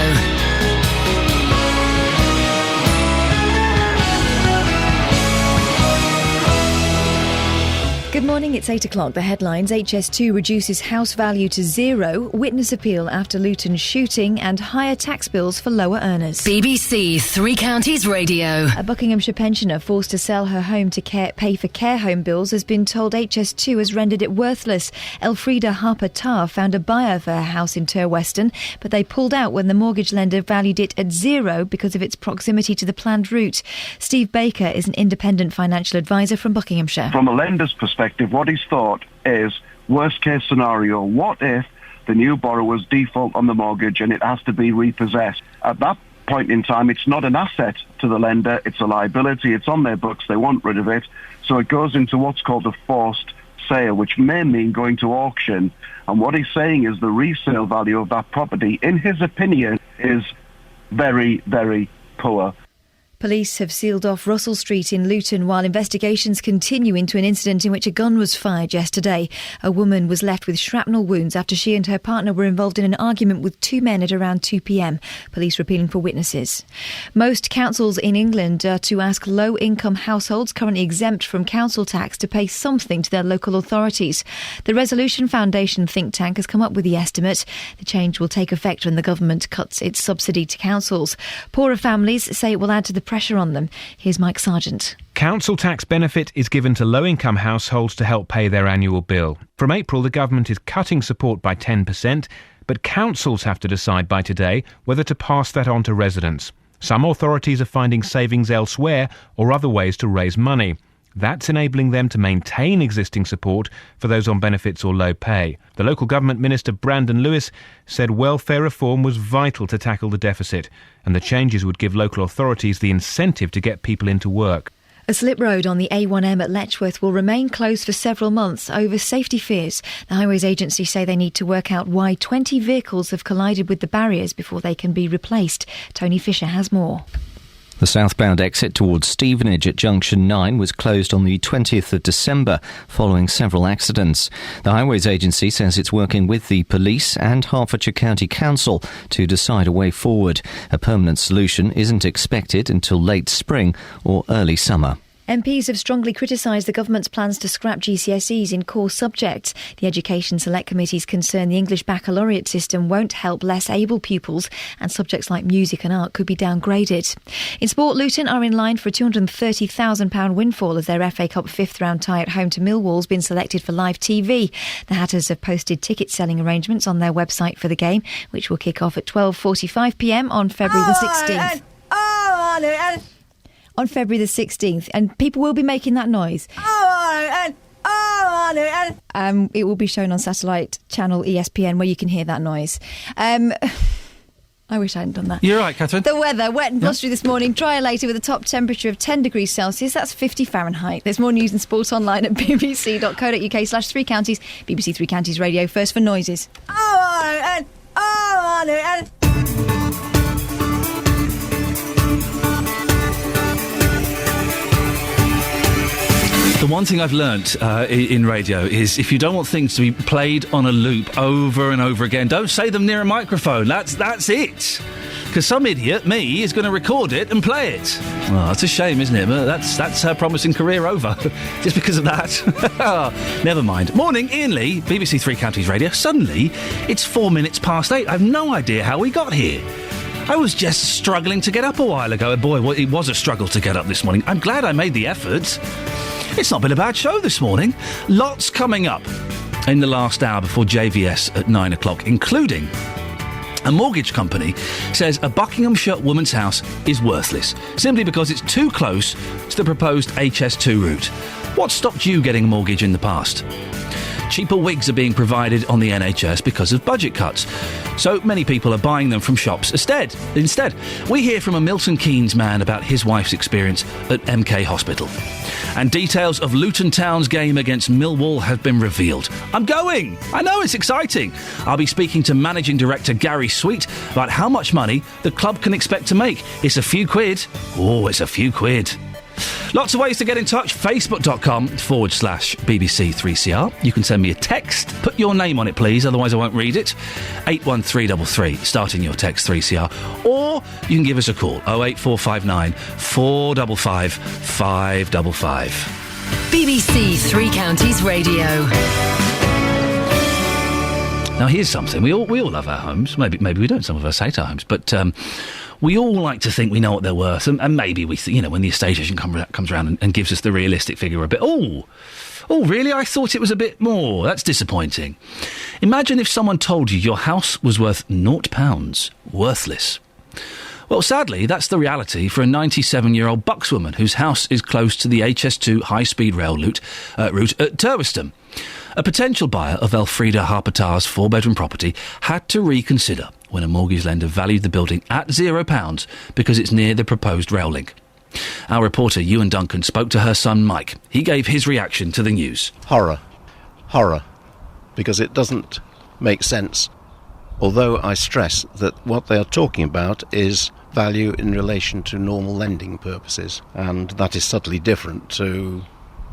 Good morning, it's 8 o'clock. The headlines: HS2 reduces house value to zero, witness appeal after Luton shooting, and higher tax bills for lower earners. BBC Three Counties Radio. A Buckinghamshire pensioner forced to sell her home to pay for care home bills has been told HS2 has rendered it worthless. Elfrida Harper-Tarr found a buyer for her house in Turweston, but they pulled out when the mortgage lender valued it at zero because of its proximity to the planned route. Steve Baker is an independent financial advisor from Buckinghamshire. From a lender's perspective, what he's thought is, worst case scenario, what if the new borrowers default on the mortgage and it has to be repossessed? At that point in time, it's not an asset to the lender, it's a liability, it's on their books, they want rid of it, so it goes into what's called a forced sale, which may mean going to auction. And what he's saying is the resale value of that property, in his opinion, is very, very poor. Police have sealed off Russell Street in Luton while investigations continue into an incident in which a gun was fired yesterday. A woman was left with shrapnel wounds after she and her partner were involved in an argument with two men at around 2 p.m. Police are appealing for witnesses. Most councils in England are to ask low-income households currently exempt from council tax to pay something to their local authorities. The Resolution Foundation think tank has come up with the estimate. The change will take effect when the government cuts its subsidy to councils. Poorer families say it will add to the pressure on them. Here's Mike Sargent. Council tax benefit is given to low-income households to help pay their annual bill. From April, the government is cutting support by 10%, but councils have to decide by today whether to pass that on to residents. Some authorities are finding savings elsewhere or other ways to raise money. That's enabling them to maintain existing support for those on benefits or low pay. The local government minister, Brandon Lewis, said welfare reform was vital to tackle the deficit, and the changes would give local authorities the incentive to get people into work. A slip road on the A1M at Letchworth will remain closed for several months over safety fears. The Highways Agency say they need to work out why 20 vehicles have collided with the barriers before they can be replaced. Tony Fisher has more. The southbound exit towards Stevenage at Junction 9 was closed on the 20th of December following several accidents. The Highways Agency says it's working with the police and Hertfordshire County Council to decide a way forward. A permanent solution isn't expected until late spring or early summer. MPs have strongly criticised the government's plans to scrap GCSEs in core subjects. The Education Select Committee's concern the English baccalaureate system won't help less able pupils and subjects like music and art could be downgraded. In sport, Luton are in line for a £230,000 windfall as their FA Cup fifth round tie at home to Millwall's been selected for live TV. The Hatters have posted ticket selling arrangements on their website for the game, which will kick off at 12:45pm on February the 16th. On February the 16th, and people will be making that noise. It will be shown on satellite channel ESPN where you can hear that noise. I wish I hadn't done that. You're right, Catherine. The weather, wet and blustery this morning, drier later with a top temperature of 10 degrees Celsius. That's 50 Fahrenheit. There's more news and sport online at bbc.co.uk/Three Counties. BBC Three Counties Radio, first for noises. The one thing I've learnt in radio is if you don't want things to be played on a loop over and over again, don't say them near a microphone. That's it. Because some idiot, me, is going to record it and play it. Oh, it's a shame, isn't it? But that's her promising career over. Just because of that. Never mind. Morning, Iain Lee, BBC Three Counties Radio. Suddenly, it's 4 minutes past 8. I have no idea how we got here. I was just struggling to get up a while ago. Boy, it was a struggle to get up this morning. I'm glad I made the effort. It's not been a bad show this morning. Lots coming up in the last hour before JVS at 9 o'clock, including a mortgage company says a Buckinghamshire woman's house is worthless simply because it's too close to the proposed HS2 route. What stopped you getting a mortgage in the past? Cheaper wigs are being provided on the NHS because of budget cuts. So many people are buying them from shops instead. We hear from a Milton Keynes man about his wife's experience at MK Hospital. And details of Luton Town's game against Millwall have been revealed. I'm going! I know, it's exciting. I'll be speaking to Managing Director Gary Sweet about how much money the club can expect to make. It's a few quid. Oh, it's a few quid. Lots of ways to get in touch. Facebook.com/BBC3CR. You can send me a text. Put your name on it, please, otherwise I won't read it. 81333, starting your text 3CR. Or you can give us a call, 08459 455 555. BBC Three Counties Radio. Now, here's something. We all love our homes. Maybe we don't. Some of us hate our homes. But we all like to think we know what they're worth. And maybe we think, when the estate agent comes around and gives us the realistic figure a bit. Oh, really? I thought it was a bit more. That's disappointing. Imagine if someone told you your house was worth £0. Worthless. Well, sadly, that's the reality for a 97-year-old Buckswoman whose house is close to the HS2 high-speed rail route at Turweston. A potential buyer of Elfrida Harpatar's four-bedroom property had to reconsider when a mortgage lender valued the building at £0 because it's near the proposed rail link. Our reporter, Ewan Duncan, spoke to her son, Mike. He gave his reaction to the news. Horror, because it doesn't make sense. Although I stress that what they are talking about is value in relation to normal lending purposes, and that is subtly different to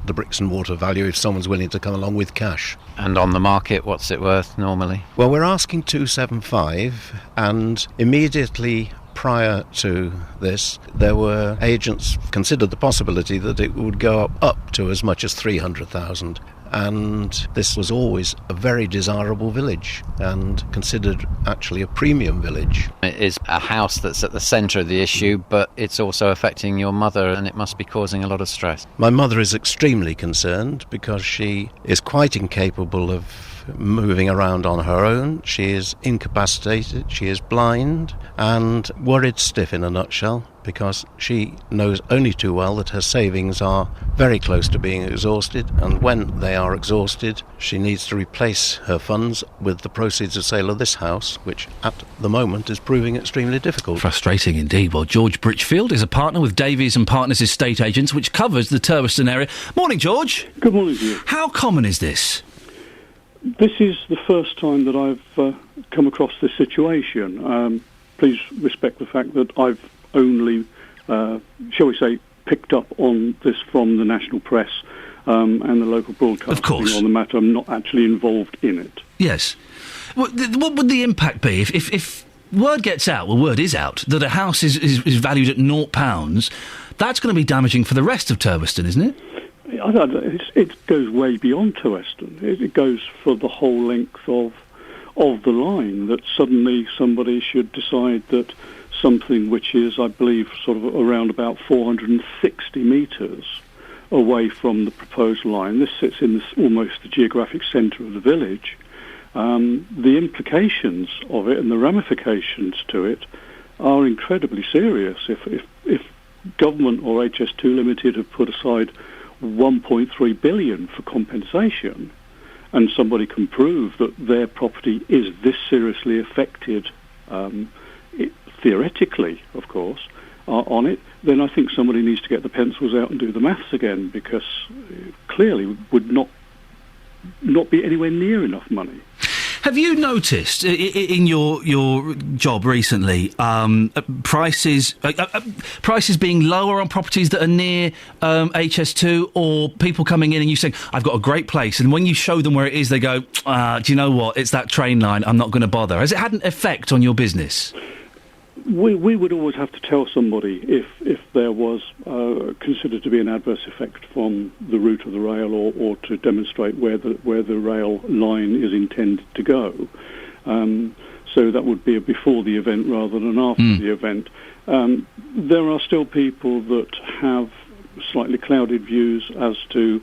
the bricks and mortar value if someone's willing to come along with cash. And on the market, what's it worth normally? Well, we're asking 275, and immediately prior to this, there were agents considered the possibility that it would go up to as much as 300,000. And this was always a very desirable village and considered actually a premium village. It is a house that's at the centre of the issue, but it's also affecting your mother, and it must be causing a lot of stress. My mother is extremely concerned because she is quite incapable of moving around on her own. She is incapacitated, she is blind, and worried stiff in a nutshell, because she knows only too well that her savings are very close to being exhausted, and when they are exhausted, she needs to replace her funds with the proceeds of sale of this house, which at the moment is proving extremely difficult. Frustrating indeed. Well, George Britchfield is a partner with Davies and Partners Estate Agents, which covers the Turveston area. Morning, George. Good morning to you. How common is this? This is the first time that I've come across this situation. Please respect the fact that I've only, shall we say, picked up on this from the national press and the local broadcasting on the matter. I'm not actually involved in it. Yes. What would the impact be if word gets out, well, word is out, that a house is valued at £0? That's going to be damaging for the rest of Turveston, isn't it? It goes way beyond Turveston. It goes for the whole length of the line, that suddenly somebody should decide that something which is, I believe, sort of around about 460 metres away from the proposed line. This sits in almost the geographic centre of the village. The implications of it and the ramifications to it are incredibly serious. If government or HS2 Limited have put aside 1.3 billion for compensation, and somebody can prove that their property is this seriously affected, theoretically, of course, on it, then I think somebody needs to get the pencils out and do the maths again, because clearly would not be anywhere near enough money. Have you noticed in your job recently prices being lower on properties that are near HS2, or people coming in and you saying, I've got a great place, and when you show them where it is, they go, do you know what, it's that train line, I'm not going to bother. Has it had an effect on your business? We would always have to tell somebody if there was considered to be an adverse effect from the route of the rail, or to demonstrate where the rail line is intended to go. So that would be before the event rather than after the event. There are still people that have slightly clouded views as to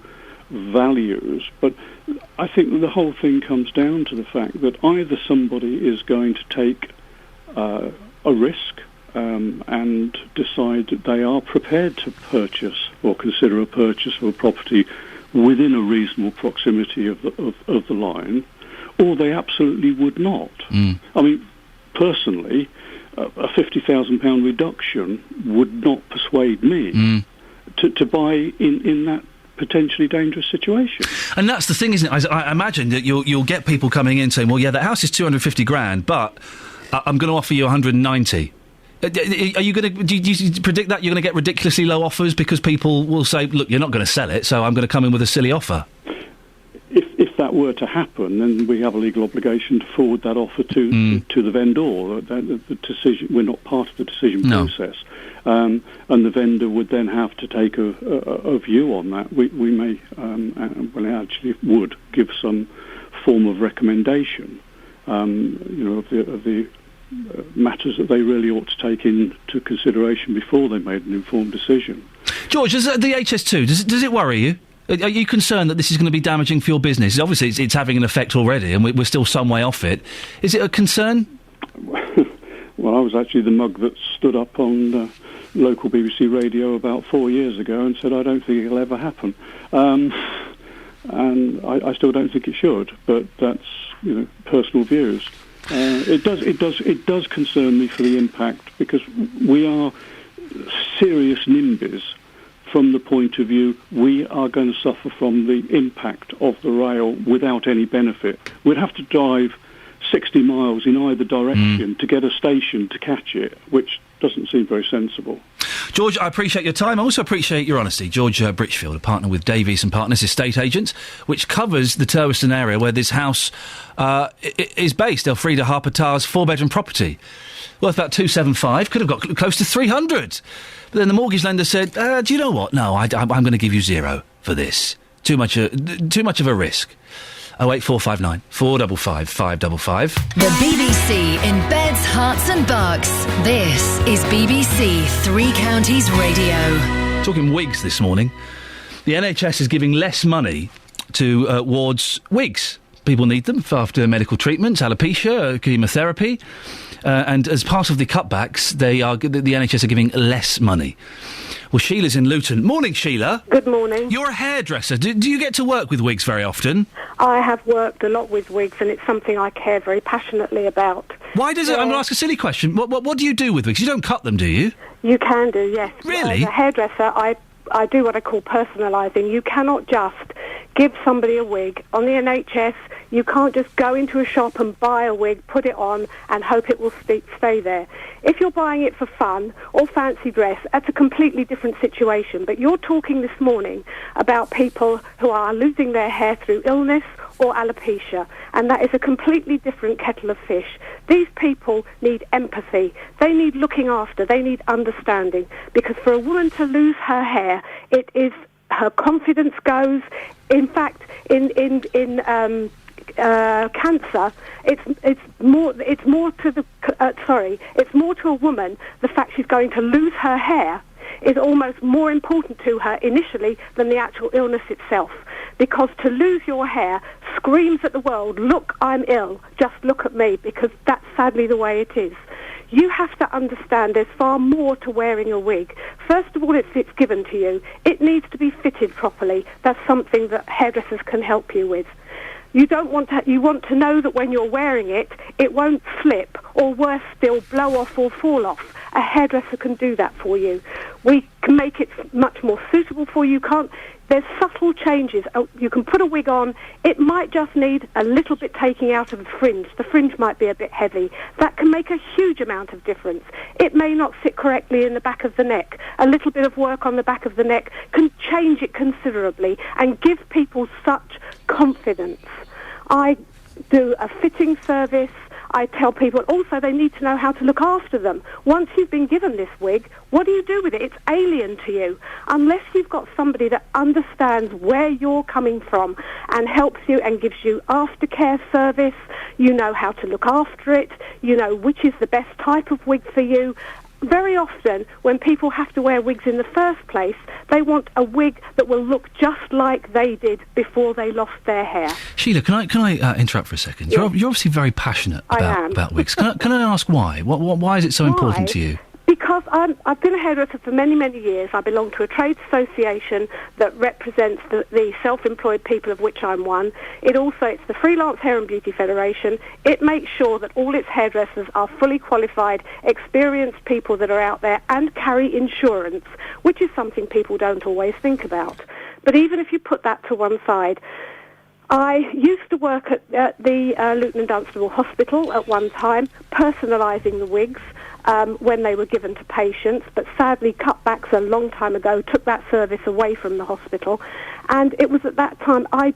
values, but I think the whole thing comes down to the fact that either somebody is going to take a risk and decide that they are prepared to purchase or consider a purchase of a property within a reasonable proximity of the line, or they absolutely would not. I mean, personally, a £50,000 reduction would not persuade me to buy in that potentially dangerous situation. And that's the thing, isn't it? I imagine that you'll get people coming in saying, well, yeah, that house is 250 grand, but I'm going to offer you 190. Are you going to? Do you predict that you're going to get ridiculously low offers because people will say, "Look, you're not going to sell it, so I'm going to come in with a silly offer"? If that were to happen, then we have a legal obligation to forward that offer to the vendor. The decision, we're not part of the decision process, and the vendor would then have to take a view on that. We may, well, actually would give some form of recommendation. Of the matters that they really ought to take into consideration before they made an informed decision. George, the HS2, does it worry you? Are you concerned that this is going to be damaging for your business? Obviously, it's having an effect already, and we're still some way off it. Is it a concern? Well, I was actually the mug that stood up on local BBC radio about 4 years ago and said, I don't think it'll ever happen. And I still don't think it should, but that's personal views. It does concern me for the impact, because we are serious NIMBYs from the point of view we are going to suffer from the impact of the rail without any benefit. We'd have to drive 60 miles in either direction to get a station to catch it, which doesn't seem very sensible. George, I appreciate your time. I also appreciate your honesty. George Britchfield, a partner with Davies and Partners Estate Agents, which covers the Turweston area where this house is based. Elfrida Harper Tars, 4-bedroom property. Worth about 275, could have got close to 300. But then the mortgage lender said, do you know what? No, I'm going to give you 0 for this. Too much of a risk. 08459 455 555. The BBC in beds, Herts and bucks. This is BBC Three Counties Radio. Talking wigs this morning. The NHS is giving less money towards wigs. People need them after medical treatments, alopecia, chemotherapy. And as part of the cutbacks, the NHS are giving less money. Well, Sheila's in Luton. Morning, Sheila. Good morning. You're a hairdresser. Do you get to work with wigs very often? I have worked a lot with wigs, and it's something I care very passionately about. Why does it... I'm going to ask a silly question. What do you do with wigs? You don't cut them, do you? You can do, yes. Really? As a hairdresser, I do what I call personalising. You cannot just give somebody a wig. On the NHS, you can't just go into a shop and buy a wig, put it on, and hope it will stay there. If you're buying it for fun or fancy dress, that's a completely different situation. But you're talking this morning about people who are losing their hair through illness or alopecia, and that is a completely different kettle of fish. These people need empathy. They need looking after. They need understanding. Because for a woman to lose her hair, it is her confidence goes. In fact, in cancer, it's more to a woman. The fact she's going to lose her hair is almost more important to her initially than the actual illness itself. Because to lose your hair screams at the world, look, I'm ill, just look at me, because that's sadly the way it is. You have to understand there's far more to wearing a wig. First of all, it's given to you. It needs to be fitted properly. That's something that hairdressers can help you with. You want to know that when you're wearing it, it won't slip, or worse still, blow off or fall off. A hairdresser can do that for you. We can make it much more suitable for you. There's subtle changes. You can put a wig on. It might just need a little bit taking out of the fringe. The fringe might be a bit heavy. That can make a huge amount of difference. It may not sit correctly in the back of the neck. A little bit of work on the back of the neck can change it considerably and give people such confidence. I do a fitting service. I tell people also they need to know how to look after them. Once you've been given this wig, what do you do with it? It's alien to you. Unless you've got somebody that understands where you're coming from and helps you and gives you aftercare service, you know how to look after it, you know which is the best type of wig for you. Very often, when people have to wear wigs in the first place, they want a wig that will look just like they did before they lost their hair. Sheila, can I interrupt for a second? Yes. You're obviously very passionate about wigs. Can I ask why? Why is it so important to you? Because I've been a hairdresser for many, many years. I belong to a trade association that represents the self-employed people, of which I'm one. It's the Freelance Hair and Beauty Federation. It makes sure that all its hairdressers are fully qualified, experienced people that are out there and carry insurance, which is something people don't always think about. But even if you put that to one side, I used to work at the Luton and Dunstable Hospital at one time, personalising the wigs. When they were given to patients, but sadly cutbacks a long time ago took that service away from the hospital. And it was at that time, I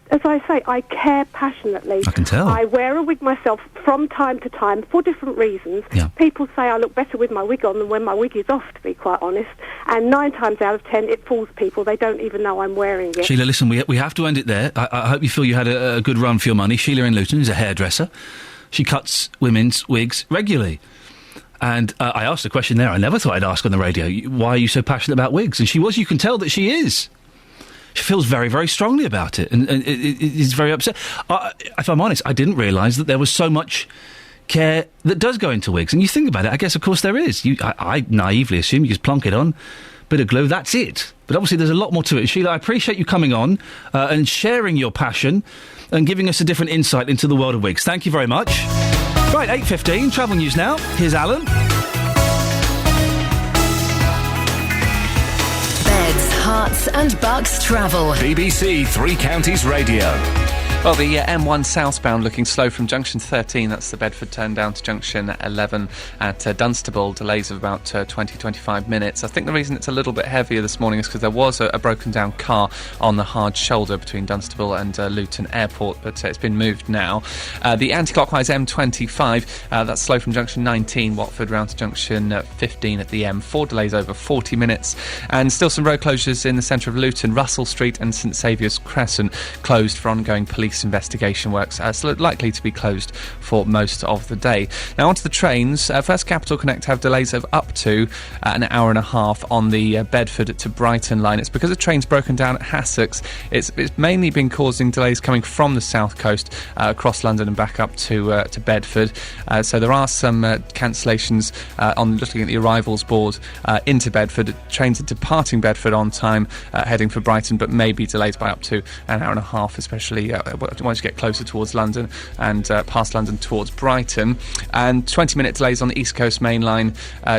care passionately. I can tell. I wear a wig myself from time to time for different reasons. Yeah. People say I look better with my wig on than when my wig is off, to be quite honest. And 9 times out of 10, it fools people. They don't even know I'm wearing it. Sheila, listen, we have to end it there. I hope you feel you had a good run for your money. Sheila in Luton is a hairdresser. She cuts women's wigs regularly. And I asked a question there I never thought I'd ask on the radio. Why are you so passionate about wigs? And you can tell that she is. She feels very, very strongly about it and is very upset. If I'm honest, I didn't realise that there was so much care that does go into wigs. And you think about it, I guess, of course, there is. I naively assume you just plonk it on, bit of glue, that's it. But obviously there's a lot more to it. Sheila, I appreciate you coming on and sharing your passion and giving us a different insight into the world of wigs. Thank you very much. Right, 8:15, travel news now. Here's Alan. Beds, Herts and bucks travel. BBC Three Counties Radio. Well, the M1 southbound looking slow from junction 13, that's the Bedford turn down to junction 11 at Dunstable. Delays of about 20-25 minutes. I think the reason it's a little bit heavier this morning is because there was a broken down car on the hard shoulder between Dunstable and Luton Airport, but it's been moved now. The anti-clockwise M25, that's slow from junction 19, Watford round to junction 15 at the M4. Delays over 40 minutes. And still some road closures in the centre of Luton. Russell Street and St Saviour's Crescent closed for ongoing police investigation works, so likely to be closed for most of the day. Now onto the trains. First Capital Connect have delays of up to an hour and a half on the Bedford to Brighton line. It's because the train's broken down at Hassocks. It's mainly been causing delays coming from the south coast across London and back up to Bedford. So there are some cancellations on looking at the arrivals board into Bedford. Trains are departing Bedford on time, heading for Brighton, but may be delayed by up to an hour and a half, especially once you get closer towards London and past London towards Brighton. And 20-minute delays on the East Coast main line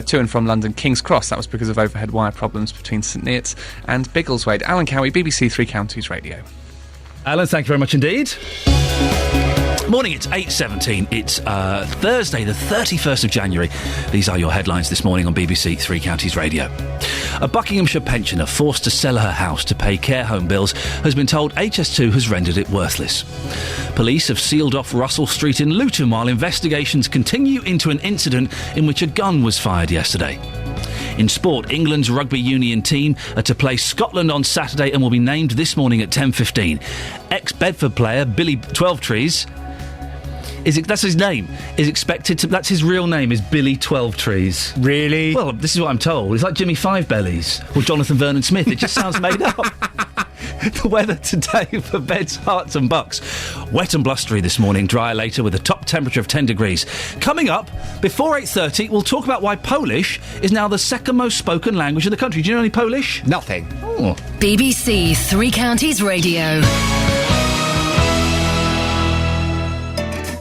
to and from London King's Cross. That was because of overhead wire problems between St Neots and Biggleswade. Alan Cowie, BBC Three Counties Radio. Alan, thank you very much indeed. Morning, it's 8:17. It's Thursday, the 31st of January. These are your headlines this morning on BBC Three Counties Radio. A Buckinghamshire pensioner forced to sell her house to pay care home bills has been told HS2 has rendered it worthless. Police have sealed off Russell Street in Luton while investigations continue into an incident in which a gun was fired yesterday. In sport, England's rugby union team are to play Scotland on Saturday and will be named this morning at 10:15. Ex-Bedford player Billy Twelvetrees, that's his name, is expected to... That's his real name, is Billy Twelvetrees. Really? Well, this is what I'm told. It's like Jimmy Five Bellies or Jonathan Vernon Smith. It just sounds made up. The weather today for Beds, Herts and Bucks. Wet and blustery this morning, drier later with a top temperature of 10 degrees. Coming up, before 8:30, we'll talk about why Polish is now the second most spoken language in the country. Do you know any Polish? Nothing. Oh. BBC Three Counties Radio.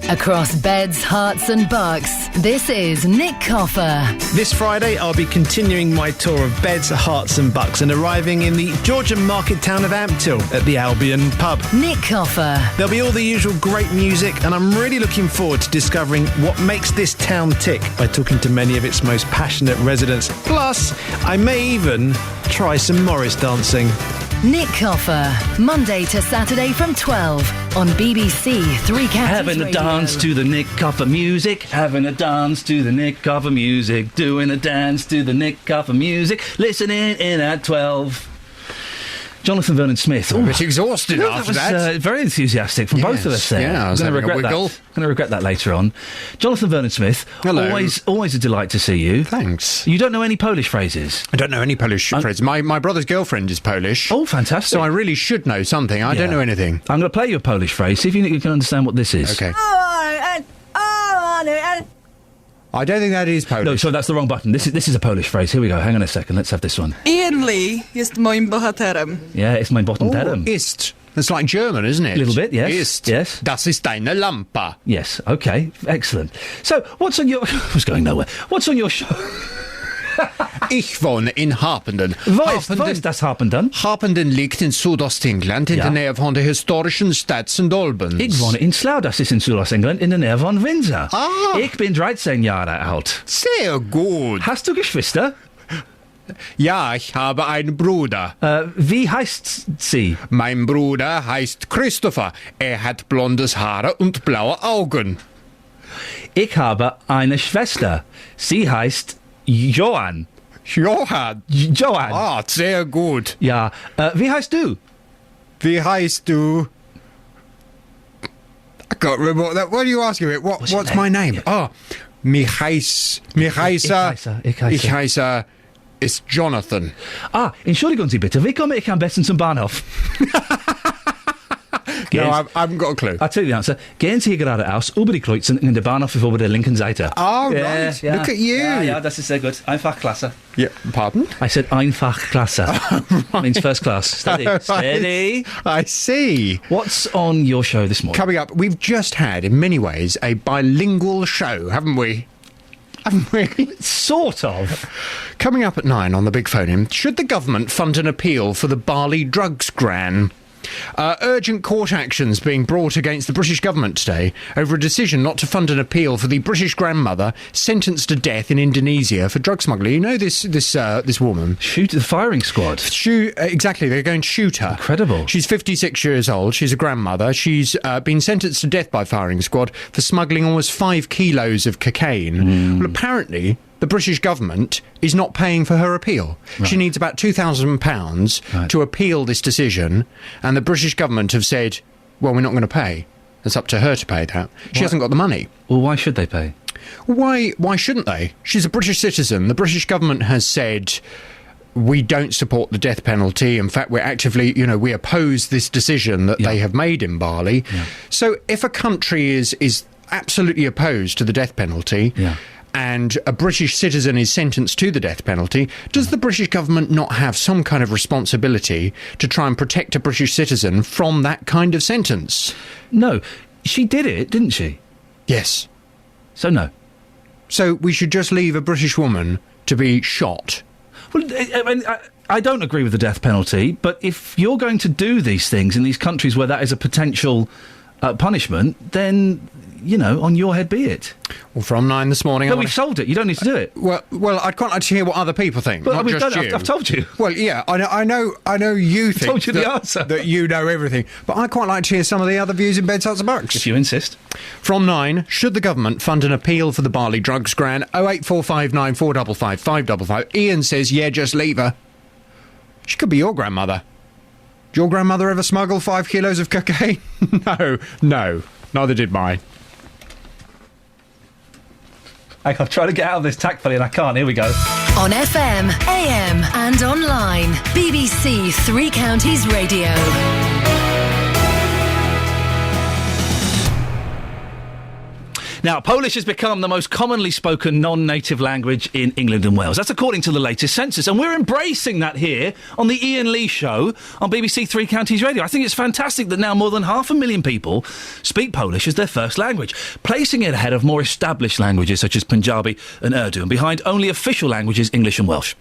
Across Beds, Herts and Bucks, this is Nick Coffer. This Friday, I'll be continuing my tour of Beds, Herts and Bucks and arriving in the Georgian market town of Ampthill at the Albion pub. Nick Coffer. There'll be all the usual great music, and I'm really looking forward to discovering what makes this town tick by talking to many of its most passionate residents. Plus, I may even try some Morris dancing. Nick Coffer, Monday to Saturday from 12 on BBC Three Counties Having a Radio. dance to the Nick Coffer music, having a dance to the Nick Coffer music, doing a dance to the Nick Coffer music, listening in at 12. Jonathan Vernon Smith. A bit exhausted after that. Was very enthusiastic from both of us there. Yeah, I was I'm going to regret that later on. Jonathan Vernon Smith. Hello. Always a delight to see you. Thanks. You don't know any Polish phrases? I don't know any Polish phrases. My brother's girlfriend is Polish. Oh, fantastic. So I really should know something. I don't know anything. I'm going to play you a Polish phrase, see if you can understand what this is. Okay. I don't think that is Polish. No, sorry, that's the wrong button. This is a Polish phrase. Here we go. Hang on a second. Let's have this one. Iain Lee jest moim bohaterem. Yeah, it's my bohaterem. Ist. That's like German, isn't it? A little bit, yes. Ist. Yes. Das ist eine Lampe. Yes, okay. Excellent. So, what's on your... I was going nowhere. What's on your show? Ich wohne in Harpenden. Wo ist das Harpenden? Harpenden liegt in Südostengland in der Nähe von der historischen Stadt St. Albans. Ich wohne in Slough, das ist in Südostengland in der Nähe von Windsor. Ah. Ich bin 13 Jahre alt. Sehr gut. Hast du Geschwister? Ja, ich habe einen Bruder. Wie heißt sie? Mein Bruder heißt Christopher. Er hat blondes Haare und blaue Augen. Ich habe eine Schwester. Sie heißt Johann. Johann? Johann. Ah, sehr gut. Ja. Wie heißt du? Wie heißt du? I can't remember what that... What are you asking me? What's my name? Yeah. Oh, ich heiße... Ist Jonathan. Ah, entschuldigen Sie bitte, wie komme ich am besten zum Bahnhof? No, I haven't got a clue. I'll tell you the answer. Gehen Sie geradeaus über die Kreuzung in der Bahnhof ist über der linken Seite. Oh, right. Yeah. Look at you. Yeah, das ist sehr gut. Einfachklasse. Yeah, pardon? I said Einfachklasse. Right. Means first class. Steady. Steady. I see. What's on your show this morning? Coming up, we've just had, in many ways, a bilingual show, haven't we? Haven't we? Sort of. Coming up at 9 on the Big Phone In, should the government fund an appeal for the Bali drugs gran? Urgent court actions being brought against the British government today over a decision not to fund an appeal for the British grandmother sentenced to death in Indonesia for drug smuggling. You know this woman? Shoot the firing squad. Exactly, they're going to shoot her. Incredible. She's 56 years old. She's a grandmother. She's been sentenced to death by firing squad for smuggling almost 5 kilos of cocaine. Well, apparently the British government is not paying for her appeal. Right. She needs about £2,000 to appeal this decision, and the British government have said, well, we're not going to pay. It's up to her to pay that. She hasn't got the money. Well, why should they pay? Why shouldn't they? She's a British citizen. The British government has said, we don't support the death penalty. In fact, we're actively, we oppose this decision that they have made in Bali. Yeah. So if a country is absolutely opposed to the death penalty, and a British citizen is sentenced to the death penalty, does the British government not have some kind of responsibility to try and protect a British citizen from that kind of sentence? No. She did it, didn't she? Yes. So no. So we should just leave a British woman to be shot? Well, I don't agree with the death penalty, but if you're going to do these things in these countries where that is a potential punishment, then, on your head be it. Well, from 9 this morning... No, we've solved it. You don't need to do it. Well, I'd quite like to hear what other people think, not just you. I've told you. Well, yeah, I know you think... I told you the answer. ...that you know everything, but I'd quite like to hear some of the other views in Beds, Hearts and Bucks. If you insist. From 9, should the government fund an appeal for the Bali drugs grant? 08459 455 555. Iain says, yeah, just leave her. She could be your grandmother. Did your grandmother ever smuggle 5 kilos of cocaine? No. Neither did mine. I've tried to get out of this tactfully and I can't. Here we go. On FM, AM and online. BBC Three Counties Radio. Now, Polish has become the most commonly spoken non-native language in England and Wales. That's according to the latest census. And we're embracing that here on the Iain Lee Show on BBC Three Counties Radio. I think it's fantastic that now more than 500,000 people speak Polish as their first language, placing it ahead of more established languages such as Punjabi and Urdu, and behind only official languages English and Welsh.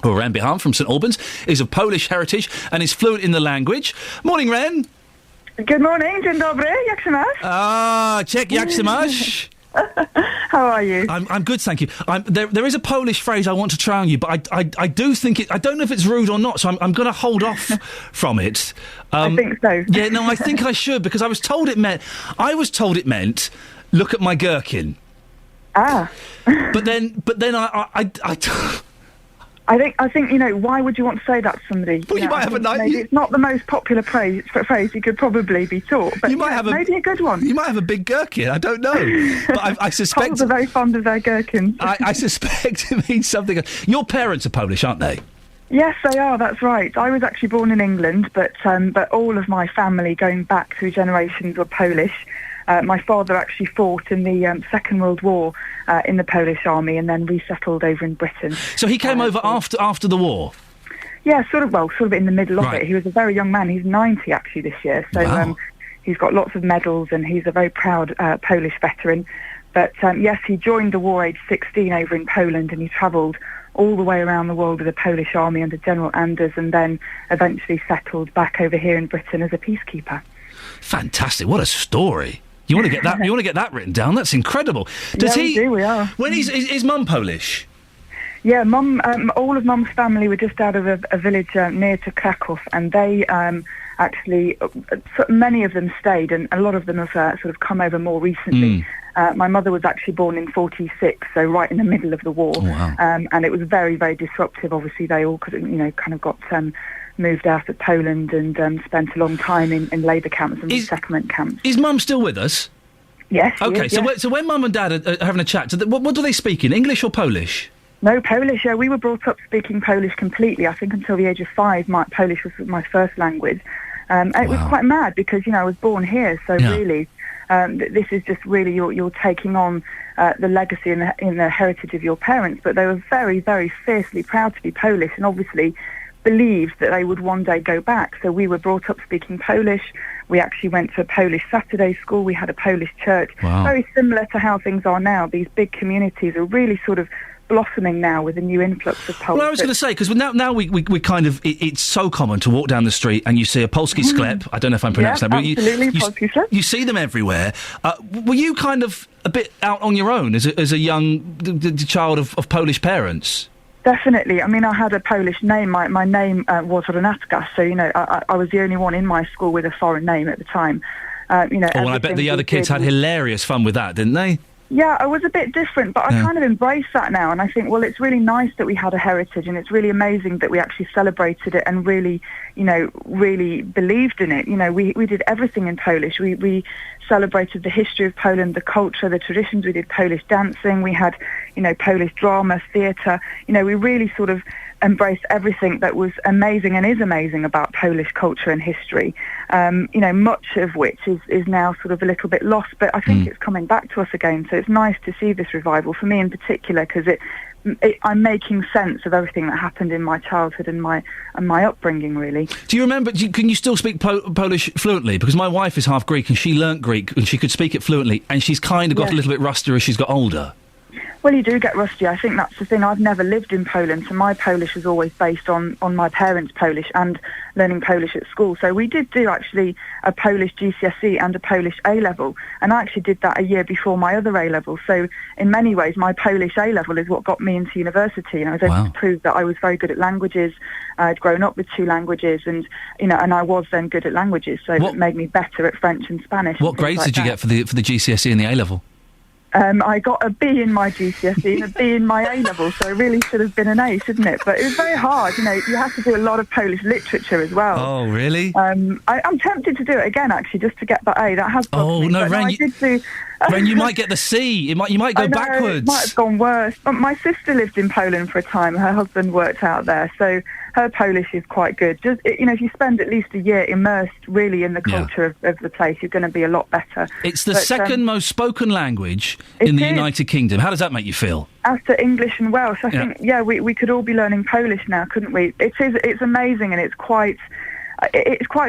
Ren Bihan from St Albans is of Polish heritage and is fluent in the language. Morning, Ren. Good morning, dzień dobry, jak się masz? Check, jak się masz? How are you? I'm good, thank you. There is a Polish phrase I want to try on you, but I do think I don't know if it's rude or not, so I'm going to hold off from it. I think so. Yeah, no, I think I should, because I was told it meant, look at my gherkin. But then I think why would you want to say that to somebody? Well, you might have a nice... Maybe it's not the most popular phrase you could probably be taught, but you might have maybe a good one. You might have a big gherkin, I don't know. But I suspect... Poles are very fond of their gherkins. I suspect it means something... Your parents are Polish, aren't they? Yes, they are, that's right. I was actually born in England, but all of my family, going back through generations, were Polish. My father actually fought in the Second World War in the Polish army and then resettled over in Britain. So he came over after the war? Yeah, sort of in the middle of it. He was a very young man. He's 90 actually this year. So he's got lots of medals and he's a very proud Polish veteran. But yes, he joined the war age 16 over in Poland, and he travelled all the way around the world with the Polish army under General Anders, and then eventually settled back over here in Britain as a peacekeeper. Fantastic. What a story. You want to get that? You want to get that written down? That's incredible. We are. When is Mum Polish? Yeah, Mum. All of Mum's family were just out of a village near to Krakow, and they actually, many of them stayed, and a lot of them have sort of come over more recently. My mother was actually born in 1946, so right in the middle of the war, and it was very, very disruptive. Obviously, they all kind of got moved out of Poland and spent a long time in labour camps and resettlement camps. Is Mum still with us? Yes. Okay, so when Mum and Dad are having a chat, what do they speak in, English or Polish? No, Polish, yeah. We were brought up speaking Polish completely. I think until the age of 5, Polish was my first language. It was quite mad because, I was born here, so really, this is just really, you're taking on the legacy and the heritage of your parents, but they were very, very fiercely proud to be Polish, and obviously believed that they would one day go back. So we were brought up speaking Polish. We actually went to a Polish Saturday school. We had a Polish church. Very similar to how things are now. These big communities are really sort of blossoming now with a new influx of Poles. Well, I was going to say, because now we kind of, it's so common to walk down the street and you see a Polski sklep. I don't know if I'm pronouncing that, but absolutely, Polski sklep. You see them everywhere. Were you kind of a bit out on your own as a young child of Polish parents? Definitely. I mean, I had a Polish name. My name was Renatka, so, you know, I was the only one in my school with a foreign name at the time. You know, I bet the other kids had hilarious fun with that, didn't they? Yeah, I was a bit different, but I kind of embrace that now, and I think, well, it's really nice that we had a heritage, and it's really amazing that we actually celebrated it and really, you know, really believed in it. You know, we did everything in Polish. We celebrated the history of Poland, the culture, the traditions. We did Polish dancing. We had, you know, Polish drama, theatre. You know, we really sort of embraced everything that was amazing and is amazing about Polish culture and history, you know, much of which is now sort of a little bit lost, but I think it's coming back to us again, so it's nice to see this revival, for me in particular, because I'm making sense of everything that happened in my childhood and my upbringing, really. Do you remember, can you still speak Polish fluently? Because my wife is half Greek and she learnt Greek and she could speak it fluently, and she's kind of got a little bit rustier as she's got older. Well, you do get rusty. I think that's the thing. I've never lived in Poland, so my Polish was always based on my parents' Polish and learning Polish at school. So we did do actually a Polish GCSE and a Polish A-level, and I actually did that a year before my other A-level. So in many ways, my Polish A-level is what got me into university, and I was able to prove that I was very good at languages. I'd grown up with 2 languages, and you know, and I was then good at languages, so it made me better at French and Spanish. What grades did you get for the GCSE and the A-level? I got a B in my GCSE and a B in my A-level, so it really should have been an A, shouldn't it? But it was very hard, you know, you have to do a lot of Polish literature as well. Oh, really? I'm tempted to do it again, actually, just to get that A. That has got me. No, Ren, I did do... Ren, you might get the C. You might go backwards. It might have gone worse. But my sister lived in Poland for a time. Her husband worked out there, so her Polish is quite good. Just, you know, if you spend at least a year immersed really in the culture of the place, you're going to be a lot better. It's the second most spoken language in the United Kingdom. How does that make you feel? After English and Welsh, I think, we could all be learning Polish now, couldn't we? It's amazing, and it's quite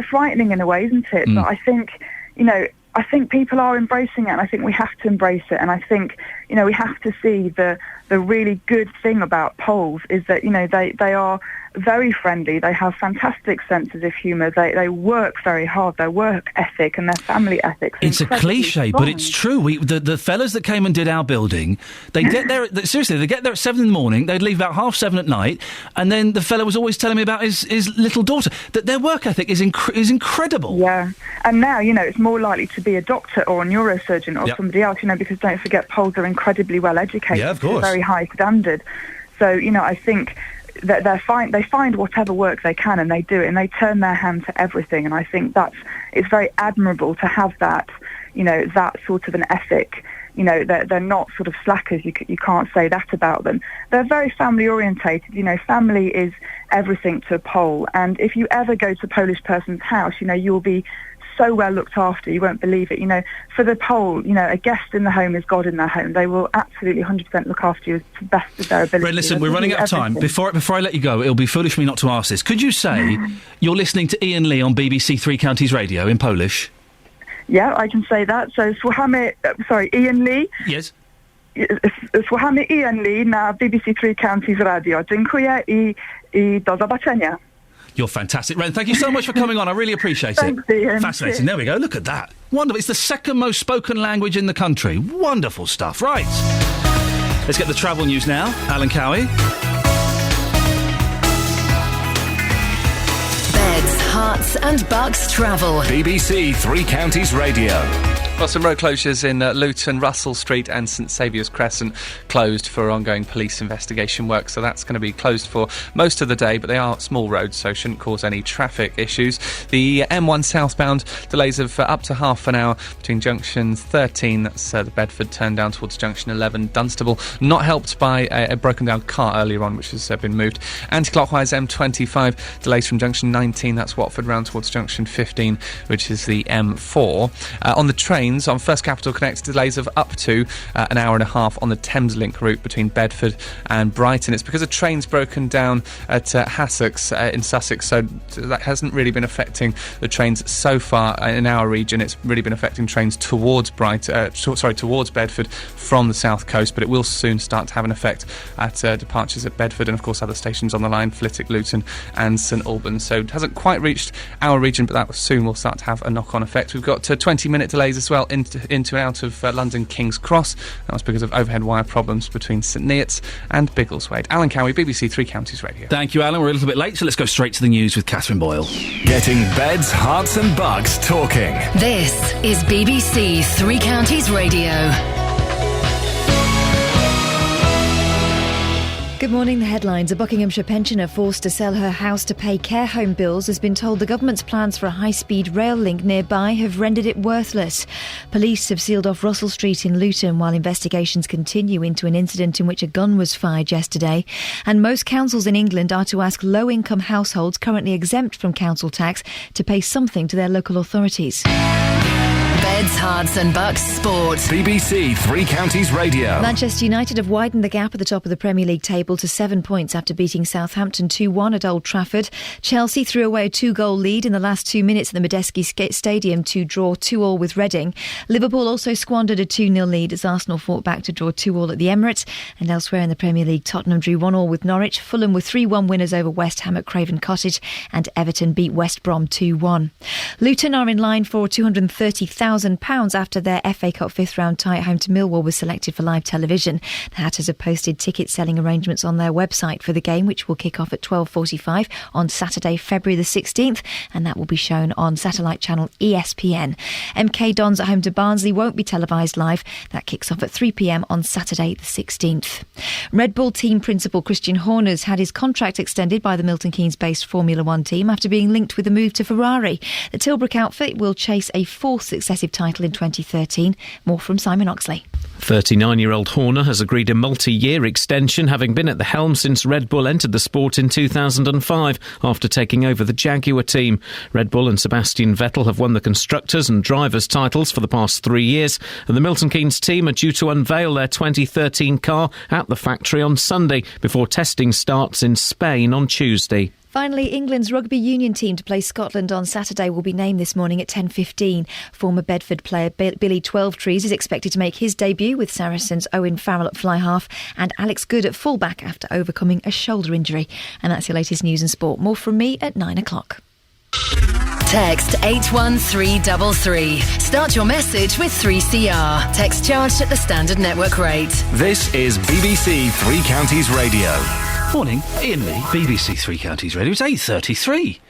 frightening in a way, isn't it? But I think, you know, I think people are embracing it, and I think we have to embrace it, and I think, you know, we have to see the really good thing about Poles is that, you know, they are very friendly, they have fantastic senses of humour, they work very hard, their work ethic and their family ethics. It's a cliche, but it's true. The fellas that came and did our building, they get there, seriously, they get there at 7 in the morning, they'd leave about 7:30 at night, and then the fella was always telling me about his little daughter, that their work ethic is incredible. Yeah, and now, you know, it's more likely to be a doctor or a neurosurgeon or somebody else, you know, because don't forget, Poles are incredibly well educated. Yeah, of course. To a very high standard. So, you know, I think that they find whatever work they can, and they do it, and they turn their hand to everything, and I think it's very admirable to have that, you know, that sort of an ethic. You know, they're not sort of slackers, you can't say that about them. They're very family orientated, you know, family is everything to a Pole, and if you ever go to a Polish person's house, you know, you'll be so well looked after, you won't believe it. You know, for the Pole, you know, a guest in the home is God in their home. They will absolutely 100% look after you to the best of their ability. Red, listen, we're running out of time. Before I let you go, it'll be foolish of me not to ask this. Could you say you're listening to Iain Lee on BBC Three Counties Radio in Polish? Yeah, I can say that. So, Iain Lee. Yes. Słuchamy Iain Lee na BBC Three Counties Radio. Dziękuję i do zobaczenia. You're fantastic, Ren. Thank you so much for coming on. I really appreciate Thanks, it. Iain. Fascinating. Cheers. There we go. Look at that. Wonderful. It's the second most spoken language in the country. Wonderful stuff. Right. Let's get the travel news now. Alan Cowie. Beds, Herts and Bucks travel. BBC Three Counties Radio. Well, some road closures in Luton, Russell Street and St Saviour's Crescent closed for ongoing police investigation work, so that's going to be closed for most of the day, but they are small roads, so shouldn't cause any traffic issues. The M1 southbound, delays of up to half an hour between junction 13, that's the Bedford turn down towards junction 11, Dunstable, not helped by a broken down car earlier on, which has been moved. Anti-clockwise M25, delays from junction 19, that's Watford round towards junction 15, which is the M4. On the train, trains on First Capital Connect, delays of up to an hour and a half on the Thameslink route between Bedford and Brighton. It's because a train's broken down at Hassocks in Sussex, so that hasn't really been affecting the trains so far in our region. It's really been affecting trains towards towards Bedford from the south coast, but it will soon start to have an effect at departures at Bedford and of course other stations on the line, Flitwick, Luton and St Albans. So it hasn't quite reached our region, but that soon will start to have a knock-on effect. We've got 20-minute delays as well into and out of London King's Cross. That was because of overhead wire problems between St Neots and Biggleswade. Alan Cowie, BBC Three Counties Radio. Thank you, Alan. We're a little bit late, so let's go straight to the news with Catherine Boyle. Getting beds, hearts and bugs talking. This is BBC Three Counties Radio. Good morning. The headlines. A Buckinghamshire pensioner forced to sell her house to pay care home bills has been told the government's plans for a high-speed rail link nearby have rendered it worthless. Police have sealed off Russell Street in Luton while investigations continue into an incident in which a gun was fired yesterday. And most councils in England are to ask low-income households currently exempt from council tax to pay something to their local authorities. Beds, Hearts and Bucks Sport. BBC Three Counties Radio. Manchester United have widened the gap at the top of the Premier League table to 7 points after beating Southampton 2-1 at Old Trafford. Chelsea threw away a 2-goal lead in the last 2 minutes at the Medeski Stadium to draw 2-2 with Reading. Liverpool also squandered a 2-0 lead as Arsenal fought back to draw 2-2 at the Emirates. And elsewhere in the Premier League, Tottenham drew 1-1 with Norwich. Fulham were 3-1 winners over West Ham at Craven Cottage, and Everton beat West Brom 2-1. Luton are in line for £230,000 after their FA Cup fifth round tie at home to Millwall was selected for live television. The Hatters have posted ticket selling arrangements on their website for the game, which will kick off at 12:45 on Saturday, February the 16th, and that will be shown on satellite channel ESPN. MK Dons at home to Barnsley won't be televised live. That kicks off at 3 p.m. on Saturday the 16th. Red Bull team principal Christian Horner's had his contract extended by the Milton Keynes-based Formula One team after being linked with a move to Ferrari. The Tilbrook outfit will chase a fourth successive title in 2013. More from Simon Oxley. 39-year-old Horner has agreed a multi-year extension, having been at the helm since Red Bull entered the sport in 2005 after taking over the Jaguar team. Red Bull and Sebastian Vettel have won the constructors' and drivers' titles for the past 3 years, and the Milton Keynes team are due to unveil their 2013 car at the factory on Sunday before testing starts in Spain on Tuesday. Finally, England's rugby union team to play Scotland on Saturday will be named this morning at 10:15. Former Bedford player Billy Twelvetrees is expected to make his debut with Saracens' Owen Farrell at fly-half and Alex Good at full-back after overcoming a shoulder injury. And that's your latest news and sport. More from me at 9 o'clock. Text 81333. Start your message with 3CR. Text charged at the standard network rate. This is BBC Three Counties Radio. Morning, Iain Lee, BBC Three Counties Radio. It's 8:33.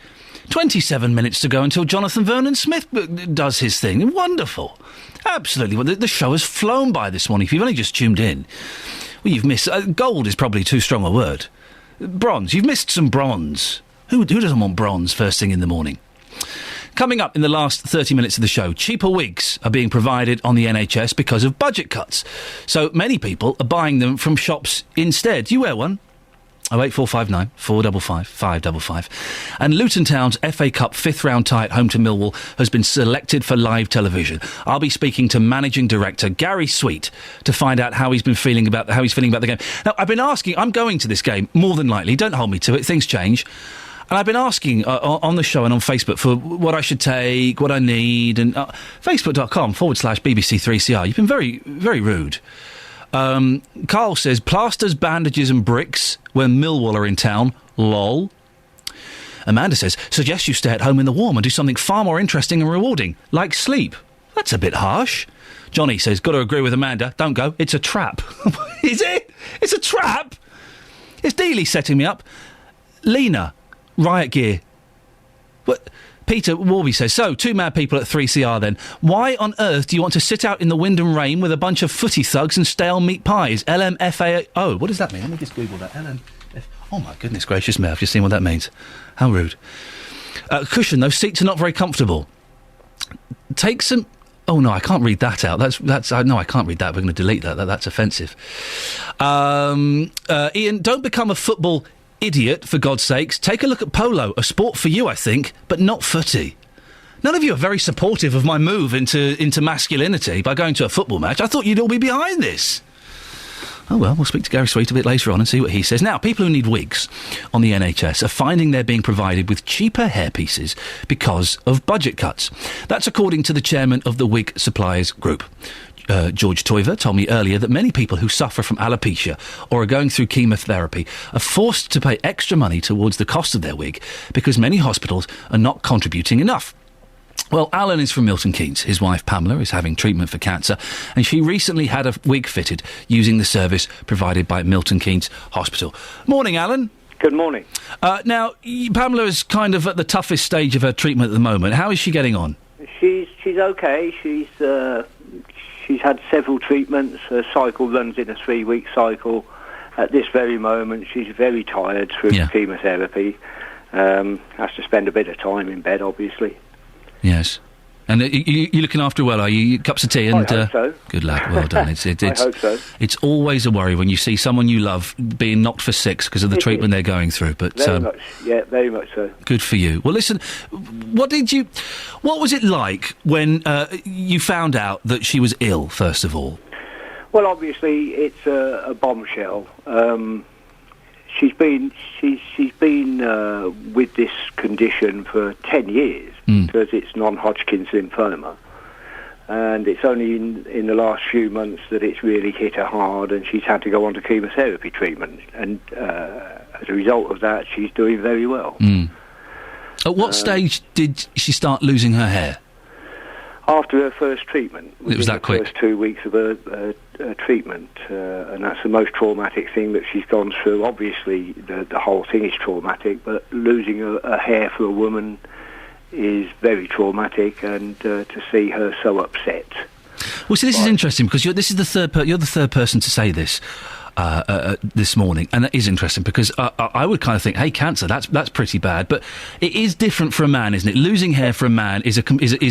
27 minutes to go until Jonathan Vernon Smith does his thing. Wonderful. Absolutely. Well, the show has flown by this morning. If you've only just tuned in, well, you've missed... gold is probably too strong a word. Bronze. You've missed some bronze. Who doesn't want bronze first thing in the morning? Coming up in the last 30 minutes of the show, cheaper wigs are being provided on the NHS because of budget cuts. So many people are buying them from shops instead. Do you wear one? 08459 455 555. And Luton Town's FA Cup fifth round tie at home to Millwall has been selected for live television. I'll be speaking to Managing Director Gary Sweet to find out how he's feeling about the game. Now, I've been asking, I'm going to this game more than likely. Don't hold me to it. Things change. And I've been asking on the show and on Facebook for what I should take, what I need, and facebook.com/BBC3CR. You've been very, very rude. Carl says, plasters, bandages and bricks when Millwall are in town. Lol. Amanda says, suggest you stay at home in the warm and do something far more interesting and rewarding, like sleep. That's a bit harsh. Johnny says, got to agree with Amanda. Don't go. It's a trap. Is it? It's a trap? Is Dealey setting me up? Lena, riot gear. What? Peter Warby says, so, two mad people at 3CR then. Why on earth do you want to sit out in the wind and rain with a bunch of footy thugs and stale meat pies? LMFAO. What does that mean? Let me just Google that. LMF. Oh, my goodness gracious me. I've just seen what that means. How rude. Cushion, those seats are not very comfortable. Take some... Oh, no, I can't read that out. No, I can't read that. We're going to delete that. That's offensive. Iain, don't become a football... idiot, for God's sakes. Take a look at polo. A sport for you, I think, but not footy. None of you are very supportive of my move into masculinity by going to a football match. I thought you'd all be behind this. Oh, well, we'll speak to Gary Sweet a bit later on and see what he says. Now, people who need wigs on the NHS are finding they're being provided with cheaper hairpieces because of budget cuts. That's according to the chairman of the Wig Suppliers Group. George Toiver told me earlier that many people who suffer from alopecia or are going through chemotherapy are forced to pay extra money towards the cost of their wig because many hospitals are not contributing enough. Well, Alan is from Milton Keynes. His wife Pamela is having treatment for cancer, and she recently had a wig fitted using the service provided by Milton Keynes Hospital. Morning, Alan. Good morning. Now, Pamela is kind of at the toughest stage of her treatment at the moment. How is she getting on? She's okay. She's had several treatments. Her cycle runs in a 3-week cycle. At this very moment, she's very tired through chemotherapy. Has to spend a bit of time in bed, obviously. Yes. And you're looking after her well, are you? Cups of tea and... I hope so. Good lad, well done. It's I hope so. It's always a worry when you see someone you love being knocked for six because of the treatment they're going through. But very much, very much so. Good for you. Well, listen, what was it like when you found out that she was ill, first of all? Well, obviously, it's a bombshell. She's been with this condition for 10 years because it's non-Hodgkin's lymphoma, and it's only in the last few months that it's really hit her hard, and she's had to go on to chemotherapy treatment, and as a result of that, she's doing very well. At what stage did she start losing her hair? After her first treatment. It was that quick? First 2 weeks of her treatment, and that's the most traumatic thing that she's gone through. Obviously, the whole thing is traumatic, but losing a hair for a woman is very traumatic, and to see her so upset. Well, see, this is interesting because you're the third person to say this. This morning, and that is interesting because I would kind of think, hey, cancer, that's pretty bad, but it is different for a man, isn't it? Losing hair for a man is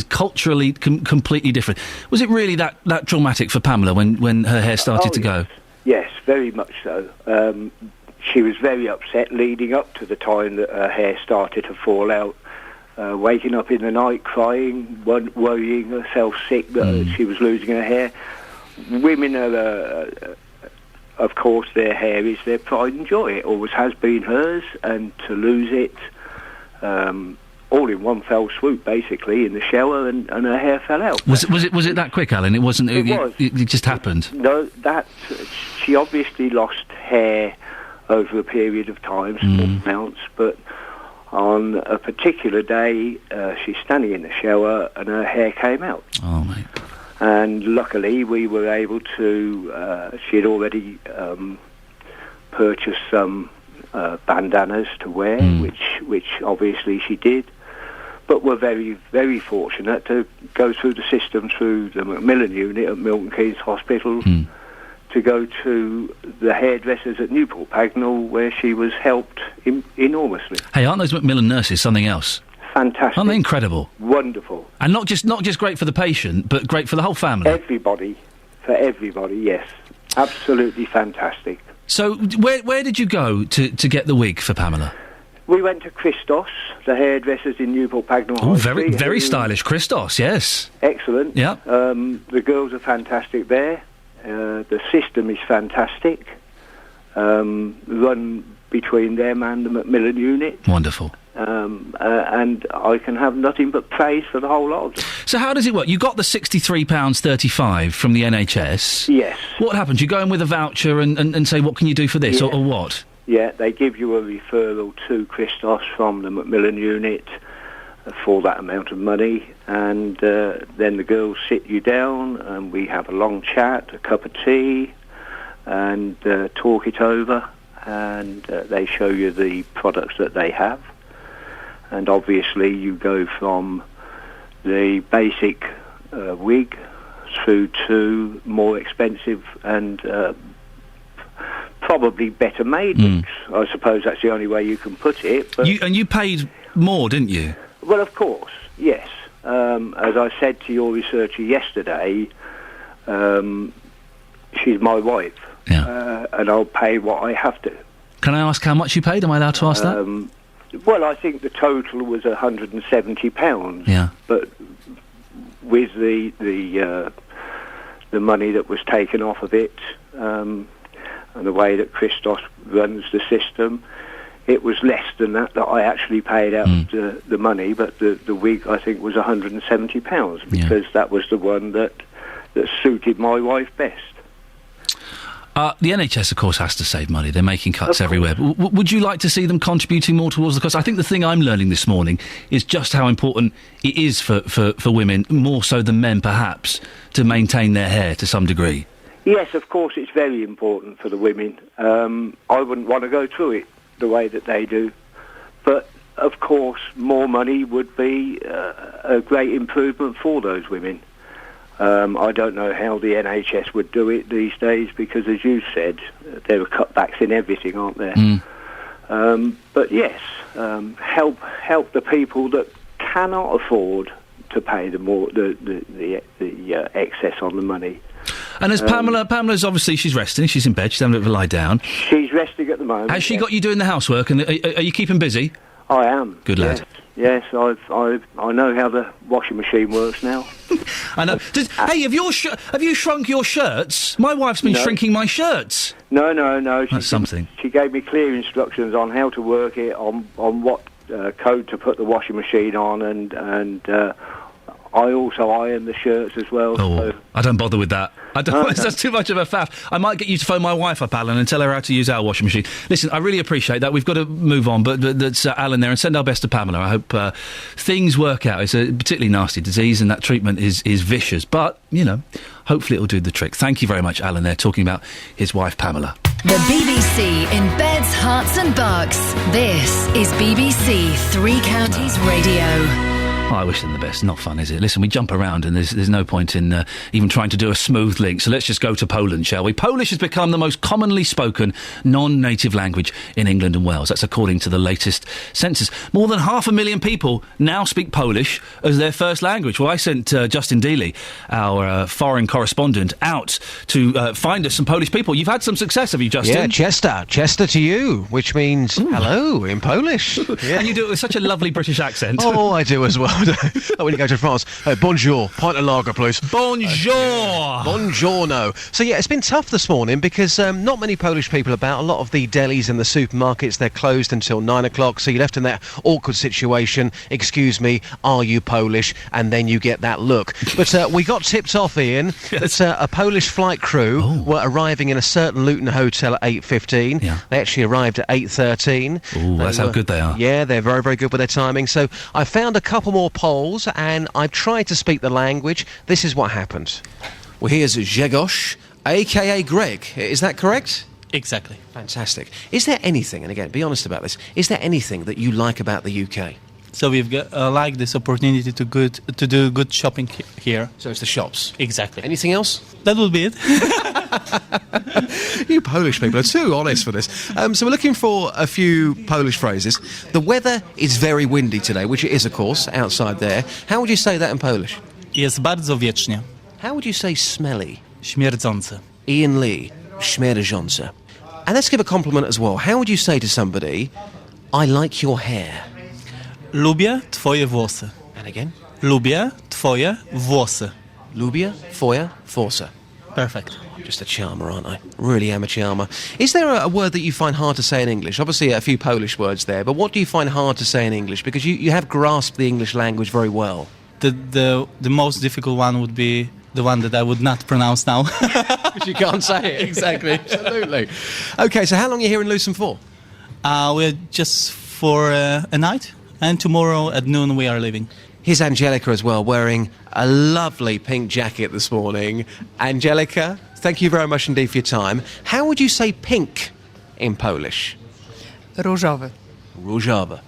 culturally completely different. Was it really that traumatic for Pamela when her hair started to go? Yes, very much so. She was very upset leading up to the time that her hair started to fall out, waking up in the night crying, worrying herself sick that she was losing her hair. Women are... of course, their hair is their pride and joy. It always has been hers, and to lose it all in one fell swoop, basically, in the shower, and her hair fell out. Was it that quick, Alan? It wasn't. It just happened. No, she obviously lost hair over a period of time, small amounts, but on a particular day, she's standing in the shower, and her hair came out. Oh, mate. And luckily, we were able to. She had already purchased some bandanas to wear, which obviously she did. But we're very, very fortunate to go through the system through the Macmillan unit at Milton Keynes Hospital to go to the hairdressers at Newport Pagnell, where she was helped enormously. Hey, aren't those Macmillan nurses something else? Fantastic. Aren't they incredible? Wonderful. And not just great for the patient, but great for the whole family. For everybody, yes. Absolutely fantastic. So, where did you go to get the wig for Pamela? We went to Christos, the hairdressers in Newport Pagnell. Oh, very stylish. Christos, yes. Excellent. Yeah. The girls are fantastic there. The system is fantastic. Run between them and the Macmillan unit. Wonderful. And I can have nothing but praise for the whole lot of them. So how does it work? You got the £63.35 from the NHS. Yes. What happens? You go in with a voucher and say, what can you do for this, or what? Yeah, they give you a referral to Christos from the Macmillan unit for that amount of money, and then the girls sit you down, and we have a long chat, a cup of tea, and talk it over, and they show you the products that they have. And obviously you go from the basic wig through to more expensive and probably better made wigs. I suppose that's the only way you can put it. But you paid more, didn't you? Well, of course, yes. As I said to your researcher yesterday, she's my wife, and I'll pay what I have to. Can I ask how much you paid? Am I allowed to ask that? Well, I think the total was £170. Yeah. But with the money that was taken off of it, and the way that Christos runs the system, it was less than that I actually paid out the money. But the wig, I think, was £170 because that was the one that suited my wife best. The NHS, of course, has to save money. They're making cuts everywhere. Would you like to see them contributing more towards the cost? I think the thing I'm learning this morning is just how important it is for women, more so than men, perhaps, to maintain their hair to some degree. Yes, of course, it's very important for the women. I wouldn't want to go through it the way that they do. But, of course, more money would be a great improvement for those women. I don't know how the NHS would do it these days because, as you said, there are cutbacks in everything, aren't there? But yes, help the people that cannot afford to pay the excess on the money. And as Pamela's obviously, she's resting, she's in bed, she's having a bit of a lie down. She's resting at the moment. Has she got you doing the housework, and are you keeping busy? I am. Good lad. Yes, I know how the washing machine works now. I know. Hey, have you shrunk your shirts? My wife's been shrinking my shirts. No. That's something. She gave me clear instructions on how to work it, on what code to put the washing machine on, and I also iron the shirts as well. Oh, so. I don't bother with that. That's too much of a faff. I might get you to phone my wife up, Alan, and tell her how to use our washing machine. Listen, I really appreciate that. We've got to move on, but that's Alan there, and send our best to Pamela. I hope things work out. It's a particularly nasty disease, and that treatment is vicious, but, hopefully it'll do the trick. Thank you very much, Alan there, talking about his wife, Pamela. The BBC in beds, hearts and bucks. This is BBC Three Counties Radio. Oh, I wish them the best. Not fun, is it? Listen, we jump around and there's no point in even trying to do a smooth link, so let's just go to Poland, shall we? Polish has become the most commonly spoken non-native language in England and Wales. That's according to the latest census. More than 500,000 people now speak Polish as their first language. Well, I sent Justin Dealey, our foreign correspondent, out to find us some Polish people. You've had some success, have you, Justin? Yeah, Chester to you, which means hello in Polish. Yeah. And you do it with such a lovely British accent. Oh, I do as well. When you go to France, bonjour, pint of lager, please. Bonjour. Buongiorno. So yeah, it's been tough this morning because not many Polish people about. A lot of the delis and the supermarkets, they're closed until 9 o'clock, so you're left in that awkward situation. Excuse me, are you Polish? And then you get that look. But we got tipped off, Ian, that a Polish flight crew were arriving in a certain Luton hotel at 8:15. Yeah. They actually arrived at 8:13. Oh, that's how good they are. Yeah, they're very, very good with their timing. So I found a couple more polls and I tried to speak the language. This is what happened. Well, here's Grzegorz, a.k.a. Greg. Is that correct? Exactly. Fantastic. Is there anything, and again, be honest about this, is there anything that you like about the UK? So we've got like this opportunity to do good shopping here. So it's the shops? Exactly. Anything else? That will be it. You Polish people are too honest for this. So we're looking for a few Polish phrases. The weather is very windy today, which it is, of course, outside there. How would you say that in Polish? Jest bardzo wiecznie. How would you say smelly? Śmierdzące. Iain Lee, śmierdzące. And let's give a compliment as well. How would you say to somebody, I like your hair? Lubię twoje włosy. And again? Lubię twoje włosy. Lubię twoje włosy. Perfect. Just a charmer, aren't I? Really am a charmer. Is there a word that you find hard to say in English? Obviously a few Polish words there, but what do you find hard to say in English? Because you have grasped the English language very well. The most difficult one would be the one that I would not pronounce now. Because you can't say it. Exactly. Absolutely. Okay, so how long are you here in Lucerne for? We're just for a night, and tomorrow at noon we are leaving. Here's Angelica as well, wearing a lovely pink jacket this morning. Angelica, thank you very much indeed for your time. How would you say pink in Polish? Różowy. Różowy.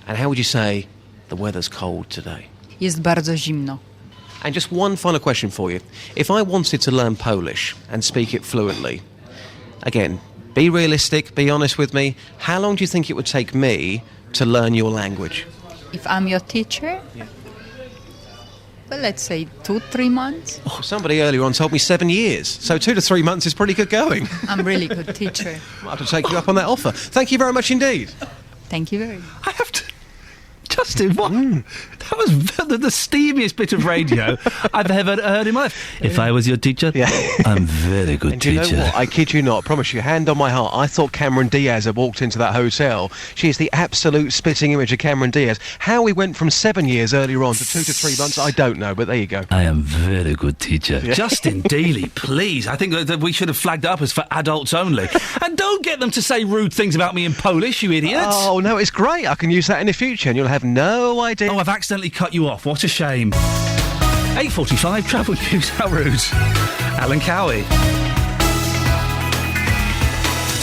And how would you say the weather's cold today? Jest bardzo zimno. And just one final question for you. If I wanted to learn Polish and speak it fluently, again, be realistic, be honest with me, how long do you think it would take me to learn your language? If I'm your teacher? Yeah. Well, let's say 2-3 months. Oh, somebody earlier on told me 7 years. So 2 to 3 months is pretty good going. I'm a really good teacher. I'll have to take you up on that offer. Thank you very much indeed. Thank you very much. I have to Justin, what? That was the steamiest bit of radio I've ever heard in my life. If I was your teacher, I'm a very good And teacher. you know what? I kid you not, I promise you, hand on my heart, I thought Cameron Diaz had walked into that hotel. She is the absolute spitting image of Cameron Diaz. How we went from 7 years earlier on to 2 to 3 months, I don't know, but there you go. I am very good teacher. Yeah. Justin Dealey, please. I think that we should have flagged up as for adults only. And don't get them to say rude things about me in Polish, you idiots. Oh, no, it's great. I can use that in the future and you'll have no idea. Oh, I've accidentally cut you off. What a shame. 8:45, travel news. How rude. Alan Cowie.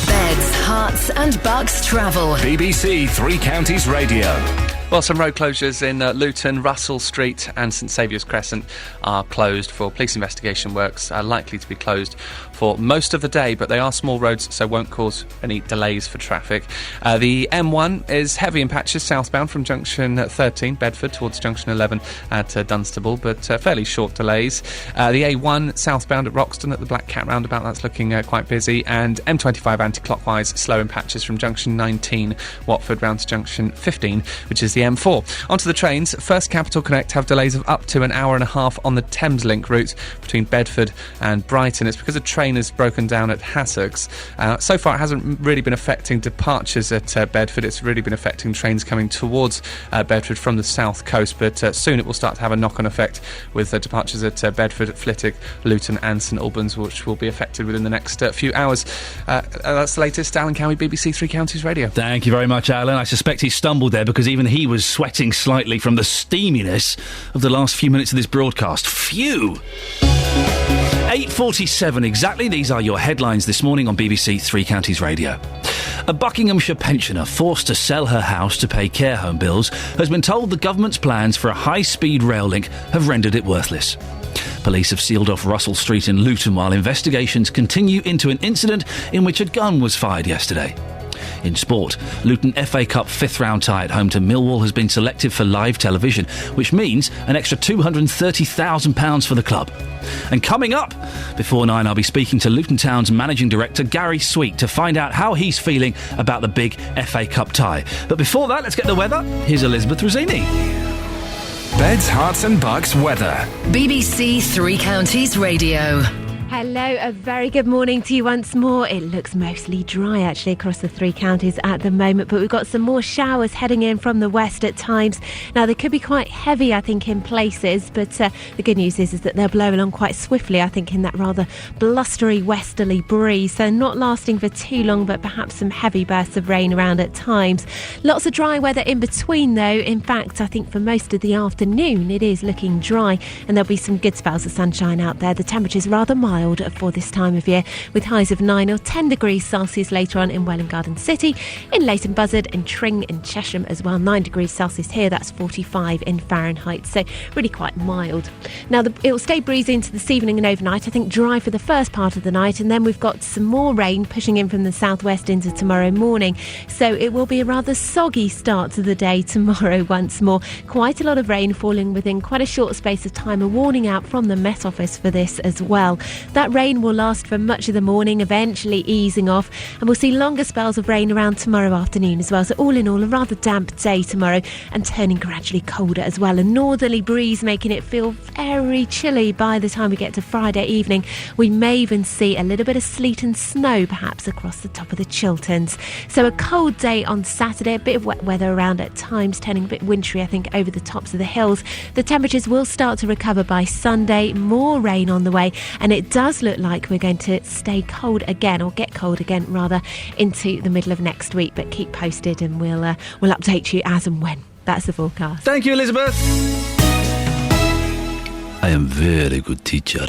Beds, Hearts and Bucks travel. BBC Three Counties Radio. Well, some road closures in Luton, Russell Street and St Saviour's Crescent are closed for police investigation works, are likely to be closed for most of the day, but they are small roads, so won't cause any delays for traffic. The M1 is heavy in patches southbound from junction 13, Bedford, towards junction 11 at Dunstable, but fairly short delays. The A1 southbound at Roxton at the Black Cat roundabout, that's looking quite busy, and M25 anti-clockwise, slow in patches from junction 19, Watford, round to junction 15, which is the M4. Onto the trains, First Capital Connect have delays of up to an hour and a half on the Thameslink route between Bedford and Brighton. It's because a train has broken down at Hassocks. So far it hasn't really been affecting departures at Bedford. It's really been affecting trains coming towards Bedford from the south coast, but soon it will start to have a knock-on effect with departures at Bedford, Flitwick, Luton and St Albans, which will be affected within the next few hours. That's the latest. Alan Cowie, BBC Three Counties Radio. Thank you very much, Alan. I suspect he stumbled there because even he was sweating slightly from the steaminess of the last few minutes of this broadcast. Phew! 8:47 exactly. These are your headlines this morning on BBC Three Counties Radio. A Buckinghamshire pensioner forced to sell her house to pay care home bills has been told the government's plans for a high-speed rail link have rendered it worthless. Police have sealed off Russell Street in Luton while investigations continue into an incident in which a gun was fired yesterday. In sport, Luton FA Cup fifth round tie at home to Millwall has been selected for live television, which means an extra £230,000 for the club. And coming up, before 9, I'll be speaking to Luton Town's managing director, Gary Sweet, to find out how he's feeling about the big FA Cup tie. But before that, let's get the weather. Here's Elizabeth Rossini. Beds, Hearts and Bucks weather. BBC Three Counties Radio. Hello, a very good morning to you once more. It looks mostly dry actually across the three counties at the moment, but we've got some more showers heading in from the west at times. Now they could be quite heavy I think in places, but the good news is that they'll blow along quite swiftly I think in that rather blustery westerly breeze, so not lasting for too long, but perhaps some heavy bursts of rain around at times. Lots of dry weather in between though. In fact, I think for most of the afternoon it is looking dry and there'll be some good spells of sunshine out there. The temperature's rather mild for this time of year, with highs of 9 or 10 degrees Celsius later on in Welwyn Garden City, in Leighton Buzzard and Tring and Chesham as well. 9 degrees Celsius here, that's 45 in Fahrenheit, so really quite mild. Now it will stay breezy into this evening and overnight, I think dry for the first part of the night, and then we've got some more rain pushing in from the southwest into tomorrow morning, so it will be a rather soggy start to the day tomorrow once more. Quite a lot of rain falling within quite a short space of time, a warning out from the Met Office for this as well. That rain will last for much of the morning, eventually easing off, and we'll see longer spells of rain around tomorrow afternoon as well. So all in all, a rather damp day tomorrow and turning gradually colder as well. A northerly breeze making it feel very chilly by the time we get to Friday evening. We may even see a little bit of sleet and snow perhaps across the top of the Chilterns. So a cold day on Saturday, a bit of wet weather around at times, turning a bit wintry I think over the tops of the hills. The temperatures will start to recover by Sunday, more rain on the way, and it does look like we're going to stay cold again, or get cold again rather, into the middle of next week. But keep posted and we'll update you as and when. That's the forecast. Thank you, Elizabeth. I am very good teacher.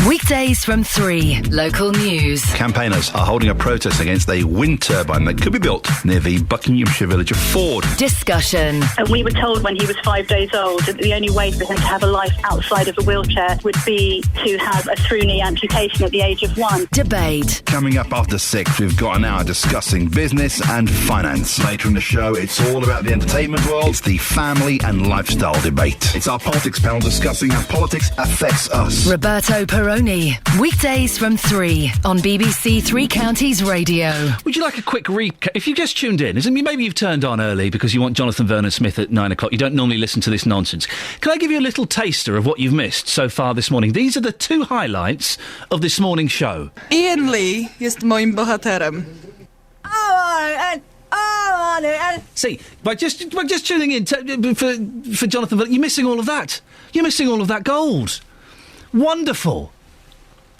Weekdays from 3. Local news. Campaigners are holding a protest against a wind turbine that could be built near the Buckinghamshire village of Ford. Discussion. We were told when he was 5 days old that the only way for him to have a life outside of a wheelchair would be to have a through-knee amputation at the age of 1. Debate. Coming up after 6, we've got an hour discussing business and finance. Later in the show, it's all about the entertainment world. It's the family and lifestyle debate. It's our politics panel discussing how politics affects us. Roberto Perez Maroney. Weekdays from 3 on BBC Three Counties Radio. Would you like a quick recap? If you just tuned in, maybe you've turned on early because you want Jonathan Vernon Smith at 9 o'clock. You don't normally listen to this nonsense. Can I give you a little taster of what you've missed so far this morning? These are the two highlights of this morning's show. Iain Lee jest moim bohaterem. See, by just tuning in for Jonathan, you're missing all of that. You're missing all of that gold. Wonderful.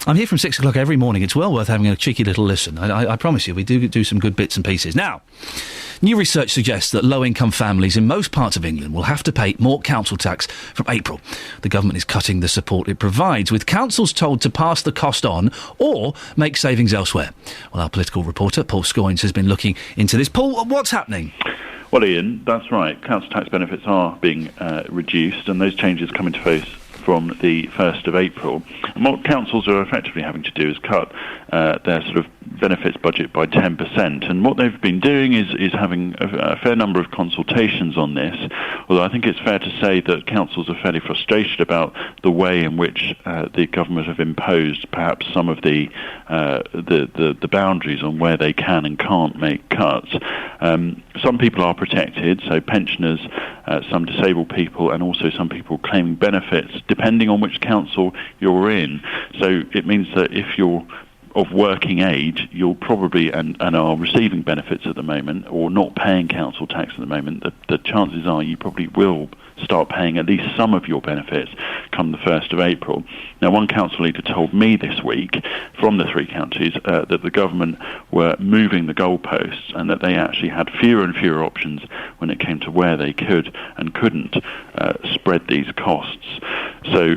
I'm here from 6 o'clock every morning. It's well worth having a cheeky little listen. I promise you, we do some good bits and pieces. Now, new research suggests that low-income families in most parts of England will have to pay more council tax from April. The government is cutting the support it provides, with councils told to pass the cost on or make savings elsewhere. Well, our political reporter, Paul Scoynes, has been looking into this. Paul, what's happening? Well, Ian, that's right. Council tax benefits are being reduced, and those changes come into force from the 1st of April. And what councils are effectively having to do is cut their sort of benefits budget by 10%. And what they've been doing is having a fair number of consultations on this, although I think it's fair to say that councils are fairly frustrated about the way in which the government have imposed perhaps some of the boundaries on where they can and can't make cuts. Some people are protected, so pensioners, some disabled people, and also some people claiming benefits, depending on which council you're in. So it means that if you're of working age, you'll probably, and are receiving benefits at the moment, or not paying council tax at the moment, the chances are you probably will start paying at least some of your benefits come the 1st of April. Now, one council leader told me this week from the three counties that the government were moving the goalposts and that they actually had fewer and fewer options when it came to where they could and couldn't spread these costs. So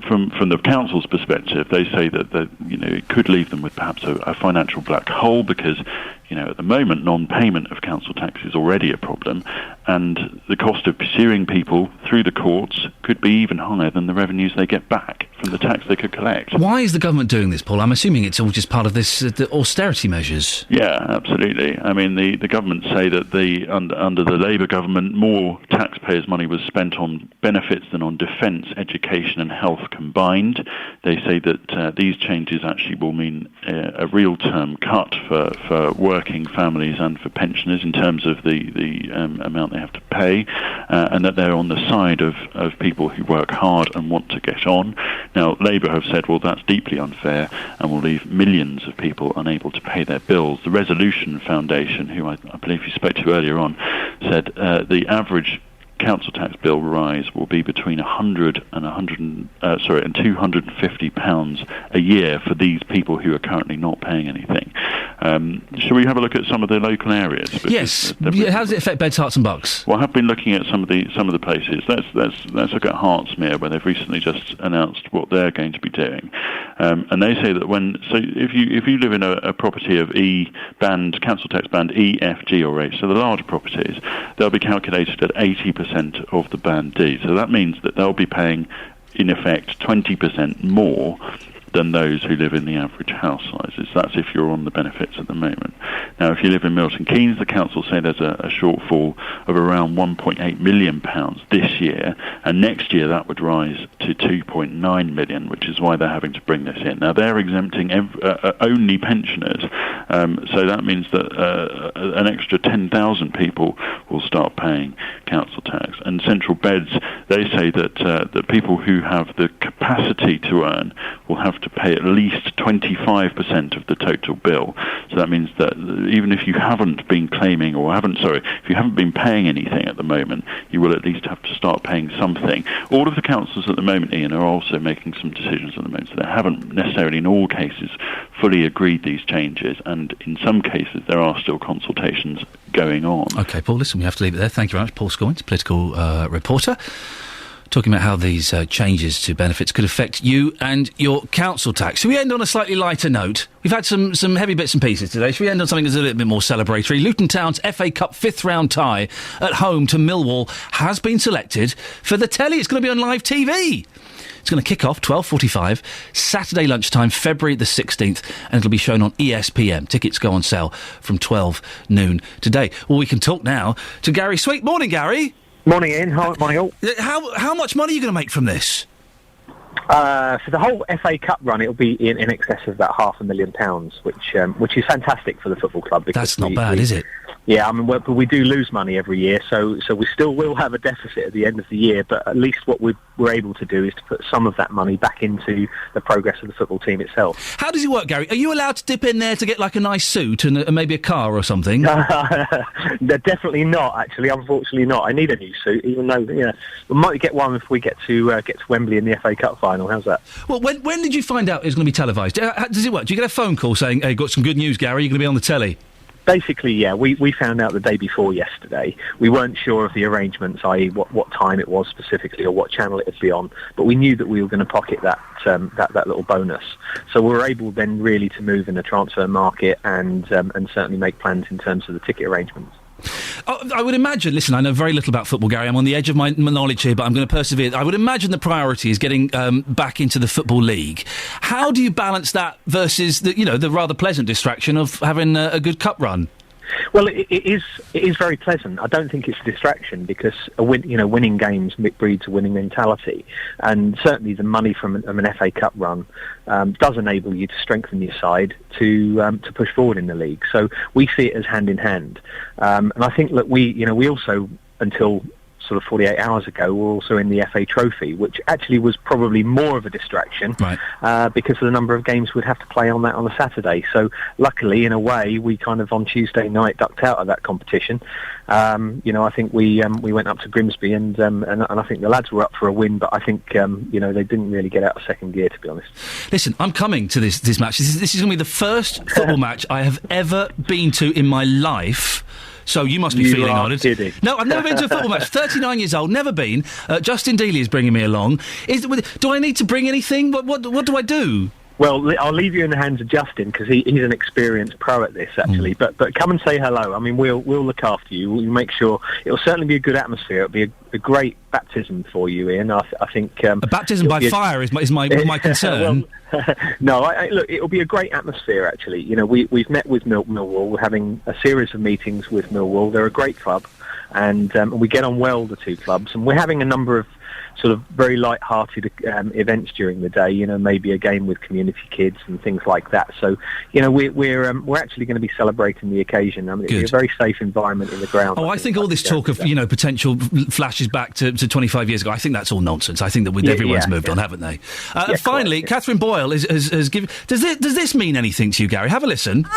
from the council's perspective, they say that it could leave them with perhaps a financial black hole because at the moment, non-payment of council tax is already a problem, and the cost of pursuing people through the courts could be even higher than the revenues they get back from the tax they could collect. Why is the government doing this, Paul? I'm assuming it's all just part of this the austerity measures. Yeah, absolutely. I mean, the government say that under the Labour government, more taxpayers' money was spent on benefits than on defence, education and health combined. They say that these changes actually will mean a real-term cut for working families and for pensioners in terms of the amount they have to pay, and that they're on the side of people who work hard and want to get on. Now, Labour have said, well, that's deeply unfair and will leave millions of people unable to pay their bills. The Resolution Foundation, who I believe you spoke to earlier on, said the average council tax bill rise will be between £100 and £250 a year for these people who are currently not paying anything. Shall we have a look at some of the local areas? Yes. How does it affect Beds, Herts and Bucks? Well, I have been looking at some of the places. Let's look at Hertsmere, where they've recently just announced what they're going to be doing, and they say that if you live in a property of council tax band E, F, G or H, so the larger properties, they'll be calculated at 80% of the band D. So that means that they'll be paying, in effect, 20% more than those who live in the average house sizes. That's if you're on the benefits at the moment. Now, if you live in Milton Keynes, the council say there's a shortfall of around £1.8 million this year, and next year that would rise to £2.9 million, which is why they're having to bring this in. Now, they're exempting only pensioners, so that means that an extra 10,000 people will start paying council tax. And Central Beds, they say that people who have the capacity to earn will have to pay at least 25% of the total bill. So that means that even if you haven't been claiming if you haven't been paying anything at the moment, you will at least have to start paying something. All of the councils at the moment, Ian, are also making some decisions at the moment, so they haven't necessarily in all cases fully agreed these changes, and in some cases there are still consultations going on. OK, Paul, listen, we have to leave it there. Thank you very much. Paul Scoynes, political reporter, talking about how these changes to benefits could affect you and your council tax. Shall we end on a slightly lighter note? We've had some heavy bits and pieces today. Shall we end on something that's a little bit more celebratory? Luton Town's FA Cup 5th round tie at home to Millwall has been selected for the telly. It's going to be on live TV. It's going to kick off 12:45, Saturday lunchtime, February the 16th, and it'll be shown on ESPN. Tickets go on sale from 12 noon today. Well, we can talk now to Gary Sweet. Morning, Gary. Morning, Ian. Morning, all. How much money are you going to make from this? For the whole FA Cup run, it'll be in excess of about £500,000, which is fantastic for the football club. That's not bad, is it? Yeah, I mean, but we do lose money every year, so we still will have a deficit at the end of the year, but at least what we're able to do is to put some of that money back into the progress of the football team itself. How does it work, Gary? Are you allowed to dip in there to get like a nice suit and maybe a car or something? Definitely not, actually. Unfortunately not. I need a new suit, even though, we might get one if we get to Wembley in the FA Cup final. How's that? Well, when did you find out it was going to be televised? Does it work? Do you get a phone call saying, hey, got some good news, Gary, you're going to be on the telly? Basically, yeah, we found out the day before yesterday. We weren't sure of the arrangements, i.e. what time it was specifically or what channel it would be on, but we knew that we were going to pocket that little bonus. So we were able then really to move in the transfer market and certainly make plans in terms of the ticket arrangements. I would imagine, listen, I know very little about football, Gary. I'm on the edge of my knowledge here, but I'm going to persevere. I would imagine the priority is getting back into the Football League. How do you balance that versus the rather pleasant distraction of having a good cup run? Well, it is very pleasant. I don't think it's a distraction because winning games breeds a winning mentality, and certainly the money from an FA Cup run does enable you to strengthen your side to push forward in the league. So we see it as hand in hand, and I think that we also, until sort of 48 hours ago, were also in the FA Trophy, which actually was probably more of a distraction, right? Because of the number of games we'd have to play on that on a Saturday. So luckily, in a way, we kind of on Tuesday night ducked out of that competition. I think we went up to Grimsby and I think the lads were up for a win, but I think they didn't really get out of second gear, to be honest. Listen, I'm coming to this match. This is going to be the first football match I have ever been to in my life. So you must be feeling honoured. No, I've never been to a football match. 39 years old, never been. Justin Dealey is bringing me along. Do I need to bring anything? What do I do? Well, I'll leave you in the hands of Justin because he's an experienced pro at this, actually. But come and say hello. I mean, we'll look after you. We'll make sure it'll certainly be a good atmosphere. It'll be a great baptism for you, Ian. I think a baptism by fire is my concern. Look, it'll be a great atmosphere. Actually, we've met with Millwall. We're having a series of meetings with Millwall. They're a great club, and we get on well, the two clubs. And we're having a number of sort of very light-hearted events during the day. Maybe a game with community kids and things like that. So, we're actually going to be celebrating the occasion. I mean, it'll be a very safe environment in the ground. I think all this talk of potential flashes back to 25 years ago, I think that's all nonsense. I think that everyone's moved on, haven't they? Finally, correct, Catherine Boyle has given. Does this mean anything to you, Gary? Have a listen. Do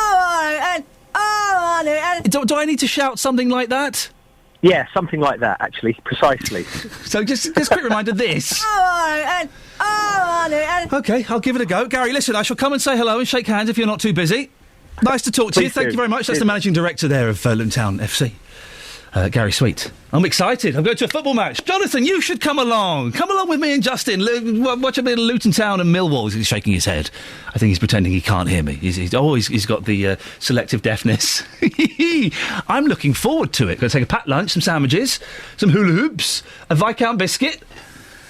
I need to shout something like that? Yeah, something like that, actually, precisely. So just a quick reminder, this. OK, I'll give it a go. Gary, listen, I shall come and say hello and shake hands if you're not too busy. Nice to talk to you. Thank you very much. That's the managing director there of Luton Town FC. Gary Sweet. I'm excited. I'm going to a football match. Jonathan, you should come along. Come along with me and Justin. Watch a bit of Luton Town and Millwall. He's shaking his head. I think he's pretending he can't hear me. He's got the selective deafness. I'm looking forward to it. Going to take a packed lunch, some sandwiches, some hula hoops, a Viscount biscuit,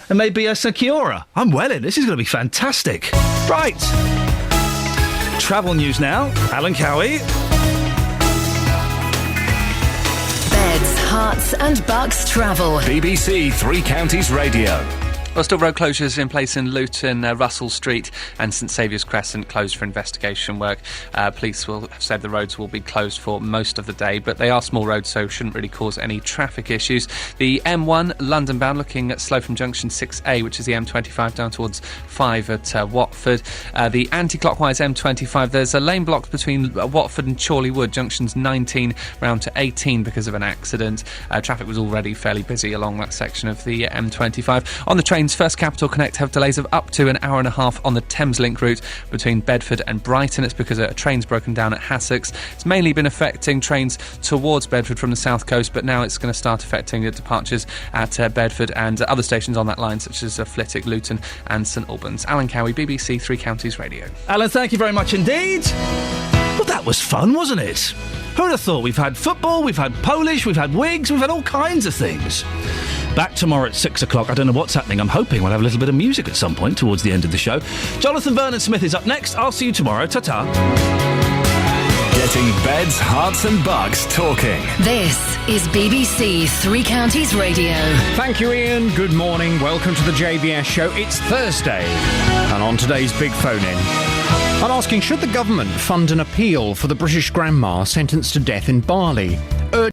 and maybe a Sakiora. I'm well in. This is going to be fantastic. Right. Travel news now. Alan Cowie. Beds, Hearts and Bucks travel. BBC Three Counties Radio. Well, still road closures in place in Luton, Russell Street and St Saviour's Crescent closed for investigation work. Police have said the roads will be closed for most of the day, but they are small roads, so shouldn't really cause any traffic issues. The M1 London bound looking at slow from junction 6A, which is the M25 down towards 5 at Watford. The anti-clockwise M25, there's a lane blocked between Watford and Chorley Wood, junctions 19 round to 18 because of an accident. Traffic was already fairly busy along that section of the M25. On the trains, First Capital Connect have delays of up to an hour and a half on the Thameslink route between Bedford and Brighton. It's because a train's broken down at Hassocks. It's mainly been affecting trains towards Bedford from the south coast, but now it's going to start affecting the departures at Bedford and other stations on that line, such as Flitwick, Luton and St Albans. Alan Cowie, BBC Three Counties Radio. Alan, thank you very much indeed. Well, that was fun, wasn't it? Who'd have thought? We've had football, we've had Polish, we've had wigs, we've had all kinds of things. Back tomorrow at 6 o'clock. I don't know what's happening. I'm hoping we'll have a little bit of music at some point towards the end of the show. Jonathan Vernon-Smith is up next. I'll see you tomorrow. Ta-ta. Getting beds, hearts and bucks talking. This is BBC Three Counties Radio. Thank you, Iain. Good morning. Welcome to the JVS show. It's Thursday. And on today's Big Phone In, I'm asking, should the government fund an appeal for the British grandma sentenced to death in Bali?